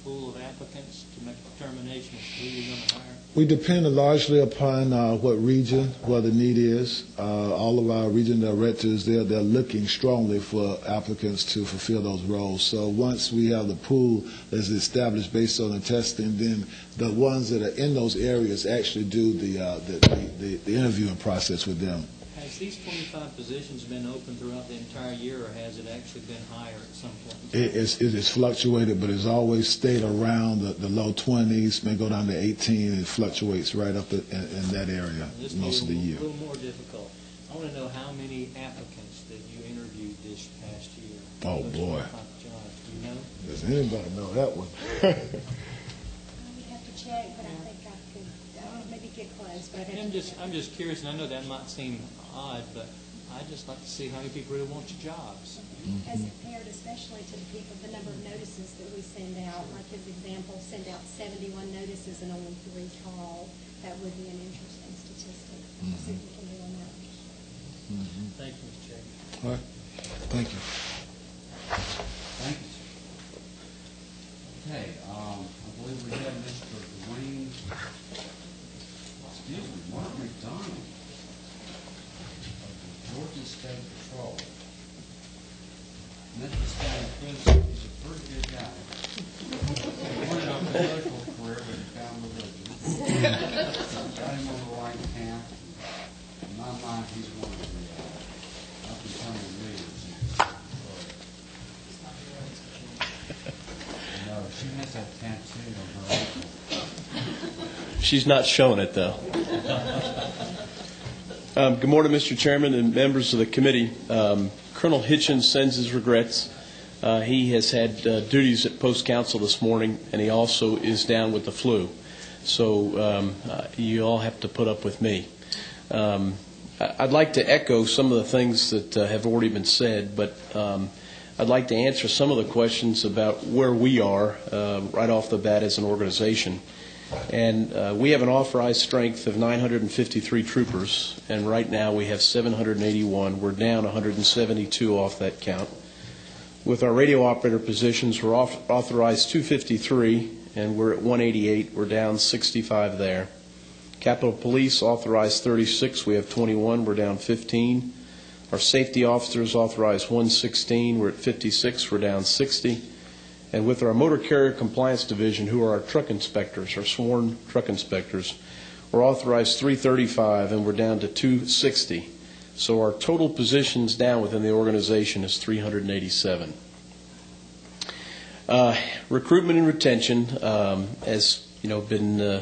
pool of applicants to make a determination of who you're going to hire? We depend largely upon what region, where the need is. All of our region directors, they're looking strongly for applicants to fulfill those roles. So once we have the pool that's established based on the testing, then the ones that are in those areas actually do the interviewing process with them. Has these 25 positions been open throughout the entire year, or has it actually been higher at some point? It is fluctuated, but it's always stayed around the low 20s, may go down to 18. It fluctuates right up in that area most of the year. This may be a little more difficult. I want to know how many applicants that you interviewed this past year. Oh, boy. Do you know? Does anybody know that one? I would have to check, but I think I could maybe get close. But I'm just curious, and I know that might seem odd, but I'd just like to see how many people really want your jobs. as compared especially to the people, the number of notices that we send out, like his example, send out 71 notices and only 3 call, that would be an interesting statistic. We'll see if we can do on that. Thank you, Mr. Chairman. All right. Thank you. Thank you, sir. Okay, I believe we have Mr. Dwayne, Mark McDonald of the Georgia State Patrol. Met this guy in prison. He's a pretty good guy. He wanted a political career, but he found religion. Got him on the right path. In my mind, he's one of the up-and-coming leaders. No, she has that tattoo on her ankle. She's not showing it, though. Good morning, Mr. Chairman and members of the committee. Colonel Hitchens sends his regrets. He has had duties at Post Council this morning, and he also is down with the flu. So you all have to put up with me. I'd like to echo some of the things that have already been said, but I'd like to answer some of the questions about where we are right off the bat as an organization. And we have an authorized strength of 953 troopers, and right now we have 781. We're down 172 off that count. With our radio operator positions, we're authorized 253, and we're at 188. We're down 65 there. Capitol Police authorized 36. We have 21. We're down 15. Our safety officers authorized 116. We're at 56. We're down 60. And with our Motor Carrier Compliance Division, who are our truck inspectors, our sworn truck inspectors, we're authorized 335, and we're down to 260. So our total positions down within the organization is 387. Recruitment and retention, as you know, been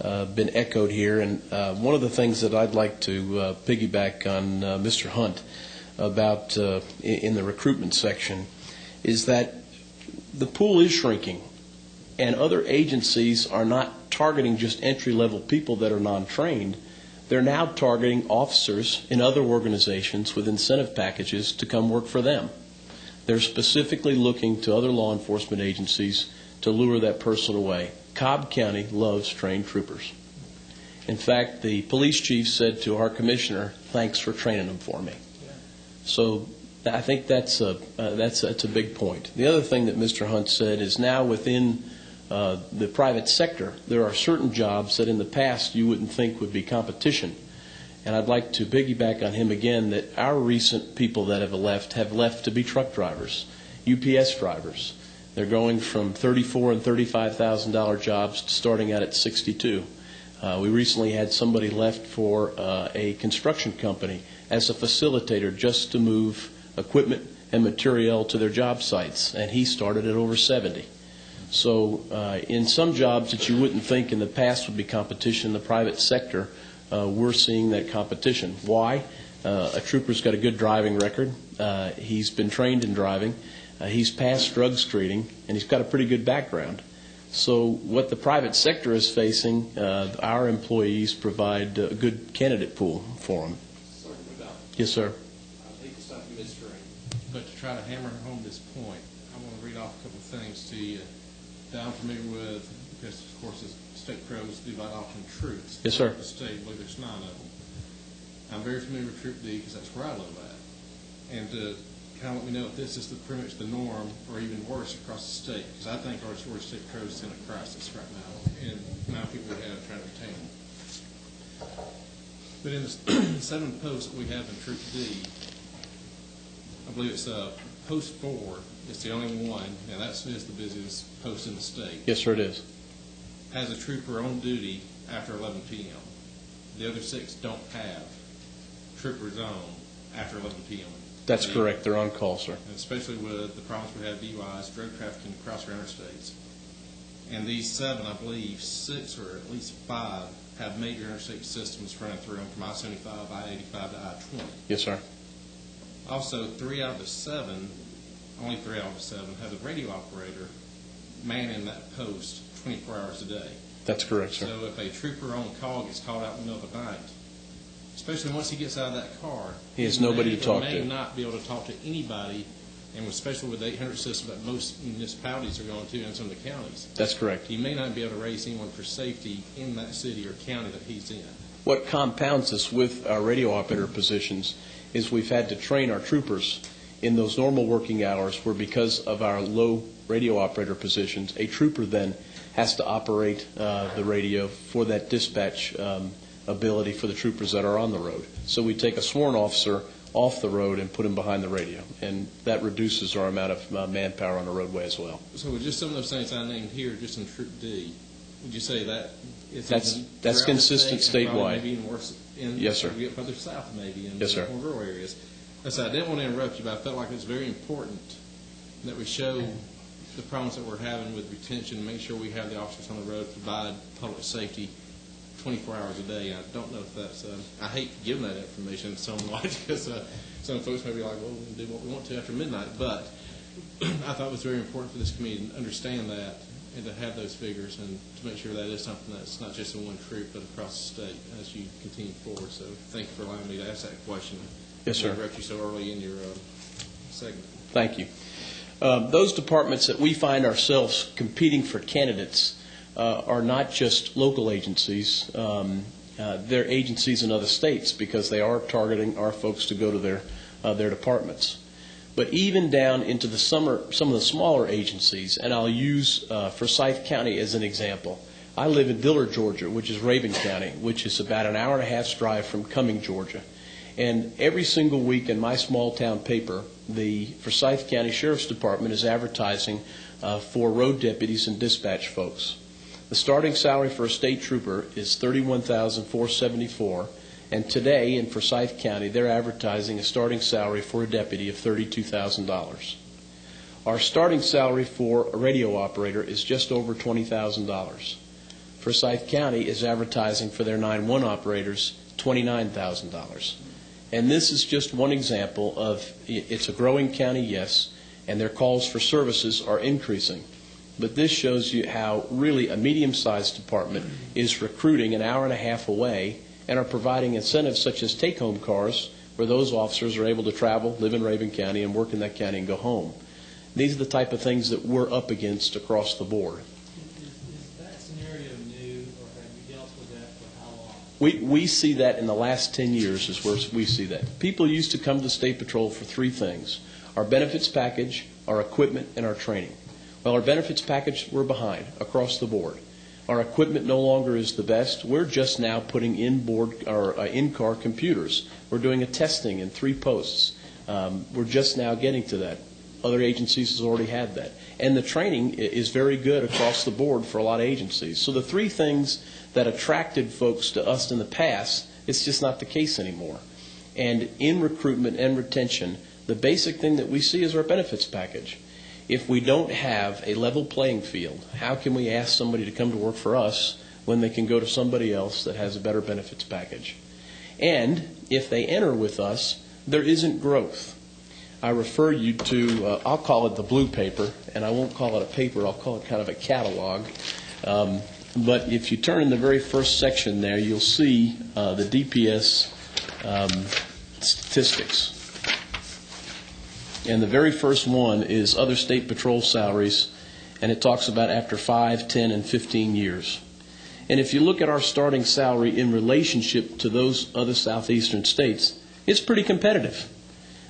echoed here, and one of the things that I'd like to piggyback on Mr. Hunt about in the recruitment section is that the pool is shrinking, and other agencies are not targeting just entry-level people that are non-trained. They're now targeting officers in other organizations with incentive packages to come work for them. They're specifically looking to other law enforcement agencies to lure that person away. Cobb County loves trained troopers. In fact, the police chief said to our commissioner, "Thanks for training them for me." So I think that's a big point. The other thing that Mr. Hunt said is now within the private sector, there are certain jobs that in the past you wouldn't think would be competition. And I'd like to piggyback on him again that our recent people that have left to be truck drivers, UPS drivers. They're going from $34,000 and $35,000 jobs to starting out at $62,000. We recently had somebody left for a construction company as a facilitator just to move equipment and material to their job sites, and he started at over $70,000. So in some jobs that you wouldn't think in the past would be competition in the private sector, we're seeing that competition. Why? A trooper's got a good driving record. He's been trained in driving. He's passed drug screening, and he's got a pretty good background. So what the private sector is facing, our employees provide a good candidate pool for them. Sorry about Yes, sir. I hate to stop you midstream, but to try to hammer home this point, I want to read off a couple of things to you that I'm familiar with, because, of course, the state pros do like often troops. Yes, sir. The state, I believe there's 9 of them. I'm very familiar with Troop D because that's where I live at. And to kind of let me know if this is pretty much the norm or even worse across the state, because I think our state pros is in a crisis right now, and the amount of people we have trying to retain them. But in the 7 posts that we have in Troop D, I believe it's post 4. It's the only one, and that is the busiest post in the state. Yes, sir, it is. Has a trooper on duty after 11 p.m. The other 6 don't have troopers on after 11 p.m. That's correct. They're on call, sir. And especially with the problems we have DUIs, drug trafficking across our interstates. And these 7, I believe, 6 or at least 5 have major interstate systems running through them from I-75, I-85 to I-20. Yes, sir. Also, 3 out of the 7, only 3 out of the 7, have a radio operator manning that post 24 hours a day. That's correct, sir. So if a trooper on call gets called out in the middle of the night, especially once he gets out of that car, he has nobody to talk to. He may not be able to talk to anybody, and especially with the 800 system that most municipalities are going to in some of the counties. That's correct. He may not be able to raise anyone for safety in that city or county that he's in. What compounds us with our radio operator positions is we've had to train our troopers in those normal working hours where, because of our low radio operator positions, a trooper then has to operate the radio for that dispatch ability for the troopers that are on the road. So we take a sworn officer off the road and put him behind the radio, and that reduces our amount of manpower on the roadway as well. So with just some of those things I named here, just in Troop D, would you say that it's that's consistent statewide? Maybe even worse in yes, sir. We get further south, maybe in yes, sir. more rural areas. So I didn't want to interrupt you, but I felt like it's very important that we show the problems that we're having with retention, make sure we have the officers on the road, provide public safety 24 hours a day. I don't know if that's, I hate giving that information somewhat because some folks may be like, well, we can do what we want to after midnight. But I thought it was very important for this committee to understand that and to have those figures and to make sure that is something that's not just in one troop but across the state as you continue forward. So thank you for allowing me to ask that question. Yes, sir. I interrupt you so early in your segment. Thank you. Those departments that we find ourselves competing for candidates are not just local agencies. They're agencies in other states because they are targeting our folks to go to their departments. But even down into some of the smaller agencies, and I'll use Forsyth County as an example. I live in Dillard, Georgia, which is Raven County, which is about an hour and a half's drive from Cumming, Georgia. And every single week in my small town paper, the Forsyth County Sheriff's Department is advertising for road deputies and dispatch folks. The starting salary for a state trooper is $31,474, and today in Forsyth County they're advertising a starting salary for a deputy of $32,000. Our starting salary for a radio operator is just over $20,000. Forsyth County is advertising for their 911 operators $29,000. And this is just one example of, it's a growing county, yes, and their calls for services are increasing. But this shows you how really a medium-sized department is recruiting an hour and a half away and are providing incentives such as take-home cars where those officers are able to travel, live in Raven County, and work in that county and go home. These are the type of things that we're up against across the board. Is that scenario new, or have you dealt with that for how long? We see that in the last 10 years is where we see that. People used to come to State Patrol for three things: our benefits package, our equipment, and our training. Well, our benefits package, we're behind across the board. Our equipment no longer is the best. We're just now putting in-car computers. We're doing a testing in 3 posts. We're just now getting to that. Other agencies has already had that. And the training is very good across the board for a lot of agencies. So the 3 things that attracted folks to us in the past, it's just not the case anymore. And in recruitment and retention, the basic thing that we see is our benefits package. If we don't have a level playing field, how can we ask somebody to come to work for us when they can go to somebody else that has a better benefits package? And if they enter with us, there isn't growth. I refer you to, I'll call it the blue paper, and I won't call it a paper, I'll call it kind of a catalog. But if you turn in the very first section there, you'll see the DPS statistics. And the very first one is other state patrol salaries, and it talks about after 5, 10, and 15 years. And if you look at our starting salary in relationship to those other southeastern states, it's pretty competitive.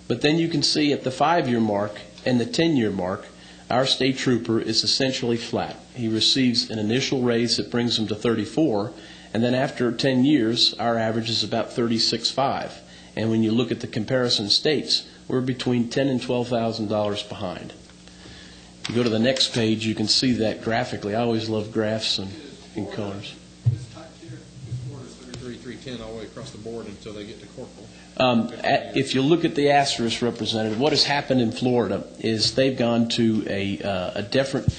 But then you can see at the 5-year mark and the 10-year mark, our state trooper is essentially flat. He receives an initial raise that brings him to 34, and then after 10 years, our average is about 36.5. And when you look at the comparison states, we're between $10,000 and $12,000 behind. If you go to the next page, you can see that graphically. I always love graphs and colors. This top tier is Florida's 33, 310 all the way across the board until they get to corporal. If you look at the asterisk representative, what has happened in Florida is they've gone to a different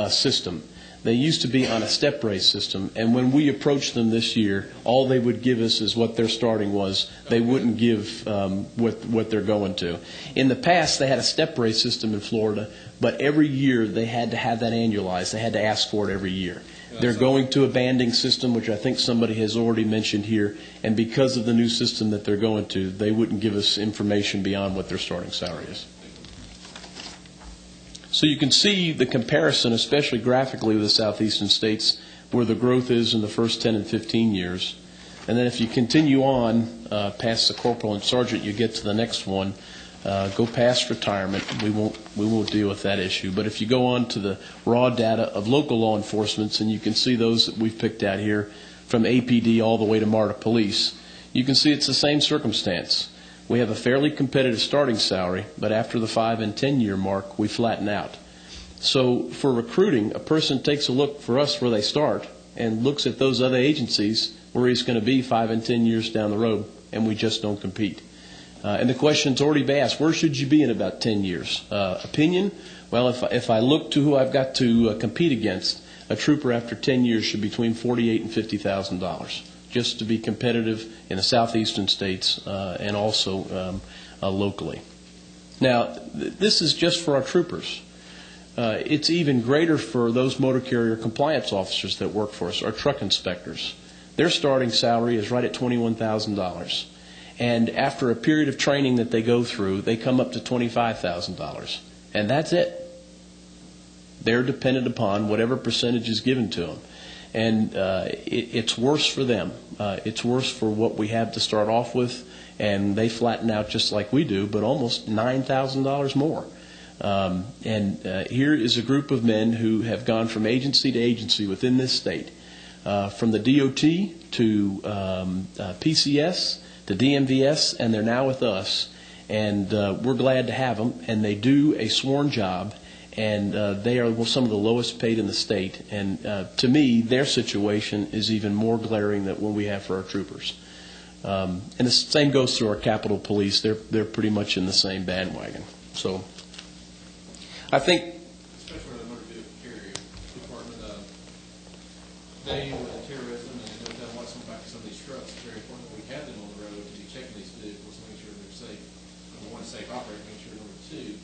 system. They used to be on a step raise system, and when we approached them this year, all they would give us is what their starting was. They wouldn't give what they're going to. In the past, they had a step raise system in Florida, but every year they had to have that annualized. They had to ask for it every year. They're going to a banding system, which I think somebody has already mentioned here, and because of the new system that they're going to, they wouldn't give us information beyond what their starting salary is. So you can see the comparison, especially graphically, with the southeastern states, where the growth is in the first 10 and 15 years. And then if you continue on past the corporal and sergeant, you get to the next one. Go past retirement. We won't deal with that issue. But if you go on to the raw data of local law enforcement, and you can see those that we've picked out here, from APD all the way to MARTA Police, you can see it's the same circumstance. We have a fairly competitive starting salary, but after the 5 and 10 year mark, we flatten out. So for recruiting, a person takes a look for us where they start and looks at those other agencies where he's going to be 5 and 10 years down the road, and we just don't compete. And the question's already been asked, where should you be in about 10 years? Opinion? Well, if I look to who I've got to compete against, a trooper after 10 years should be between $48,000 and $50,000. Just to be competitive in the southeastern states and also locally. Now, this is just for our troopers. It's even greater for those motor carrier compliance officers that work for us, our truck inspectors. Their starting salary is right at $21,000. And after a period of training that they go through, they come up to $25,000. And that's it. They're dependent upon whatever percentage is given to them. And it's worse for them. It's worse for what we have to start off with, and they flatten out just like we do, but almost $9,000 more. And here is a group of men who have gone from agency to agency within this state, from the DOT to PCS to DMVS, and they're now with us. And we're glad to have them, and they do a sworn job. And they are some of the lowest paid in the state. And to me, their situation is even more glaring than what we have for our troopers. And the same goes through our Capitol Police. They're pretty much in the same bandwagon. So I think, especially the motor vehicle carrier department, they with the terrorism and no telling what's going back to some of these trucks, it's very important that we have them on the road to be checking these vehicles to make sure they're safe. Number one, safe operating, make sure number two,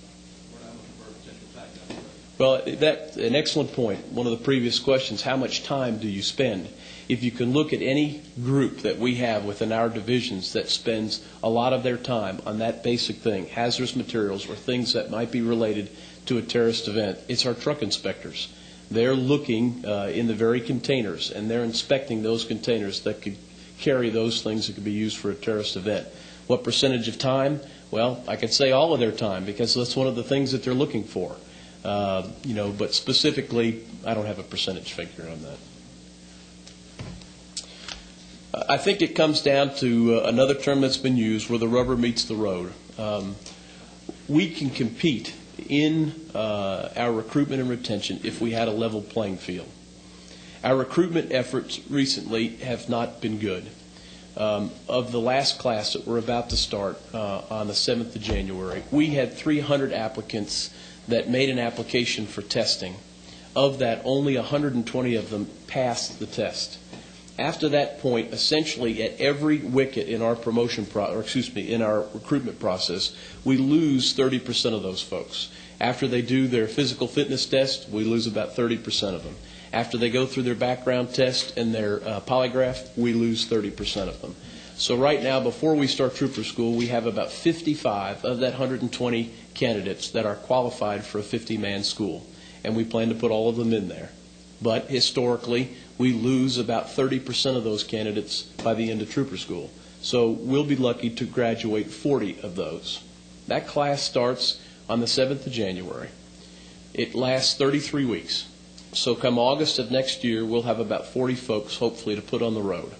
we're not looking for a potential attack down the road. well, that's an excellent point. One of the previous questions, how much time do you spend? If you can look at any group that we have within our divisions that spends a lot of their time on that basic thing, hazardous materials or things that might be related to a terrorist event, it's our truck inspectors. They're looking in the very containers, and they're inspecting those containers that could carry those things that could be used for a terrorist event. What percentage of time? Well, I could say all of their time, because that's one of the things that they're looking for. But specifically, I don't have a percentage figure on that. I think it comes down to another term that's been used, where the rubber meets the road. We can compete in our recruitment and retention if we had a level playing field. Our recruitment efforts recently have not been good. Of the last class that we're about to start on the 7th of January, we had 300 applicants that made an application for testing. Of that, only 120 of them passed the test. After that point, essentially at every wicket in our in our recruitment process, we lose 30% of those folks. After they do their physical fitness test, we lose about 30% of them. After they go through their background test and their polygraph, we lose 30% of them. So right now, before we start trooper school, we have about 55 of that 120 candidates that are qualified for a 50-man school, and we plan to put all of them in there. But historically, we lose about 30% of those candidates by the end of trooper school. So we'll be lucky to graduate 40 of those. That class starts on the 7th of January. It lasts 33 weeks. So come August of next year, we'll have about 40 folks, hopefully, to put on the road.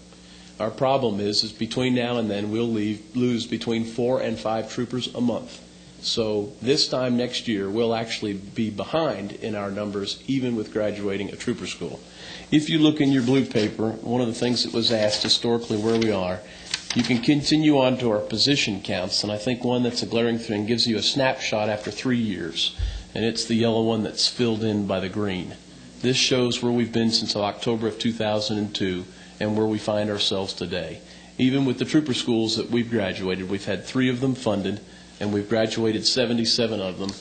Our problem is between now and then, we'll lose between 4 and 5 troopers a month. So this time next year, we'll actually be behind in our numbers, even with graduating a trooper school. If you look in your blue paper, one of the things that was asked historically where we are, you can continue on to our position counts, and I think one that's a glaring thing gives you a snapshot after 3 years, and it's the yellow one that's filled in by the green. This shows where we've been since October of 2002 and where we find ourselves today. Even with the trooper schools that we've graduated, we've had 3 of them funded, and we've graduated 77 of them.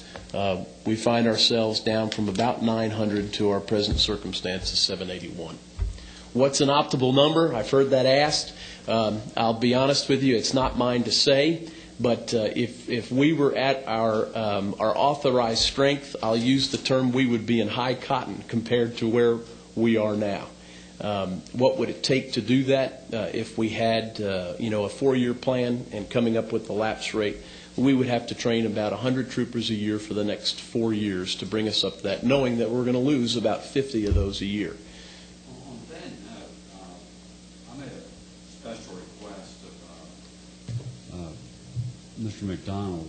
We find ourselves down from about 900 to our present circumstance of 781. What's an optimal number? I've heard that asked. I'll be honest with you, it's not mine to say, but if we were at our authorized strength, I'll use the term, we would be in high cotton compared to where we are now. What would it take to do that? If we had a 4-year plan and coming up with the lapse rate, we would have to train about 100 troopers a year for the next 4 years to bring us up to that, knowing that we're going to lose about 50 of those a year. On that note, I made a special request of Mr. McDonald,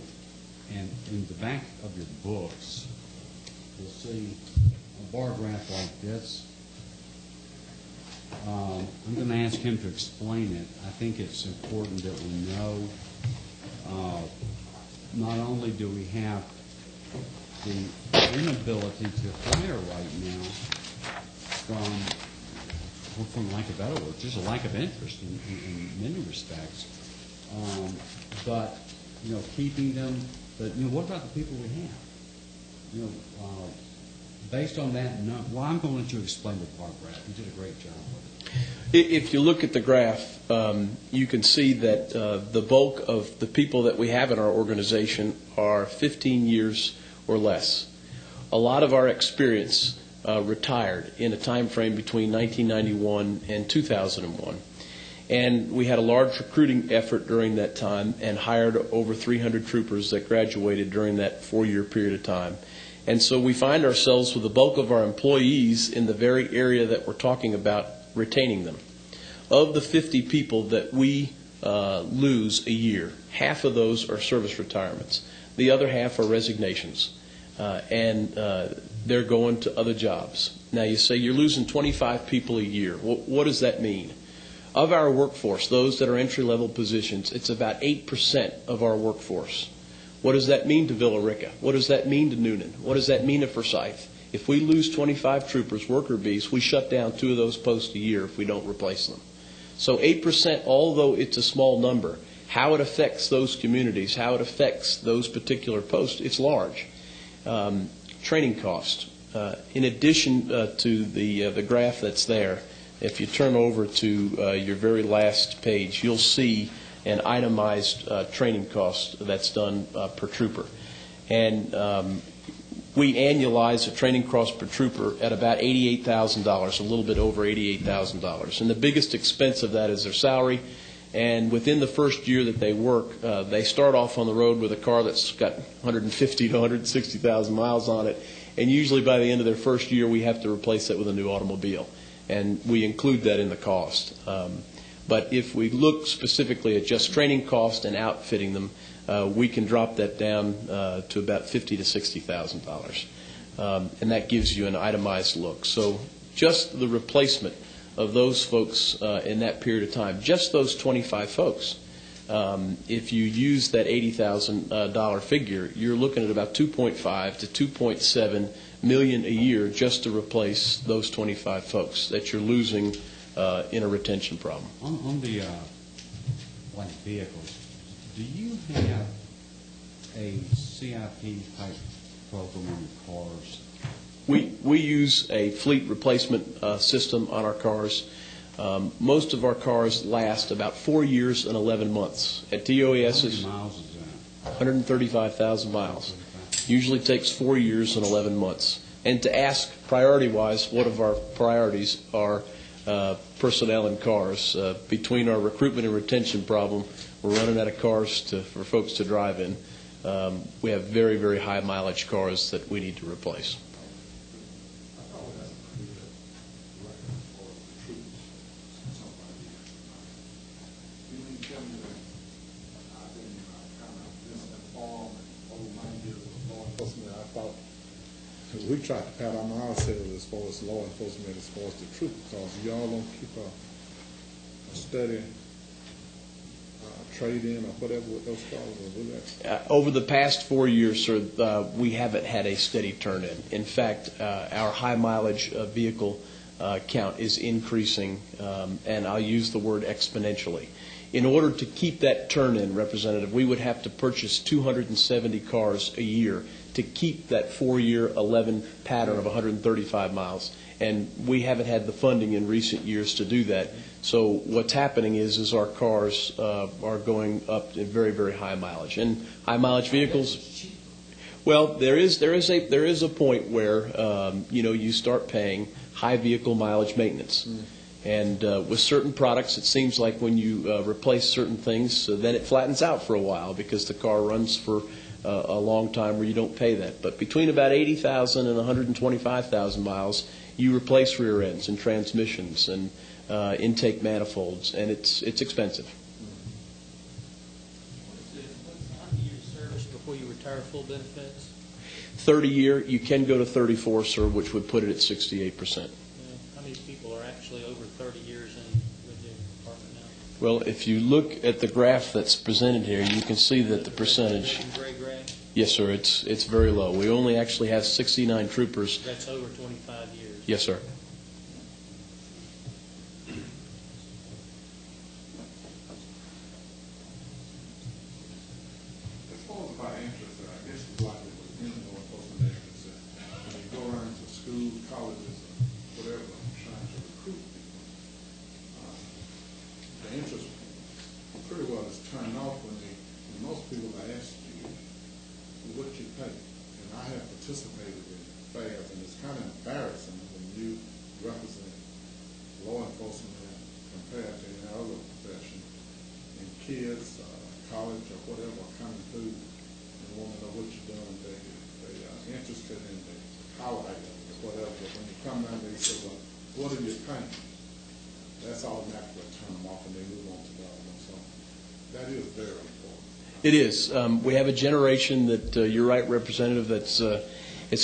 and in the back of your books, you'll see a bar graph like this. I'm going to ask him to explain it. I think it's important that we know not only do we have the inability to hire right now from lack of better words, just a lack of interest in many respects, but keeping them. But what about the people we have? Based on that, well, I'm going to let you explain the bar graph. You did a great job with it. If you look at the graph, you can see that the bulk of the people that we have in our organization are 15 years or less. A lot of our experience retired in a time frame between 1991 and 2001. And we had a large recruiting effort during that time and hired over 300 troopers that graduated during that 4-year period of time. And so we find ourselves with the bulk of our employees in the very area that we're talking about retaining them. Of the 50 people that we lose a year, half of those are service retirements. The other half are resignations. And they're going to other jobs. Now you say you're losing 25 people a year. What does that mean? Of our workforce, those that are entry-level positions, it's about 8% of our workforce. What does that mean to Villa Rica? What does that mean to Noonan? What does that mean to Forsyth? If we lose 25 troopers, worker bees, we shut down 2 of those posts a year if we don't replace them. So 8%, although it's a small number, how it affects those communities, how it affects those particular posts, it's large. Training costs. In addition to the graph that's there, if you turn over to your very last page, you'll see an itemized training cost that's done per trooper. And We annualize a training cost per trooper at about $88,000, a little bit over $88,000. And the biggest expense of that is their salary. And within the first year that they work, they start off on the road with a car that's got 150 to 160,000 miles on it. And usually by the end of their first year, we have to replace that with a new automobile. And we include that in the cost. But if we look specifically at just training cost and outfitting them, we can drop that down to about $50,000 to $60,000. And that gives you an itemized look. So just the replacement of those folks in that period of time, just those 25 folks, if you use that $80,000 figure, you're looking at about $2.5 to $2.7 million a year just to replace those 25 folks that you're losing in a retention problem. On the like vehicles, do you have a CIP type program on your cars? We use a fleet replacement system on our cars. Most of our cars last about 4 years and 11 months. At DOES, it's 135,000 miles. Usually takes 4 years and 11 months. And to ask priority-wise, what of our priorities are personnel and cars. Between our recruitment and retention problem, we're running out of cars for folks to drive in. We have very, very high mileage cars that we need to replace. We try to pat on ourselves as far as law enforcement, as far as the truth, because y'all don't keep a steady trade-in or whatever with those cars, or do that? Over the past 4 years, sir, we haven't had a steady turn-in. In fact, our high mileage vehicle count is increasing, and I'll use the word exponentially. In order to keep that turn-in, Representative, we would have to purchase 270 cars a year to keep that 4-year 11 pattern of 135 miles. And we haven't had the funding in recent years to do that. So what's happening is our cars are going up in very, very high mileage. And high mileage vehicles, well, there is a point where you start paying high vehicle mileage maintenance. And with certain products, it seems like when you replace certain things, then it flattens out for a while because the car runs for a long time where you don't pay that. But between about 80,000 and 125,000 miles, you replace rear ends and transmissions and intake manifolds, and it's expensive. How many years service before you retire full benefits? 30-year, you can go to 34, sir, which would put it at 68%. How many people are actually over 30 years in with the department now? Well, if you look at the graph that's presented here, you can see that the percentage. Gray. Yes, sir. It's very low. We only actually have 69 troopers. That's over 25 years. Yes, sir. As far as about interest, I guess it's like it was in law enforcement agencies. When you go around to schools, colleges, or whatever, trying to recruit people, the interest pretty well is turned off when most people ask you what you pay. And I have participated in fairs, and it's kind of embarrassing when you represent law enforcement compared to any other profession. And kids, college or whatever, are coming through and want to know what you're doing. They are interested in the highlight of it or whatever. But when you come down, they say, well, what are you paying? That's automatically turn them off and they move on to the other one. So that is very important. It is. We have a generation that, you're right, Representative, it's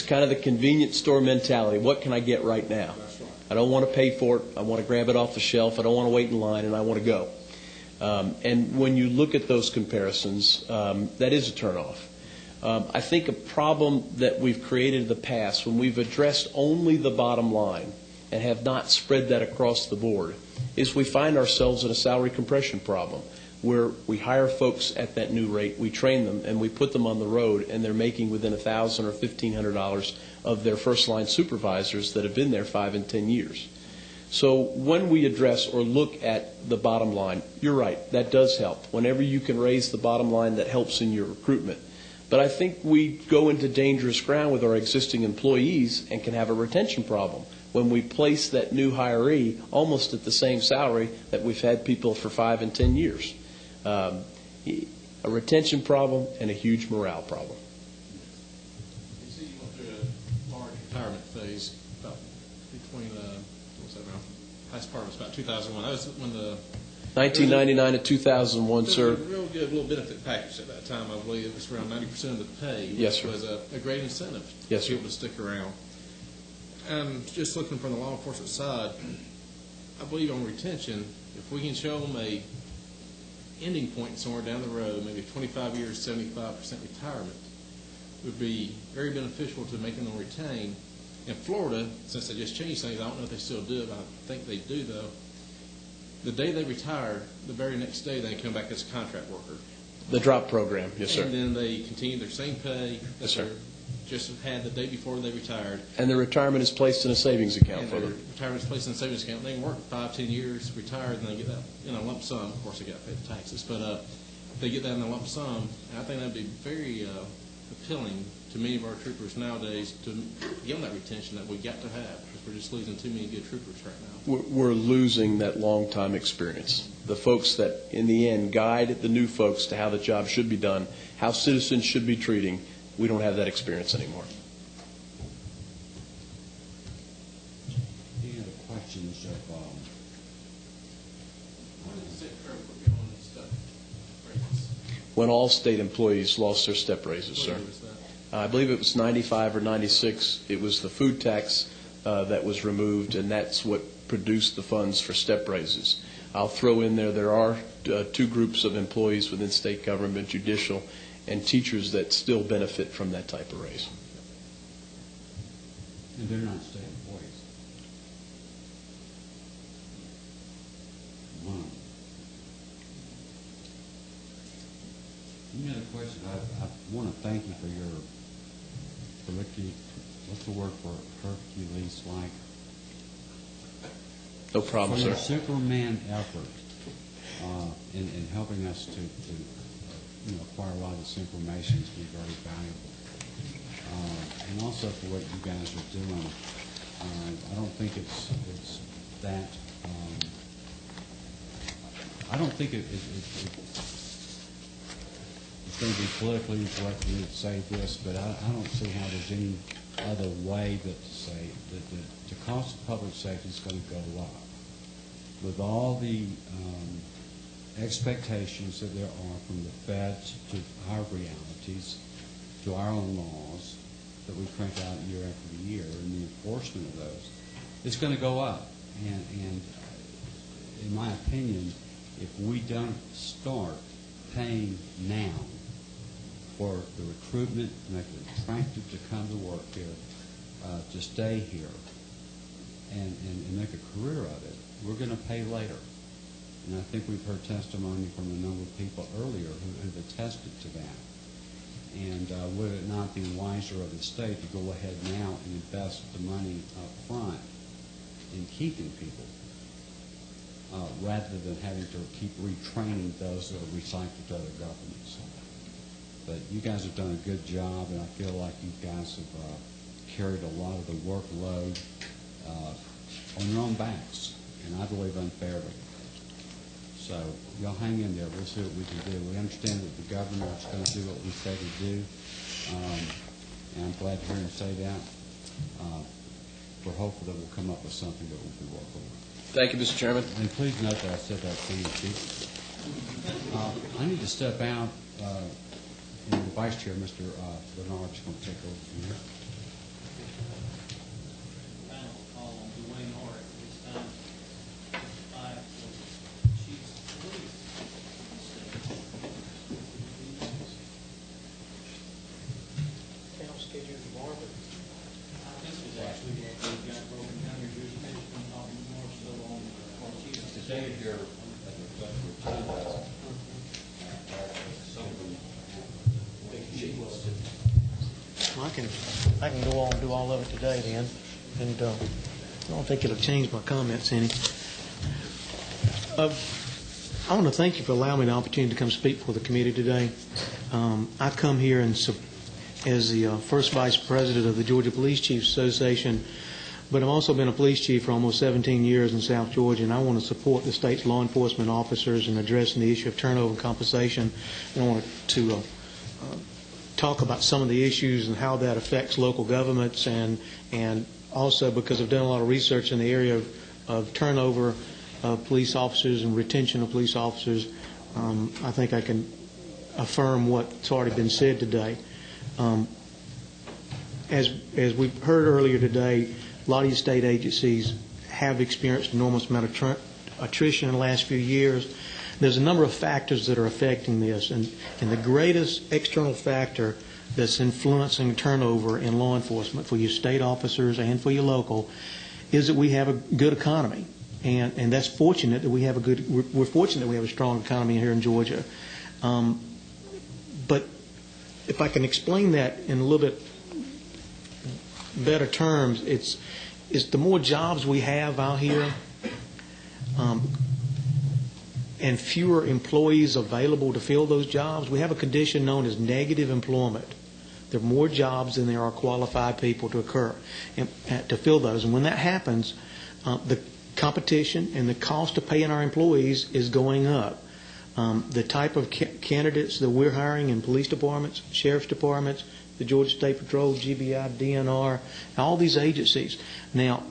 kind of the convenience store mentality. What can I get right now? That's right. I don't want to pay for it. I want to grab it off the shelf. I don't want to wait in line, and I want to go. And when you look at those comparisons, that is a turnoff. I think a problem that we've created in the past, when we've addressed only the bottom line and have not spread that across the board, is we find ourselves in a salary compression problem, where we hire folks at that new rate, we train them, and we put them on the road, and they're making within $1,000 or $1,500 of their first-line supervisors that have been there 5 and 10 years. So when we address or look at the bottom line, you're right, that does help. Whenever you can raise the bottom line, that helps in your recruitment. But I think we go into dangerous ground with our existing employees and can have a retention problem when we place that new hiree almost at the same salary that we've had people for 5 and 10 years. A retention problem and a huge morale problem. You see, you went through a large retirement phase about between, what was that around? Last part was about 2001. That was when the 1999 to 2001, there sir. was a real good little benefit package at that time. I believe it was around 90% of the pay. Yes, sir. Was a great incentive Yes, for sir. people to stick around. Just looking from the law enforcement side, I believe on retention, if we can show them a ending point somewhere down the road, maybe 25 years, 75% retirement, would be very beneficial to making them retain. In Florida, since they just changed things, I don't know if they still do it, I think they do though. The day they retire, the very next day they come back as a contract worker. The drop program, yes, sir. And then they continue their same pay that Yes, sir. they just had the day before they retired. And the retirement is placed in a savings account And for their them. retirement is placed in a savings account. They can work 5, 10 years, retire, and they get that in a lump sum. Of course, they got to pay the taxes, but they get that in a lump sum. And I think that'd be very appealing to many of our troopers nowadays to give them that retention that we got to have, because we're just losing too many good troopers right now. We're losing that long time experience. The folks that, in the end, guide the new folks to how the job should be done, how citizens should be treating. We don't have that experience anymore. Any other questions of, When did the state fair put you on stuff? Raises? When all state employees lost their step raises, sir. What year was that? I believe it was 95 or 96. It was the food tax that was removed, and that's what produced the funds for step raises. I'll throw in there are 2 groups of employees within state government, judicial, and teachers that still benefit from that type of raise. and they're not state employees. One. Any other questions? I want to thank you for your, what's the word for Hercules-like? No problem, For your sir. Superman effort in helping us to acquire a lot of this information has been very valuable. And also for what you guys are doing. I don't think it's that. I don't think it's going to be politically correct for me to say this, but I don't see how there's any other way but to say that the cost of public safety is going to go up. With all the expectations that there are from the feds to our realities, to our own laws that we crank out year after year, and the enforcement of those, it's going to go up. And in my opinion, if we don't start paying now for the recruitment, make it attractive to come to work here, to stay here, and make a career of it, we're going to pay later. And I think we've heard testimony from a number of people earlier who've attested to that. And would it not be wiser of the state to go ahead now and invest the money up front in keeping people, rather than having to keep retraining those that are recycled to other governments? But you guys have done a good job, and I feel like you guys have carried a lot of the workload on your own backs, and I believe unfairly. So y'all hang in there. We'll see what we can do. We understand that the governor is going to do what we say to do, and I'm glad to hear him say that. We're hopeful that we'll come up with something that will be workable. Thank you, Mr. Chairman. And please note that I said that to you, Chief. I need to step out, and the Vice Chair, Mr. Bernard, is going to take over from here. Final call on Dwayne Hart at this time. Five for Chiefs of Police. Council scheduled tomorrow, but This is actually what we've got broken down your jurisdiction, talking more so on Chiefs. Today, if you're at the request for well, I can go on and do all of it today then, and I don't think it'll change my comments any. I want to thank you for allowing me the opportunity to come speak for the committee today. I come here as the first vice president of the Georgia Police Chiefs Association, but I've also been a police chief for almost 17 years in South Georgia, and I want to support the state's law enforcement officers in addressing the issue of turnover and compensation. And I want to talk about some of the issues and how that affects local governments, and also because I've done a lot of research in the area of turnover of police officers and retention of police officers. I think I can affirm what's already been said today. As we've heard earlier today, a lot of these state agencies have experienced an enormous amount of attrition in the last few years. There's a number of factors that are affecting this, and the greatest external factor that's influencing turnover in law enforcement for your state officers and for your local is that we have a good economy, and that's fortunate that we have we're fortunate that we have a strong economy here in Georgia. But if I can explain that in a little bit better terms, it's the more jobs we have out here and fewer employees available to fill those jobs. We have a condition known as negative employment. There are more jobs than there are qualified people to fill those. And when that happens, the competition and the cost of paying our employees is going up. The type of candidates that we're hiring in police departments, sheriff's departments, the Georgia State Patrol, GBI, DNR, all these agencies now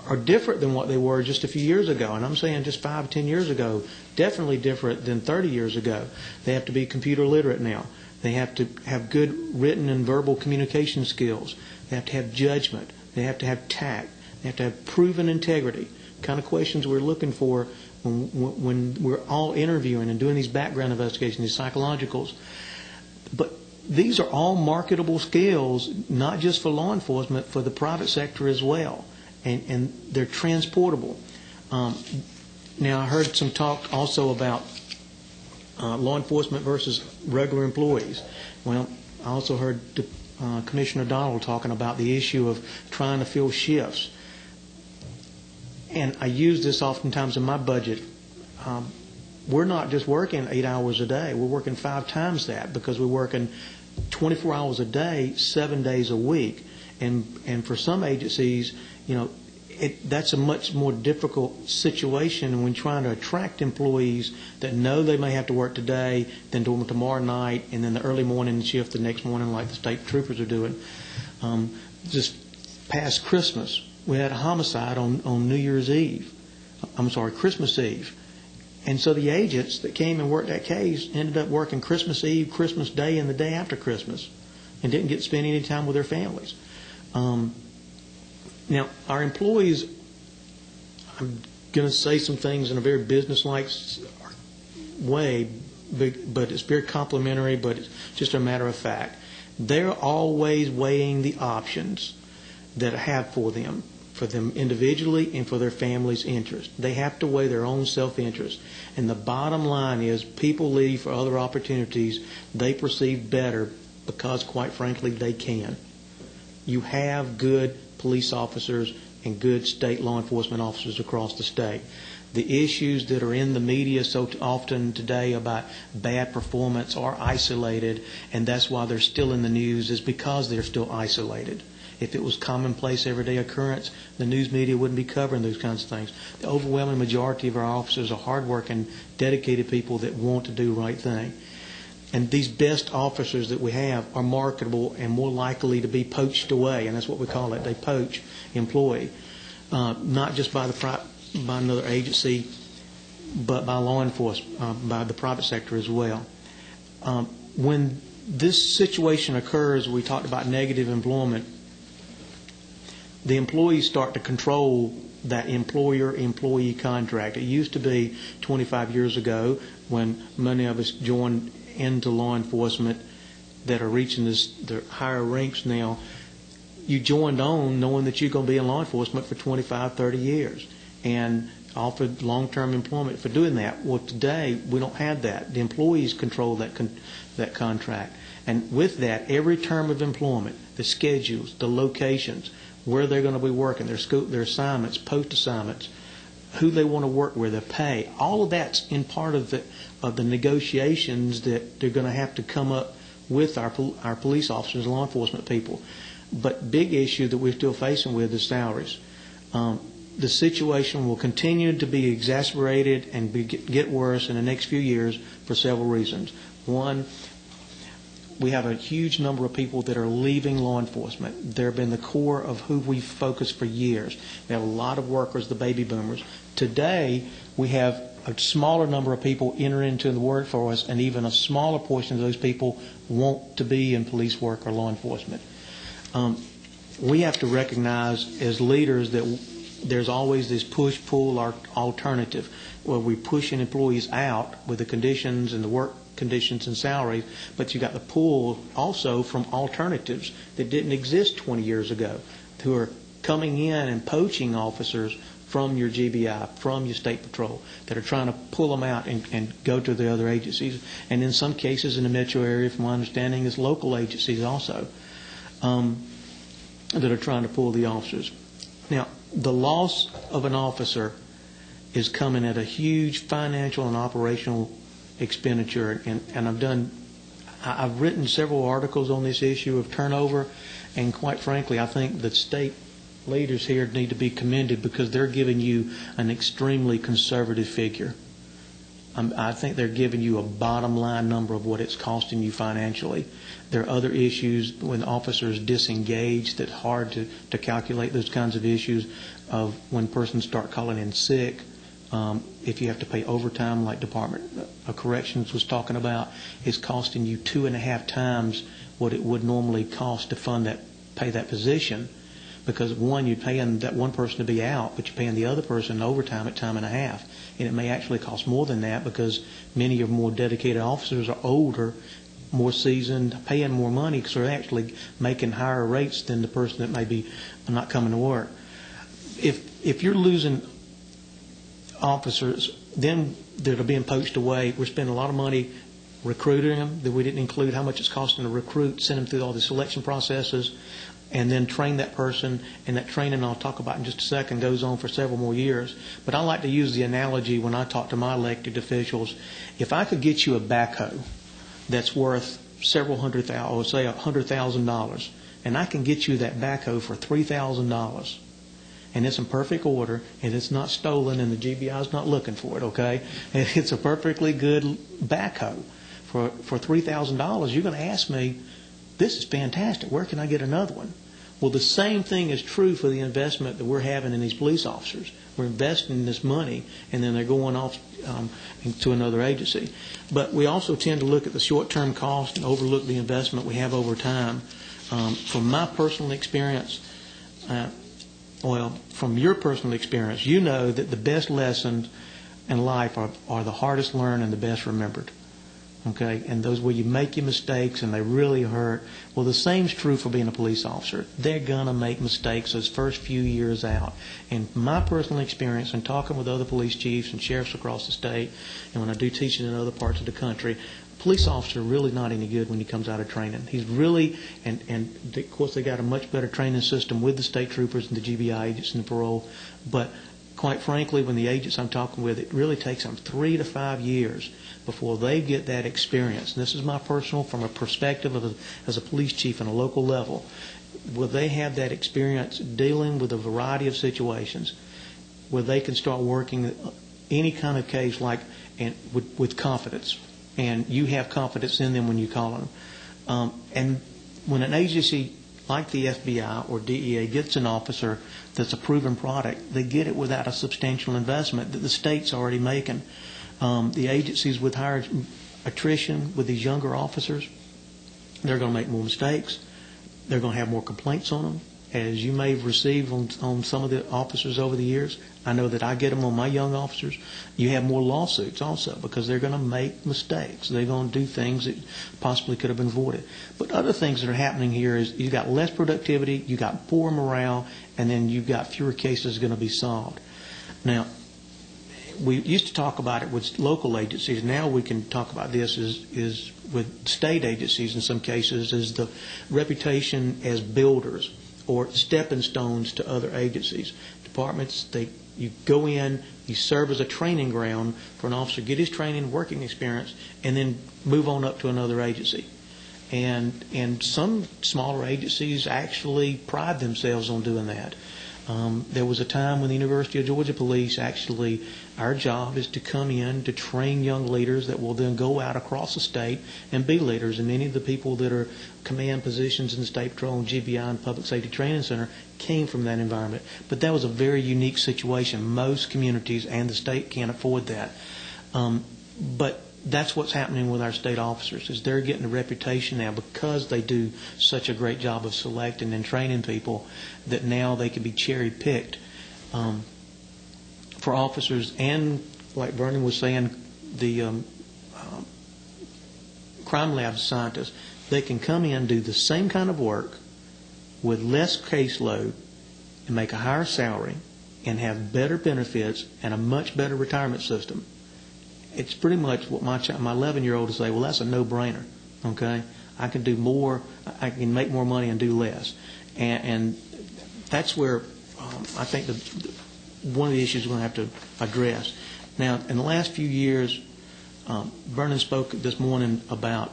are different than what they were just a few years ago. And I'm saying just 5 or 10 years ago, definitely different than 30 years ago. They have to be computer literate now. They have to have good written and verbal communication skills. They have to have judgment. They have to have tact. They have to have proven integrity. The kind of questions we're looking for when we're all interviewing and doing these background investigations, these psychologicals. But these are all marketable skills, not just for law enforcement, for the private sector as well. And they're transportable. Now, I heard some talk also about law enforcement versus regular employees. Well, I also heard Commissioner Donald talking about the issue of trying to fill shifts. And I use this oftentimes in my budget. We're not just working 8 hours a day. We're working 5 times that, because we're working 24 hours a day, 7 days a week. And for some agencies, that's a much more difficult situation when trying to attract employees that know they may have to work today, then do them tomorrow night, and then the early morning shift the next morning, like the state troopers are doing. Just past Christmas, we had a homicide on New Year's Eve. Christmas Eve. And so the agents that came and worked that case ended up working Christmas Eve, Christmas Day, and the day after Christmas, and didn't get to spend any time with their families. Now, our employees, I'm going to say some things in a very business-like way, but it's very complimentary, but it's just a matter of fact. They're always weighing the options that I have for them individually and for their family's interest. They have to weigh their own self-interest. And the bottom line is people leave for other opportunities they perceive better because, quite frankly, they can. You have good police officers and good state law enforcement officers across the state. The issues that are in the media so often today about bad performance are isolated, and that's why they're still in the news, is because they're still isolated. If it was commonplace everyday occurrence, the news media wouldn't be covering those kinds of things. The overwhelming majority of our officers are hardworking, dedicated people that want to do the right thing. And these best officers that we have are marketable and more likely to be poached away, and that's what we call it. They poach employee, not just by another agency, but by law enforcement, by the private sector as well. When this situation occurs, we talked about negative employment, the employees start to control that employer-employee contract. It used to be 25 years ago when many of us joined into law enforcement that are reaching their higher ranks now. You joined on knowing that you're going to be in law enforcement for 25, 30 years and offered long-term employment for doing that. Well, today we don't have that. The employees control that contract. And with that, every term of employment, the schedules, the locations, where they're going to be working, their assignments, post assignments, who they want to work with, their pay, all of that's in part of the negotiations that they're going to have to come up with our police officers and law enforcement people. But big issue that we're still facing with is salaries. The situation will continue to be exacerbated and get worse in the next few years for several reasons. One, we have a huge number of people that are leaving law enforcement. They've been the core of who we've focused for years. We have a lot of workers, the baby boomers. Today, we have a smaller number of people enter into the workforce, and even a smaller portion of those people want to be in police work or law enforcement. We have to recognize as leaders that there's always this push-pull alternative where we're pushing employees out with the conditions and the work conditions and salaries, but you got the pull also from alternatives that didn't exist 20 years ago, who are coming in and poaching officers from your GBI, from your state patrol, that are trying to pull them out and go to the other agencies. And in some cases in the metro area, from my understanding, is local agencies also that are trying to pull the officers. Now, the loss of an officer is coming at a huge financial and operational expenditure, and I've written several articles on this issue of turnover, and quite frankly, I think the state leaders here need to be commended because they're giving you an extremely conservative figure. I think they're giving you a bottom line number of what it's costing you financially. There are other issues when officers disengage that's hard to calculate those kinds of issues of when persons start calling in sick. If you have to pay overtime, like Department of Corrections was talking about, it's costing you 2.5 times what it would normally cost to pay that position. Because one, you're paying that one person to be out, but you're paying the other person overtime at time and a half. And it may actually cost more than that because many of more dedicated officers are older, more seasoned, paying more money because they're actually making higher rates than the person that may be not coming to work. If you're losing officers, then that are being poached away, we're spending a lot of money recruiting them that we didn't include how much it's costing to recruit, send them through all the selection processes, and then train that person. And that training, I'll talk about in just a second, goes on for several more years. But I like to use the analogy when I talk to my elected officials. If I could get you a backhoe that's worth several $100,000, or say $100,000, and I can get you that backhoe for $3,000, and it's in perfect order, and it's not stolen, and the GBI is not looking for it, okay? And it's a perfectly good backhoe for $3,000. You're going to ask me, this is fantastic. Where can I get another one? Well, the same thing is true for the investment that we're having in these police officers. We're investing this money, and then they're going off to another agency. But we also tend to look at the short-term cost and overlook the investment we have over time. From my personal experience, from your personal experience, you know that the best lessons in life are the hardest learned and the best remembered. Okay, and those where you make your mistakes and they really hurt. Well, the same is true for being a police officer. They're going to make mistakes those first few years out. And my personal experience in talking with other police chiefs and sheriffs across the state, and when I do teaching in other parts of the country, a police officer is really not any good when he comes out of training. He's really, and of course they got a much better training system with the state troopers and the GBI agents and the parole, but quite frankly, when the agents I'm talking with, it really takes them 3 to 5 years before they get that experience. And this is my personal, from a perspective as a police chief on a local level, will they have that experience dealing with a variety of situations where they can start working any kind of case with confidence. And you have confidence in them when you call them. And when an agency like the FBI or DEA gets an officer that's a proven product, they get it without a substantial investment that the state's already making. The agencies with higher attrition with these younger officers, they're going to make more mistakes. They're going to have more complaints on them. As you may have received on some of the officers over the years, I know that I get them on my young officers. You have more lawsuits also because they're going to make mistakes. They're going to do things that possibly could have been avoided. But other things that are happening here is you've got less productivity, you've got poor morale, and then you've got fewer cases going to be solved. Now, we used to talk about it with local agencies. Now we can talk about this is with state agencies in some cases, is the reputation as builders or stepping stones to other agencies. Departments, you go in, you serve as a training ground for an officer, get his training, working experience, and then move on up to another agency. And some smaller agencies actually pride themselves on doing that. There was a time when the University of Georgia Police actually, our job is to come in to train young leaders that will then go out across the state and be leaders. And many of the people that are command positions in the State Patrol and GBI and Public Safety Training Center came from that environment. But that was a very unique situation. Most communities and the state can't afford that. But that's what's happening with our state officers, is they're getting a reputation now because they do such a great job of selecting and training people that now they can be cherry-picked for officers. And like Vernon was saying, the crime lab scientists, they can come in, do the same kind of work with less caseload and make a higher salary and have better benefits and a much better retirement system. It's pretty much what my 11-year-old will say, well, that's a no-brainer, okay? I can do more, I can make more money and do less. And that's where I think one of the issues we're going to have to address. Now, in the last few years, Vernon spoke this morning about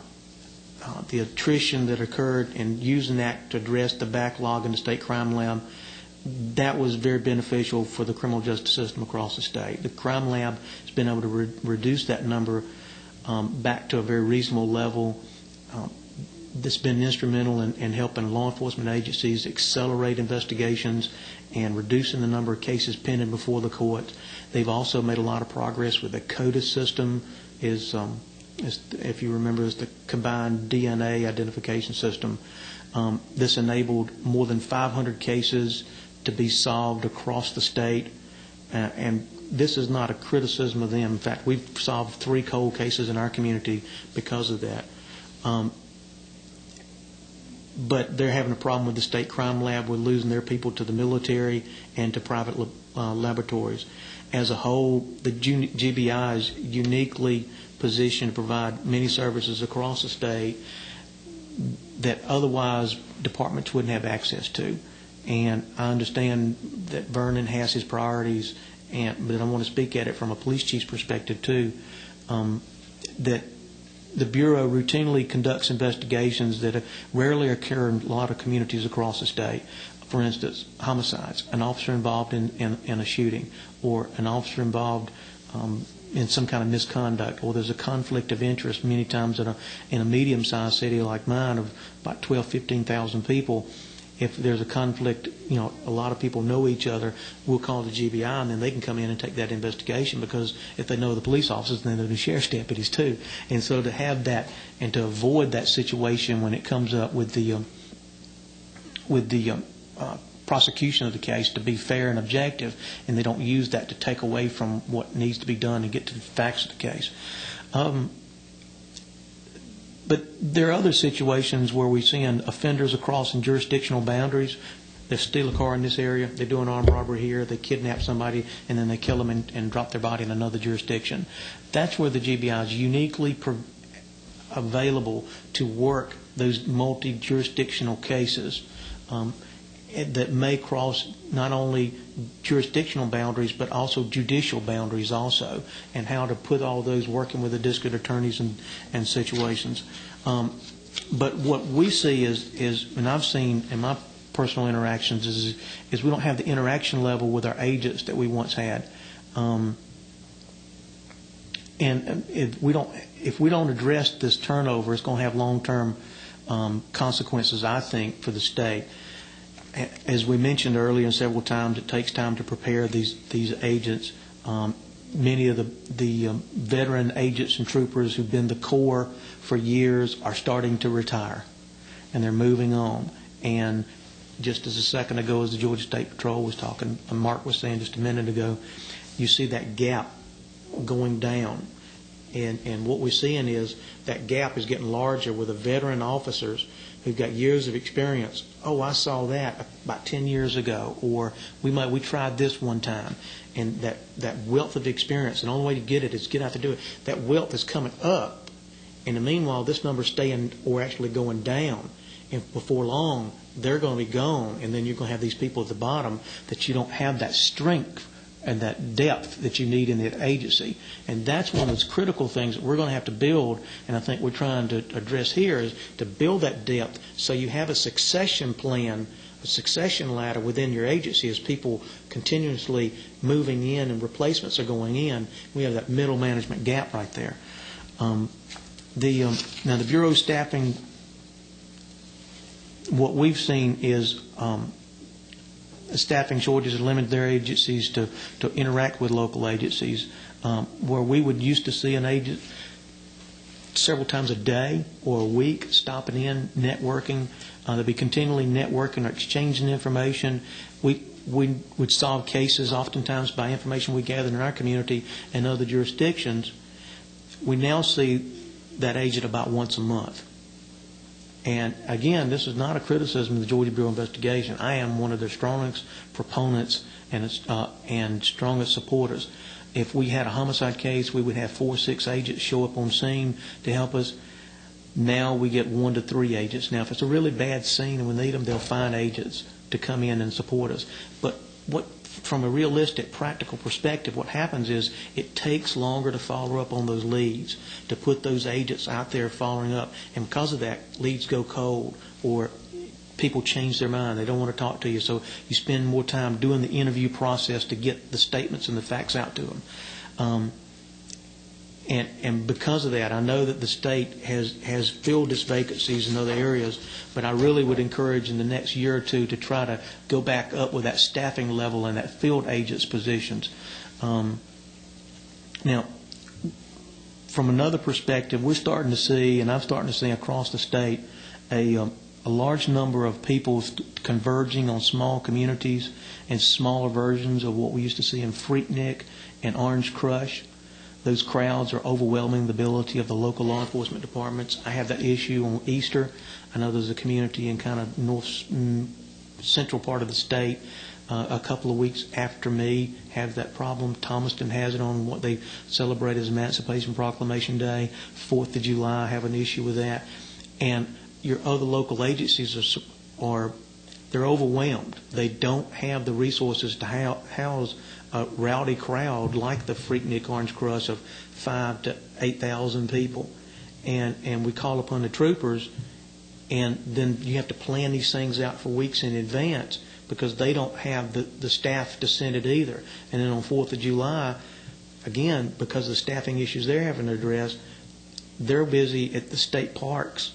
the attrition that occurred and using that to address the backlog in the state crime lab. That was very beneficial for the criminal justice system across the state. The crime lab has been able to reduce that number back to a very reasonable level. That's been instrumental in helping law enforcement agencies accelerate investigations and reducing the number of cases pending before the courts. They've also made a lot of progress with the CODIS system. If you remember, is the combined DNA identification system. This enabled more than 500 cases to be solved across the state, and this is not a criticism of them. In fact, we've solved 3 cold cases in our community because of that. But they're having a problem with the state crime lab with losing their people to the military and to private laboratories. As a whole, the GBI is uniquely positioned to provide many services across the state that otherwise departments wouldn't have access to. And I understand that Vernon has his priorities, but I want to speak at it from a police chief's perspective too, that the Bureau routinely conducts investigations that rarely occur in a lot of communities across the state. For instance, homicides, an officer involved in a shooting, or an officer involved in some kind of misconduct, or there's a conflict of interest many times in a medium-sized city like mine of about 12,000, 15,000 people. If there's a conflict, a lot of people know each other, we'll call the GBI, and then they can come in and take that investigation, because if they know the police officers, then they know the sheriff's deputies too. And so to have that and to avoid that situation when it comes up with the prosecution of the case, to be fair and objective, and they don't use that to take away from what needs to be done and get to the facts of the case. But there are other situations where we're seeing offenders crossing jurisdictional boundaries. They steal a car in this area, they do an armed robbery here, they kidnap somebody, and then they kill them and drop their body in another jurisdiction. That's where the GBI is uniquely available to work those multi-jurisdictional cases that may cross not only jurisdictional boundaries but also judicial boundaries also, and how to put all those working with the district attorneys and situations. But what we see is, and I've seen in my personal interactions, is we don't have the interaction level with our agents that we once had. And if we don't address this turnover, it's going to have long-term consequences, I think, for the state. As we mentioned earlier and several times, it takes time to prepare these agents. Many of the veteran agents and troopers who've been the Corps for years are starting to retire, and they're moving on. And just as a second ago, as the Georgia State Patrol was talking, and Mark was saying just a minute ago, you see that gap going down. And what we're seeing is that gap is getting larger with the veteran officers who've got years of experience. Oh, I saw that about 10 years ago, or we tried this one time. And that wealth of experience, and the only way to get it is get out to do it. That wealth is coming up. In the meanwhile, this number's staying or actually going down. And before long, they're going to be gone, and then you're going to have these people at the bottom that you don't have that strength and that depth that you need in the agency. And that's one of those critical things that we're going to have to build, and I think we're trying to address here, is to build that depth so you have a succession plan, a succession ladder within your agency as people continuously moving in and replacements are going in. We have that middle management gap right there. Now the Bureau staffing, what we've seen is staffing shortages have limited their agencies to interact with local agencies, where we would used to see an agent several times a day or a week stopping in, networking. They'd be continually networking or exchanging information. We would solve cases oftentimes by information we gathered in our community and other jurisdictions. We now see that agent about once a month. And again, this is not a criticism of the Georgia Bureau of Investigation. I am one of their strongest proponents and strongest supporters. If we had a homicide case, we would have 4 or 6 agents show up on scene to help us. Now we get 1 to 3 agents. Now, if it's a really bad scene and we need them, they'll find agents to come in and support us. But from a realistic, practical perspective, what happens is it takes longer to follow up on those leads, to put those agents out there following up. And because of that, leads go cold or people change their mind. They don't want to talk to you. So you spend more time doing the interview process to get the statements and the facts out to them. And because of that, I know that the state has filled its vacancies in other areas, but I really would encourage in the next year or two to try to go back up with that staffing level and that field agents positions. Now, from another perspective, we're starting to see, and I'm starting to see across the state, a large number of people converging on small communities and smaller versions of what we used to see in Freaknik and Orange Crush. Those crowds are overwhelming the ability of the local law enforcement departments. I have that issue on Easter. I know there's a community in kind of north central part of the state. A couple of weeks after me have that problem. Thomaston has it on what they celebrate as Emancipation Proclamation Day. 4th of July have an issue with that. And your other local agencies they're overwhelmed. They don't have the resources to house a rowdy crowd like the Freaknik Orange Crush of 5,000 to 8,000 people. And we call upon the troopers, and then you have to plan these things out for weeks in advance because they don't have the staff to send it either. And then on 4th of July, again, because of the staffing issues they're having to address, they're busy at the state parks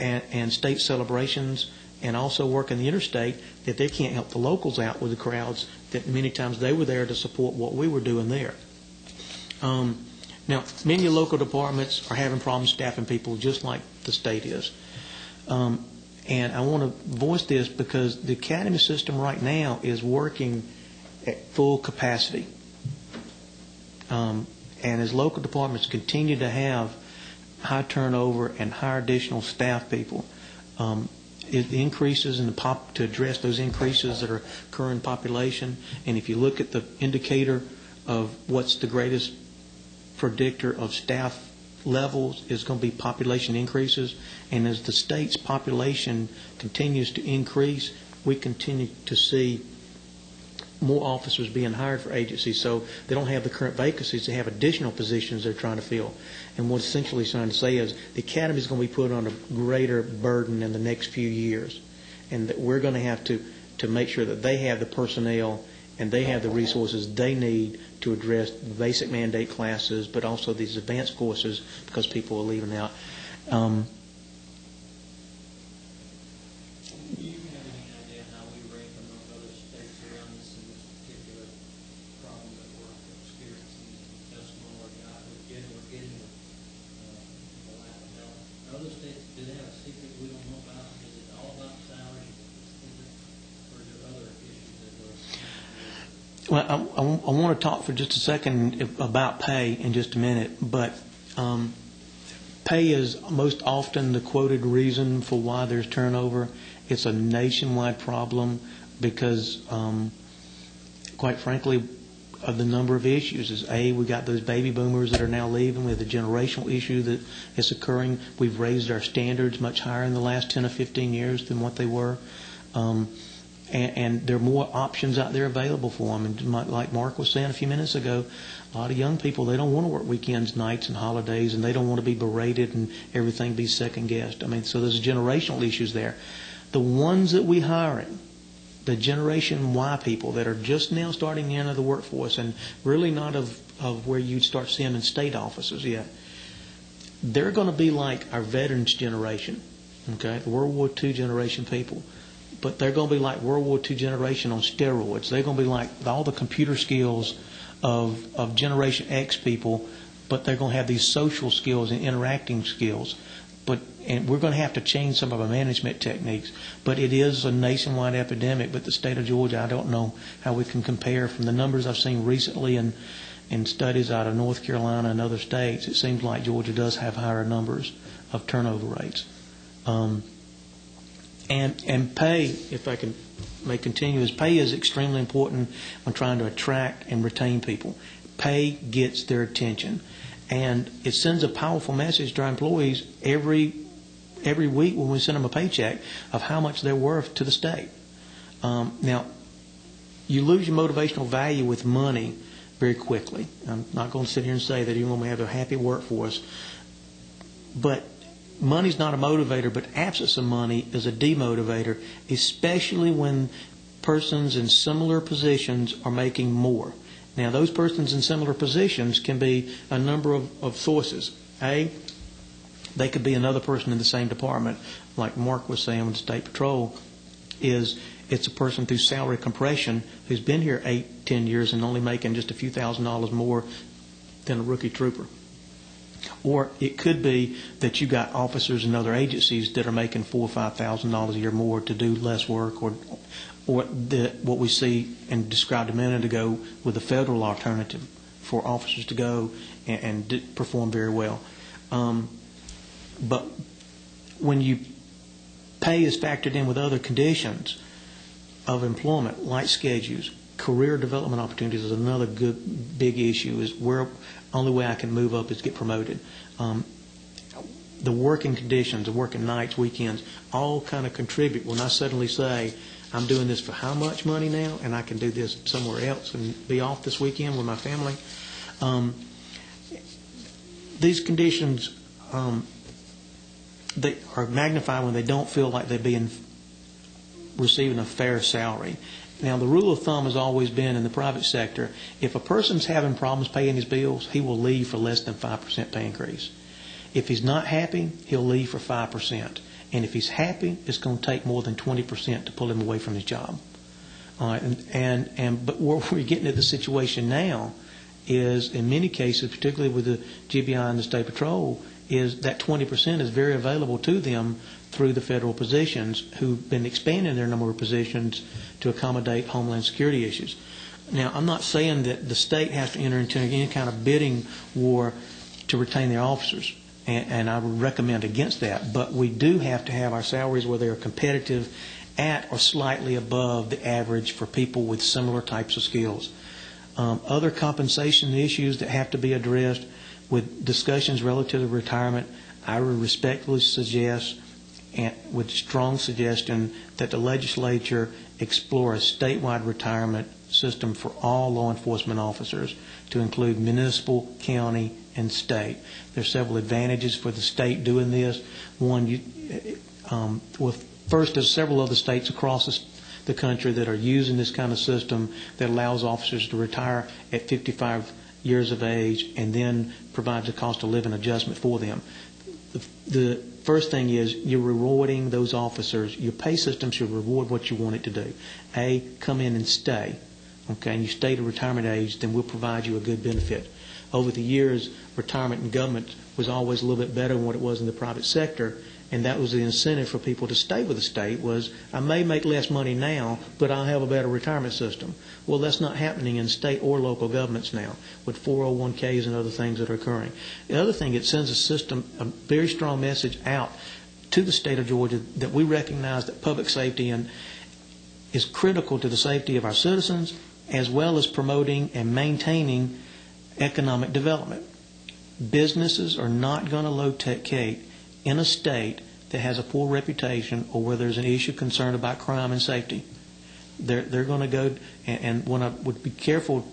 and state celebrations, and also working the interstate, that they can't help the locals out with the crowds that many times they were there to support what we were doing there. Now, many local departments are having problems staffing people just like the state is. And I want to voice this because the academy system right now is working at full capacity. And as local departments continue to have high turnover and hire additional staff people, it increases in to address those increases that are occurring in population. And if you look at the indicator of what's the greatest predictor of staff levels, is going to be population increases. And as the state's population continues to increase, we continue to see more officers being hired for agencies. So they don't have the current vacancies, they have additional positions they're trying to fill. And what essentially he's trying to say is the academy is going to be put on a greater burden in the next few years, and that we're going to have to make sure that they have the personnel and they have the resources they need to address the basic mandate classes, but also these advanced courses because people are leaving out. Do you have any idea how we rank among other states around us in this particular problem that we're experiencing? A smaller guy we're getting the lack of help. Other states, do they have a secret we don't know about? Is it all about salary? Or are there other issues that we're? Well, I want to talk for just a second about pay in just a minute, but pay is most often the quoted reason for why there's turnover. It's a nationwide problem because, quite frankly, of the number of issues. We got those baby boomers that are now leaving. We have the generational issue that is occurring. We've raised our standards much higher in the last 10 or 15 years than what they were. and there are more options out there available for them. And like Mark was saying a few minutes ago, a lot of young people, they don't want to work weekends, nights, and holidays, and they don't want to be berated and everything be second-guessed. I mean, so there's generational issues there. The ones that we hiring, the Generation Y people that are just now starting to enter the workforce and really not of where you'd start seeing in state offices yet, they're going to be like our veterans generation, okay, the World War II generation people. But they're going to be like World War II generation on steroids. They're going to be like all the computer skills of Generation X people, but they're going to have these social skills and interacting skills. And we're going to have to change some of our management techniques. But it is a nationwide epidemic. But the state of Georgia, I don't know how we can compare. From the numbers I've seen recently in studies out of North Carolina and other states, it seems like Georgia does have higher numbers of turnover rates. And pay, if I may continue, is pay is extremely important when trying to attract and retain people. Pay gets their attention. And it sends a powerful message to our employees every week when we send them a paycheck of how much they're worth to the state. Now, you lose your motivational value with money very quickly. I'm not going to sit here and say that you're going to have a happy workforce, but money's not a motivator, but absence of money is a demotivator, especially when persons in similar positions are making more. Now, those persons in similar positions can be a number of sources. A, they could be another person in the same department, like Mark was saying with the State Patrol, it's a person through salary compression who's been here 8-10 years and only making just a few $1,000s more than a rookie trooper. Or it could be that you got officers in other agencies that are making $4,000 or $5,000 a year more to do less work, or what we see and described a minute ago with the federal alternative for officers to go and perform very well. But when you pay is factored in with other conditions of employment, like schedules, career development opportunities is another good big issue. Is where only way I can move up is get promoted. The working conditions, the working nights, weekends, all kind of contribute. When I suddenly say, I'm doing this for how much money now, and I can do this somewhere else and be off this weekend with my family. These conditions, they are magnified when they don't feel like they're receiving a fair salary. Now, the rule of thumb has always been in the private sector, if a person's having problems paying his bills, he will leave for less than 5% pay increase. If he's not happy, he'll leave for 5%. And if he's happy, it's going to take more than 20% to pull him away from his job. All right, but where we're getting at the situation now is, in many cases, particularly with the GBI and the State Patrol, is that 20% is very available to them through the federal positions who've been expanding their number of positions to accommodate Homeland Security issues. Now, I'm not saying that the state has to enter into any kind of bidding war to retain their officers, and I would recommend against that, but we do have to have our salaries where they are competitive at or slightly above the average for people with similar types of skills. Other compensation issues that have to be addressed with discussions relative to retirement, I would respectfully suggest, and with strong suggestion, that the legislature explore a statewide retirement system for all law enforcement officers to include municipal, county, and state. There's several advantages for the state doing this. One, first, there's several other states across the country that are using this kind of system that allows officers to retire at 55 years of age and then provides a cost of living adjustment for them. The first thing is you're rewarding those officers. Your pay system should reward what you want it to do. A, come in and stay. Okay, and you stay to retirement age, then we'll provide you a good benefit. Over the years, retirement in government was always a little bit better than what it was in the private sector, and that was the incentive for people to stay with the state was, I may make less money now, but I'll have a better retirement system. Well, that's not happening in state or local governments now with 401ks and other things that are occurring. The other thing, it sends a very strong message out to the state of Georgia that we recognize that public safety is critical to the safety of our citizens as well as promoting and maintaining economic development. Businesses are not going to locate in a state that has a poor reputation or where there's an issue concerned about crime and safety. They're going to go, and what I would be careful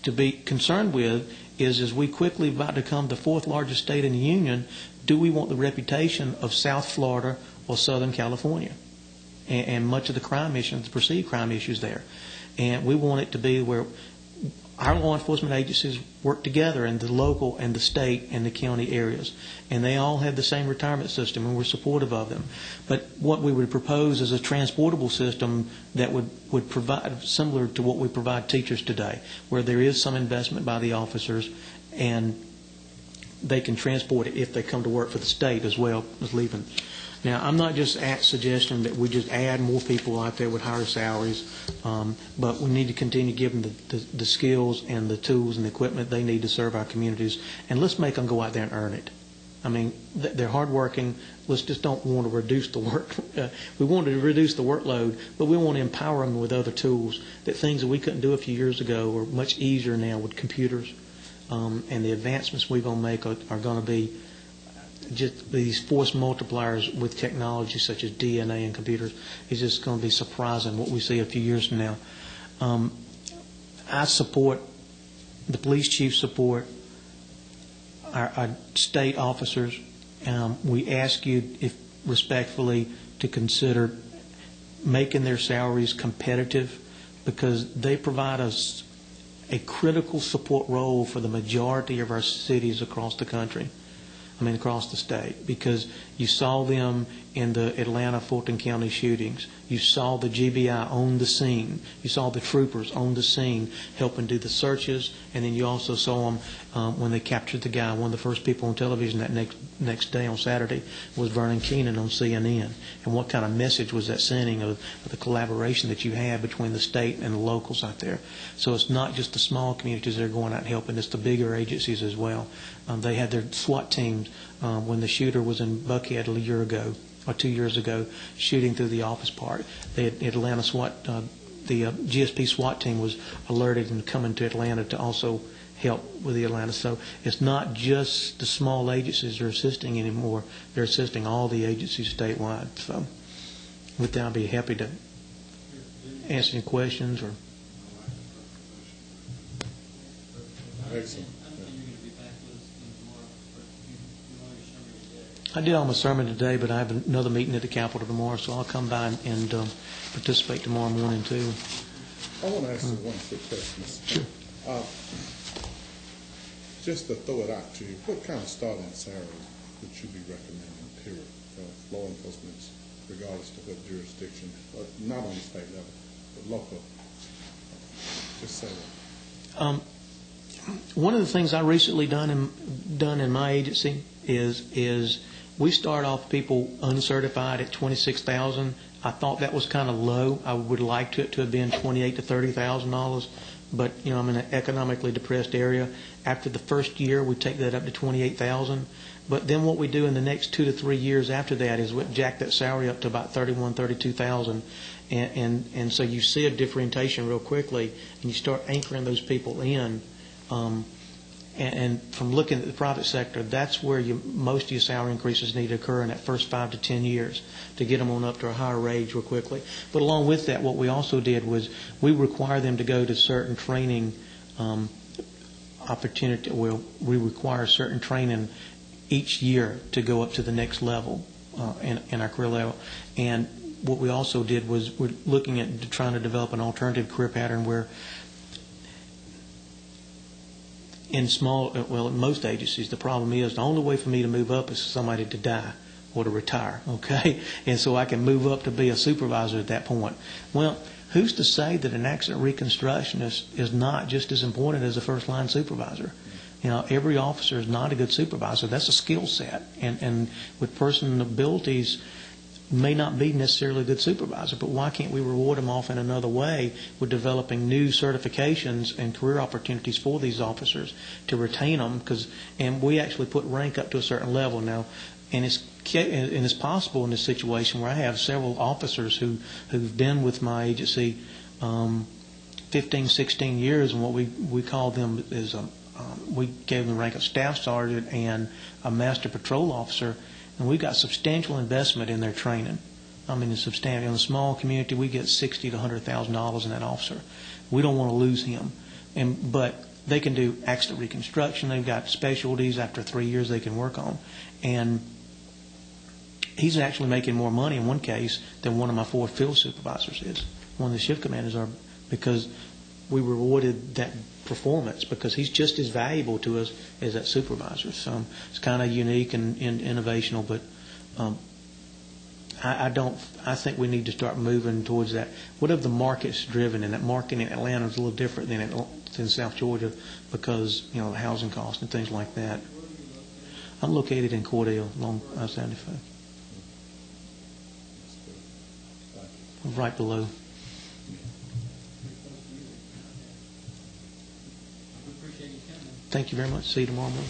to be concerned with is we quickly about to become the fourth largest state in the union, do we want the reputation of South Florida or Southern California? And much of the crime issues, the perceived crime issues there. And we want it to be where our law enforcement agencies work together in the local and the state and the county areas. And they all have the same retirement system, and we're supportive of them. But what we would propose is a transportable system that would provide, similar to what we provide teachers today, where there is some investment by the officers, and they can transport it if they come to work for the state as well as leaving. Now, I'm not just suggesting that we just add more people out there with higher salaries, but we need to continue to give them the skills and the tools and the equipment they need to serve our communities, and let's make them go out there and earn it. I mean, they're hardworking. Let's just don't want to reduce the work. We want to reduce the workload, but we want to empower them with other tools, that things that we couldn't do a few years ago are much easier now with computers, and the advancements we're going to make are going to be just these force multipliers with technology such as DNA and computers. Is just going to be surprising what we see a few years from now. I support the police chief, support our state officers. We ask you, if respectfully, to consider making their salaries competitive, because they provide us a critical support role for the majority of our cities across the country. I mean, across the state, because you saw them in the Atlanta Fulton County shootings. You saw the GBI on the scene. You saw the troopers on the scene helping do the searches, and then you also saw them when they captured the guy. One of the first people on television that next day on Saturday was Vernon Keenan on CNN. And what kind of message was that sending of the collaboration that you have between the state and the locals out there? So it's not just the small communities that are going out and helping, it's the bigger agencies as well. They had their SWAT teams when the shooter was in Buckhead a year ago, or 2 years ago, shooting through the office park. They had Atlanta SWAT, the GSP SWAT team was alerted and coming to Atlanta to also help with the Atlanta. So it's not just the small agencies that are assisting anymore. They're assisting all the agencies statewide. So with that, I'll be happy to answer any questions. Or Excellent. I did all my sermon today, but I have another meeting at the Capitol tomorrow, so I'll come by and participate tomorrow morning too. I want to ask you one quick question, Mr. Chair. Sure. Just to throw it out to you, what kind of starting salary would you be recommending, period, for law enforcement, regardless of what jurisdiction, not on the state level, but local? Just say that. One of the things I recently done in my agency is we start off people uncertified at $26,000. I thought that was kind of low. I would like it to have been $28,000 to $30,000, but I'm in an economically depressed area. After the first year, we take that up to $28,000. But then what we do in the next 2 to 3 years after that is we jack that salary up to about $31,000, $32,000, and so you see a differentiation real quickly, and you start anchoring those people in. And from looking at the private sector, that's where most of your salary increases need to occur in that first 5 to 10 years to get them on up to a higher wage real quickly. But along with that, what we also did was we require them to go to certain training opportunity. Well, we require certain training each year to go up to the next level in our career level. And what we also did was we're looking at trying to develop an alternative career pattern where in most agencies, the problem is the only way for me to move up is for somebody to die or to retire, okay? And so I can move up to be a supervisor at that point. Well, who's to say that an accident reconstructionist is not just as important as a first-line supervisor? Every officer is not a good supervisor. That's a skill set. And with personal abilities, may not be necessarily a good supervisor, but why can't we reward them off in another way with developing new certifications and career opportunities for these officers to retain them? And we actually put rank up to a certain level now, and it's possible in this situation where I have several officers who've been with my agency 15, 16 years, and what we call them is we gave them the rank of staff sergeant and a master patrol officer. And we've got substantial investment in their training. I mean, it's substantial. In a small community, we get $60,000 to $100,000 in that officer. We don't want to lose him. But they can do accident reconstruction. They've got specialties after 3 years they can work on. And he's actually making more money in one case than one of my 4 field supervisors is. One of the shift commanders are, because we rewarded that performance, because he's just as valuable to us as that supervisor. So it's kind of unique and innovational, but I think we need to start moving towards that. Whatever the market's driven, and that market in Atlanta is a little different than South Georgia because, you know, the housing costs and things like that. I'm located in Cordell, along I-75. Right below. Thank you very much. See you tomorrow morning.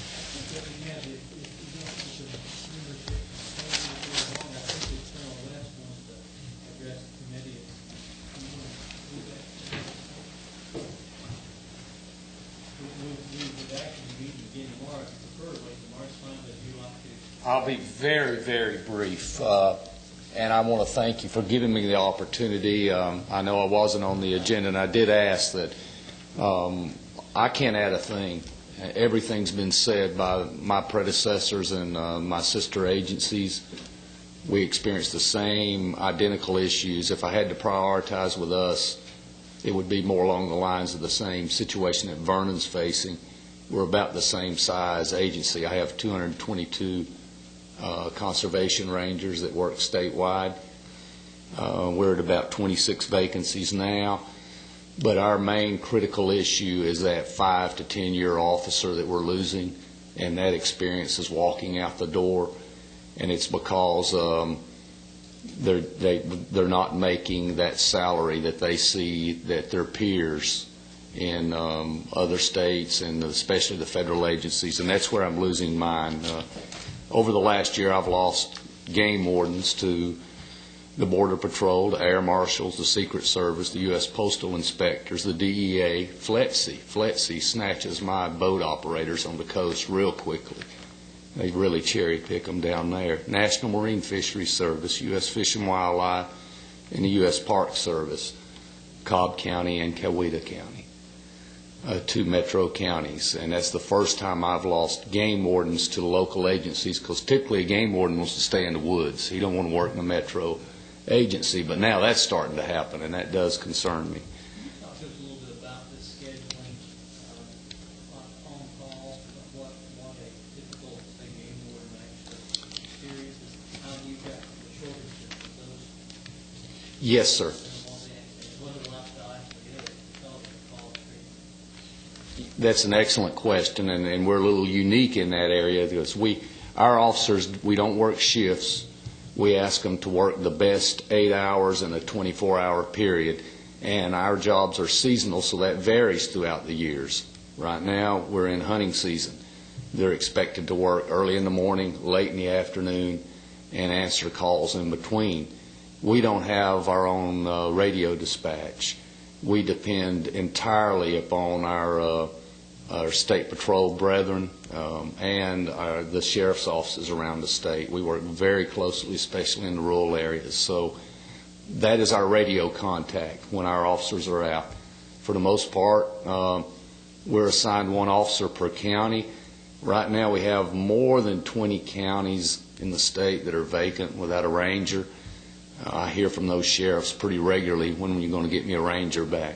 I'll be very, very brief. And I want to thank you for giving me the opportunity. I know I wasn't on the agenda, and I did ask that. I can't add a thing. Everything's been said by my predecessors and my sister agencies. We experienced the same identical issues. If I had to prioritize with us, it would be more along the lines of the same situation that Vernon's facing. We're about the same size agency. I have 222 conservation rangers that work statewide. We're at about 26 vacancies now. But our main critical issue is that 5 to 10 year officer that we're losing, and that experience is walking out the door, and it's because they're not making that salary that they see that their peers in other states and especially the federal agencies, and that's where I'm losing mine. Over the last year, I've lost game wardens to the Border Patrol, the Air Marshals, the Secret Service, the U.S. Postal Inspectors, the DEA, FLETC. FLETC snatches my boat operators on the coast real quickly. They really cherry pick them down there. National Marine Fisheries Service, U.S. Fish and Wildlife, and the U.S. Park Service, Cobb County and Coweta County, 2 metro counties. And that's the first time I've lost game wardens to local agencies, because typically a game warden wants to stay in the woods. He don't want to work in a metro agency, but now that's starting to happen, and that does concern me. Can you talk to us a little bit about the scheduling, on call, what a typical, say, game warden actually experiences, how you got the shortage of those? Yes, sir. What are the lifestyle actually is because of the call treatment? That's an excellent question, and we're a little unique in that area because our officers, we don't work shifts. We ask them to work the best 8 hours in a 24-hour period, and our jobs are seasonal, so that varies throughout the years. Right now, we're in hunting season. They're expected to work early in the morning, late in the afternoon, and answer calls in between. We don't have our own radio dispatch. We depend entirely upon our state patrol brethren and the sheriff's offices around the state. We work very closely, especially in the rural areas. So that is our radio contact when our officers are out. For the most part, we're assigned 1 officer per county. Right now we have more than 20 counties in the state that are vacant without a ranger. I hear from those sheriffs pretty regularly, when are you going to get me a ranger back?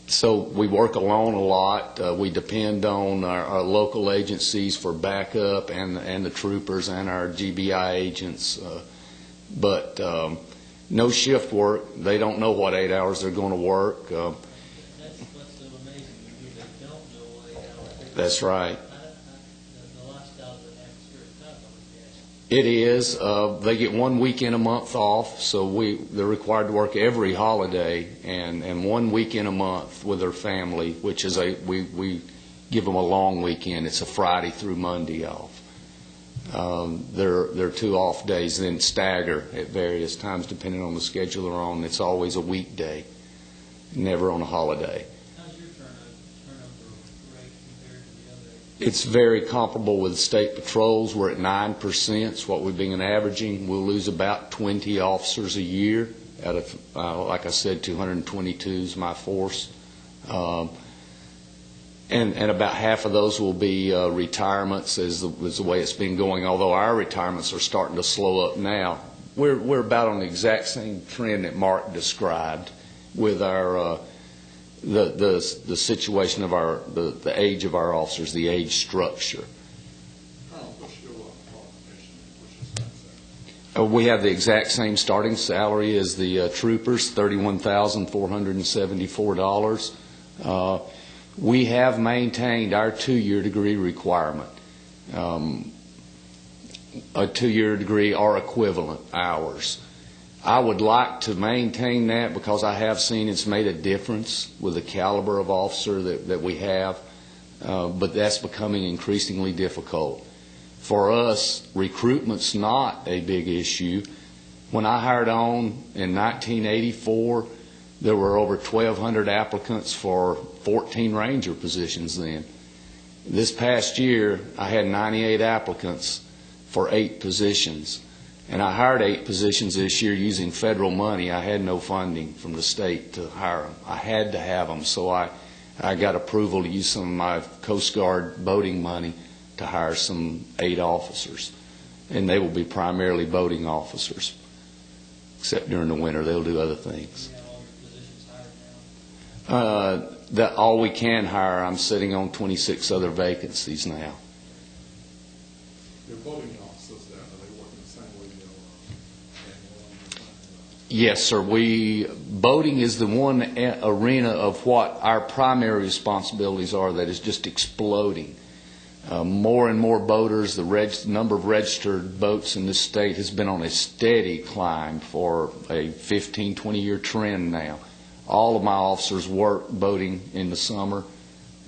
So we work alone a lot. We depend on our local agencies for backup and the troopers and our GBI agents. But no shift work. They don't know what 8 hours they're going to work. That's what's so amazing. They don't know what 8 hours. That's right. The lifestyle of the atmosphere is tough, I would guess. It is. They get 1 weekend a month off, so they're required to work every holiday and 1 weekend a month with their family, which is we give them a long weekend. It's a Friday through Monday off. They're 2 off days, then stagger at various times depending on the schedule they're on. It's always a weekday, never on a holiday. How's your turnover rate compared to the other? It's very comparable with state patrols. We're at 9%. It's what we've been averaging. We'll lose about 20 officers a year out of, like I said, 222 is my force. And about half of those will be retirements is the way it's been going, although our retirements are starting to slow up now. We're about on the exact same trend that Mark described with our the situation of the age of our officers, the age structure. We have the exact same starting salary as the troopers, $31,474. We have maintained our 2-year degree requirement, a 2-year degree or equivalent hours. I would like to maintain that because I have seen it's made a difference with the caliber of officer that we have, but that's becoming increasingly difficult. For us, recruitment's not a big issue. When I hired on in 1984, there were over 1,200 applicants for 14 ranger positions then. This past year, I had 98 applicants for 8 positions. And I hired 8 positions this year using federal money. I had no funding from the state to hire them. I had to have them, so I got approval to use some of my Coast Guard boating money to hire some 8 officers. And they will be primarily boating officers. Except during the winter, they'll do other things. That all we can hire. I'm sitting on 26 other vacancies now. Your voting officers there, are they working the same way Yes, sir. Boating is the one arena of what our primary responsibilities are that is just exploding. More and more boaters, the number of registered boats in this state has been on a steady climb for a 15, 20-year trend now. All of my officers work boating in the summer.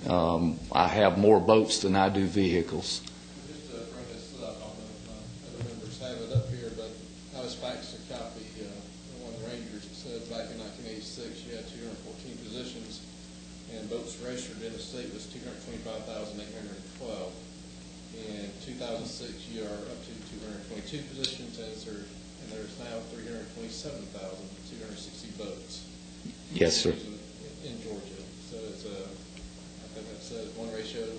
I have more boats than I do vehicles. Just to bring this up, I don't know if my other members have it up here, but I was faxed a copy of one of the Rangers that said back in 1986 you had 214 positions, and boats registered in the state was 225,812. In 2006, you are up to 222 positions, and there's now 327,260 boats. Yes, sir. In Georgia. So it's I think that says one ranger to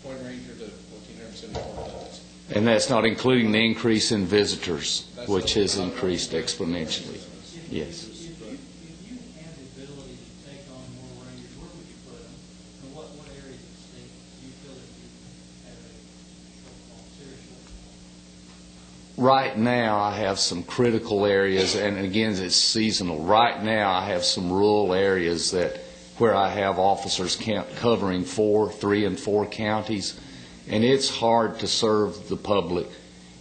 1,474 boats. And that's not including the increase in visitors, which has increased exponentially. Yes. If you had the ability to take on more rangers, where would you put them? And what areas of the state do you feel that you have a serious shortfall? Right now, I have some critical areas, and again, it's seasonal. Right now, I have some rural areas where I have officers covering 3 and 4 counties, and it's hard to serve the public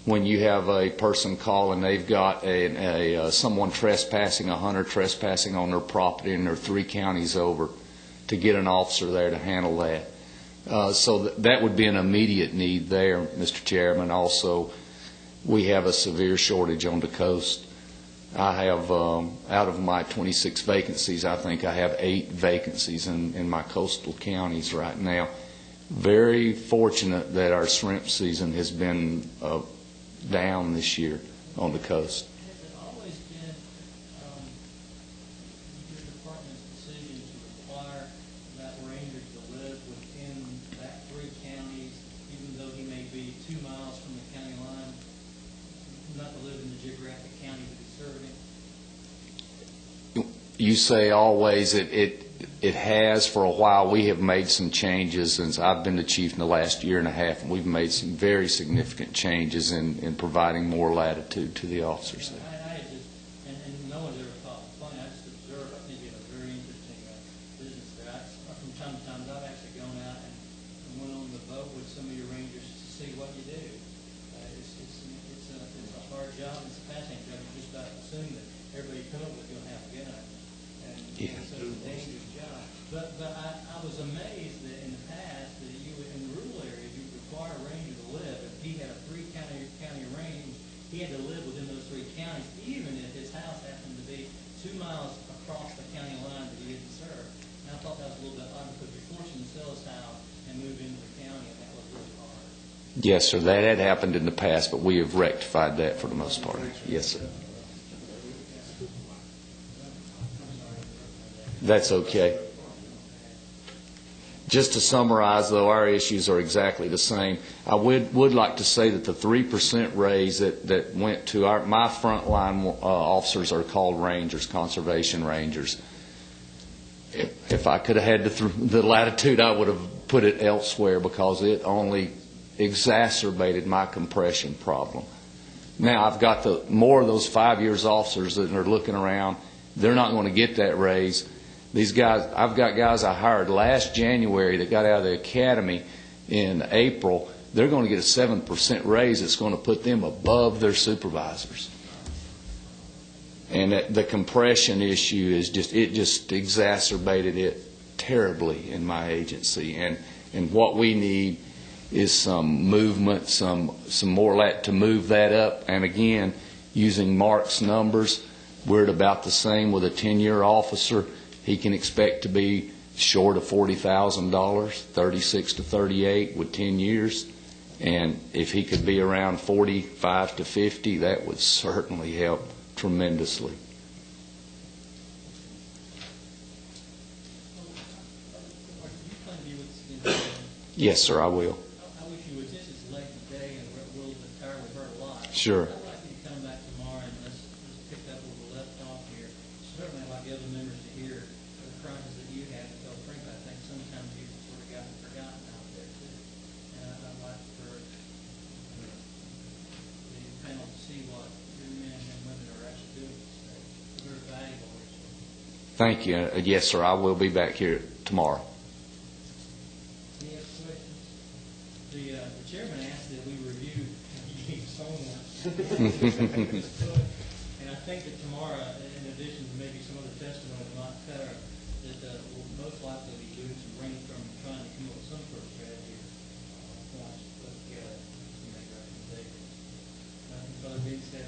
when you have a person call and they've got someone trespassing, a hunter trespassing on their property, and they're 3 counties over, to get an officer there to handle that. So that would be an immediate need there, Mr. Chairman. Also, we have a severe shortage on the coast. I have, out of my 26 vacancies, I think I have 8 vacancies in my coastal counties right now. Very fortunate that our shrimp season has been down this year on the coast. Has it always been your department's decision to require that ranger to live within that 3 counties, even though he may be 2 miles from the county line, not to live in the geographic county that he's serving? You say always. It has for a while. We have made some changes since I've been the chief in the last year and a half, and we've made some very significant changes in providing more latitude to the officers there. And no one's ever thought funny. I just observed. I think you have a very interesting business there. From time to time, I've actually gone out and went on the boat with some of your rangers to see what you do. It's a hard job. It's a fascinating job. You just about assume that everybody you come up with is going to have a gun. And so it's a dangerous job. But I was amazed that in the past that you, in the rural areas, you require a ranger to live. If he had a 3-county range, he had to live within those 3 counties, even if his house happened to be 2 miles across the county line that he didn't serve. And I thought that was a little bit odd because you're forcing to sell his house and move into the county, and that was really hard. Yes, sir. That had happened in the past, but we have rectified that for the most part. Yes, sir. That's okay. Just to summarize, though, our issues are exactly the same. I would like to say that the 3% raise that went to my frontline officers are called rangers, conservation rangers. If I could have had the latitude, I would have put it elsewhere because it only exacerbated my compression problem. Now, I've got more of those 5 years officers that are looking around. They're not going to get that raise. These guys, I've got guys I hired last January that got out of the academy in April. They're going to get a 7% raise that's going to put them above their supervisors. And the compression issue is just exacerbated it terribly in my agency. And what we need is some movement, some more to move that up. And again, using Mark's numbers, we're at about the same with a 10-year officer. He can expect to be short of $40,000, 36 to 38 with 10 years. And if he could be around 45 to 50, that would certainly help tremendously. Yes, sir, I will. I wish you would. This is late today, and we're a little bit tired. We've heard a lot. Sure. I'd like you to come back tomorrow and let's pick up where we left off here. Certainly, I'd like the other members to hear the crimes that you had. Because frankly, I think sometimes you've sort of gotten forgotten out there too. And I'd like for the panel to see what your men and women are actually doing. It's very valuable. Thank you. Yes, sir, I will be back here tomorrow. Any other questions? The chairman asked that we review Gene's homework. And I think that tomorrow, in addition to maybe some of the testimony we might cover, that we'll most likely be doing some brainstorming, trying to come up with some sort of strategy or points to put together to make recommendations. Nothing further being said.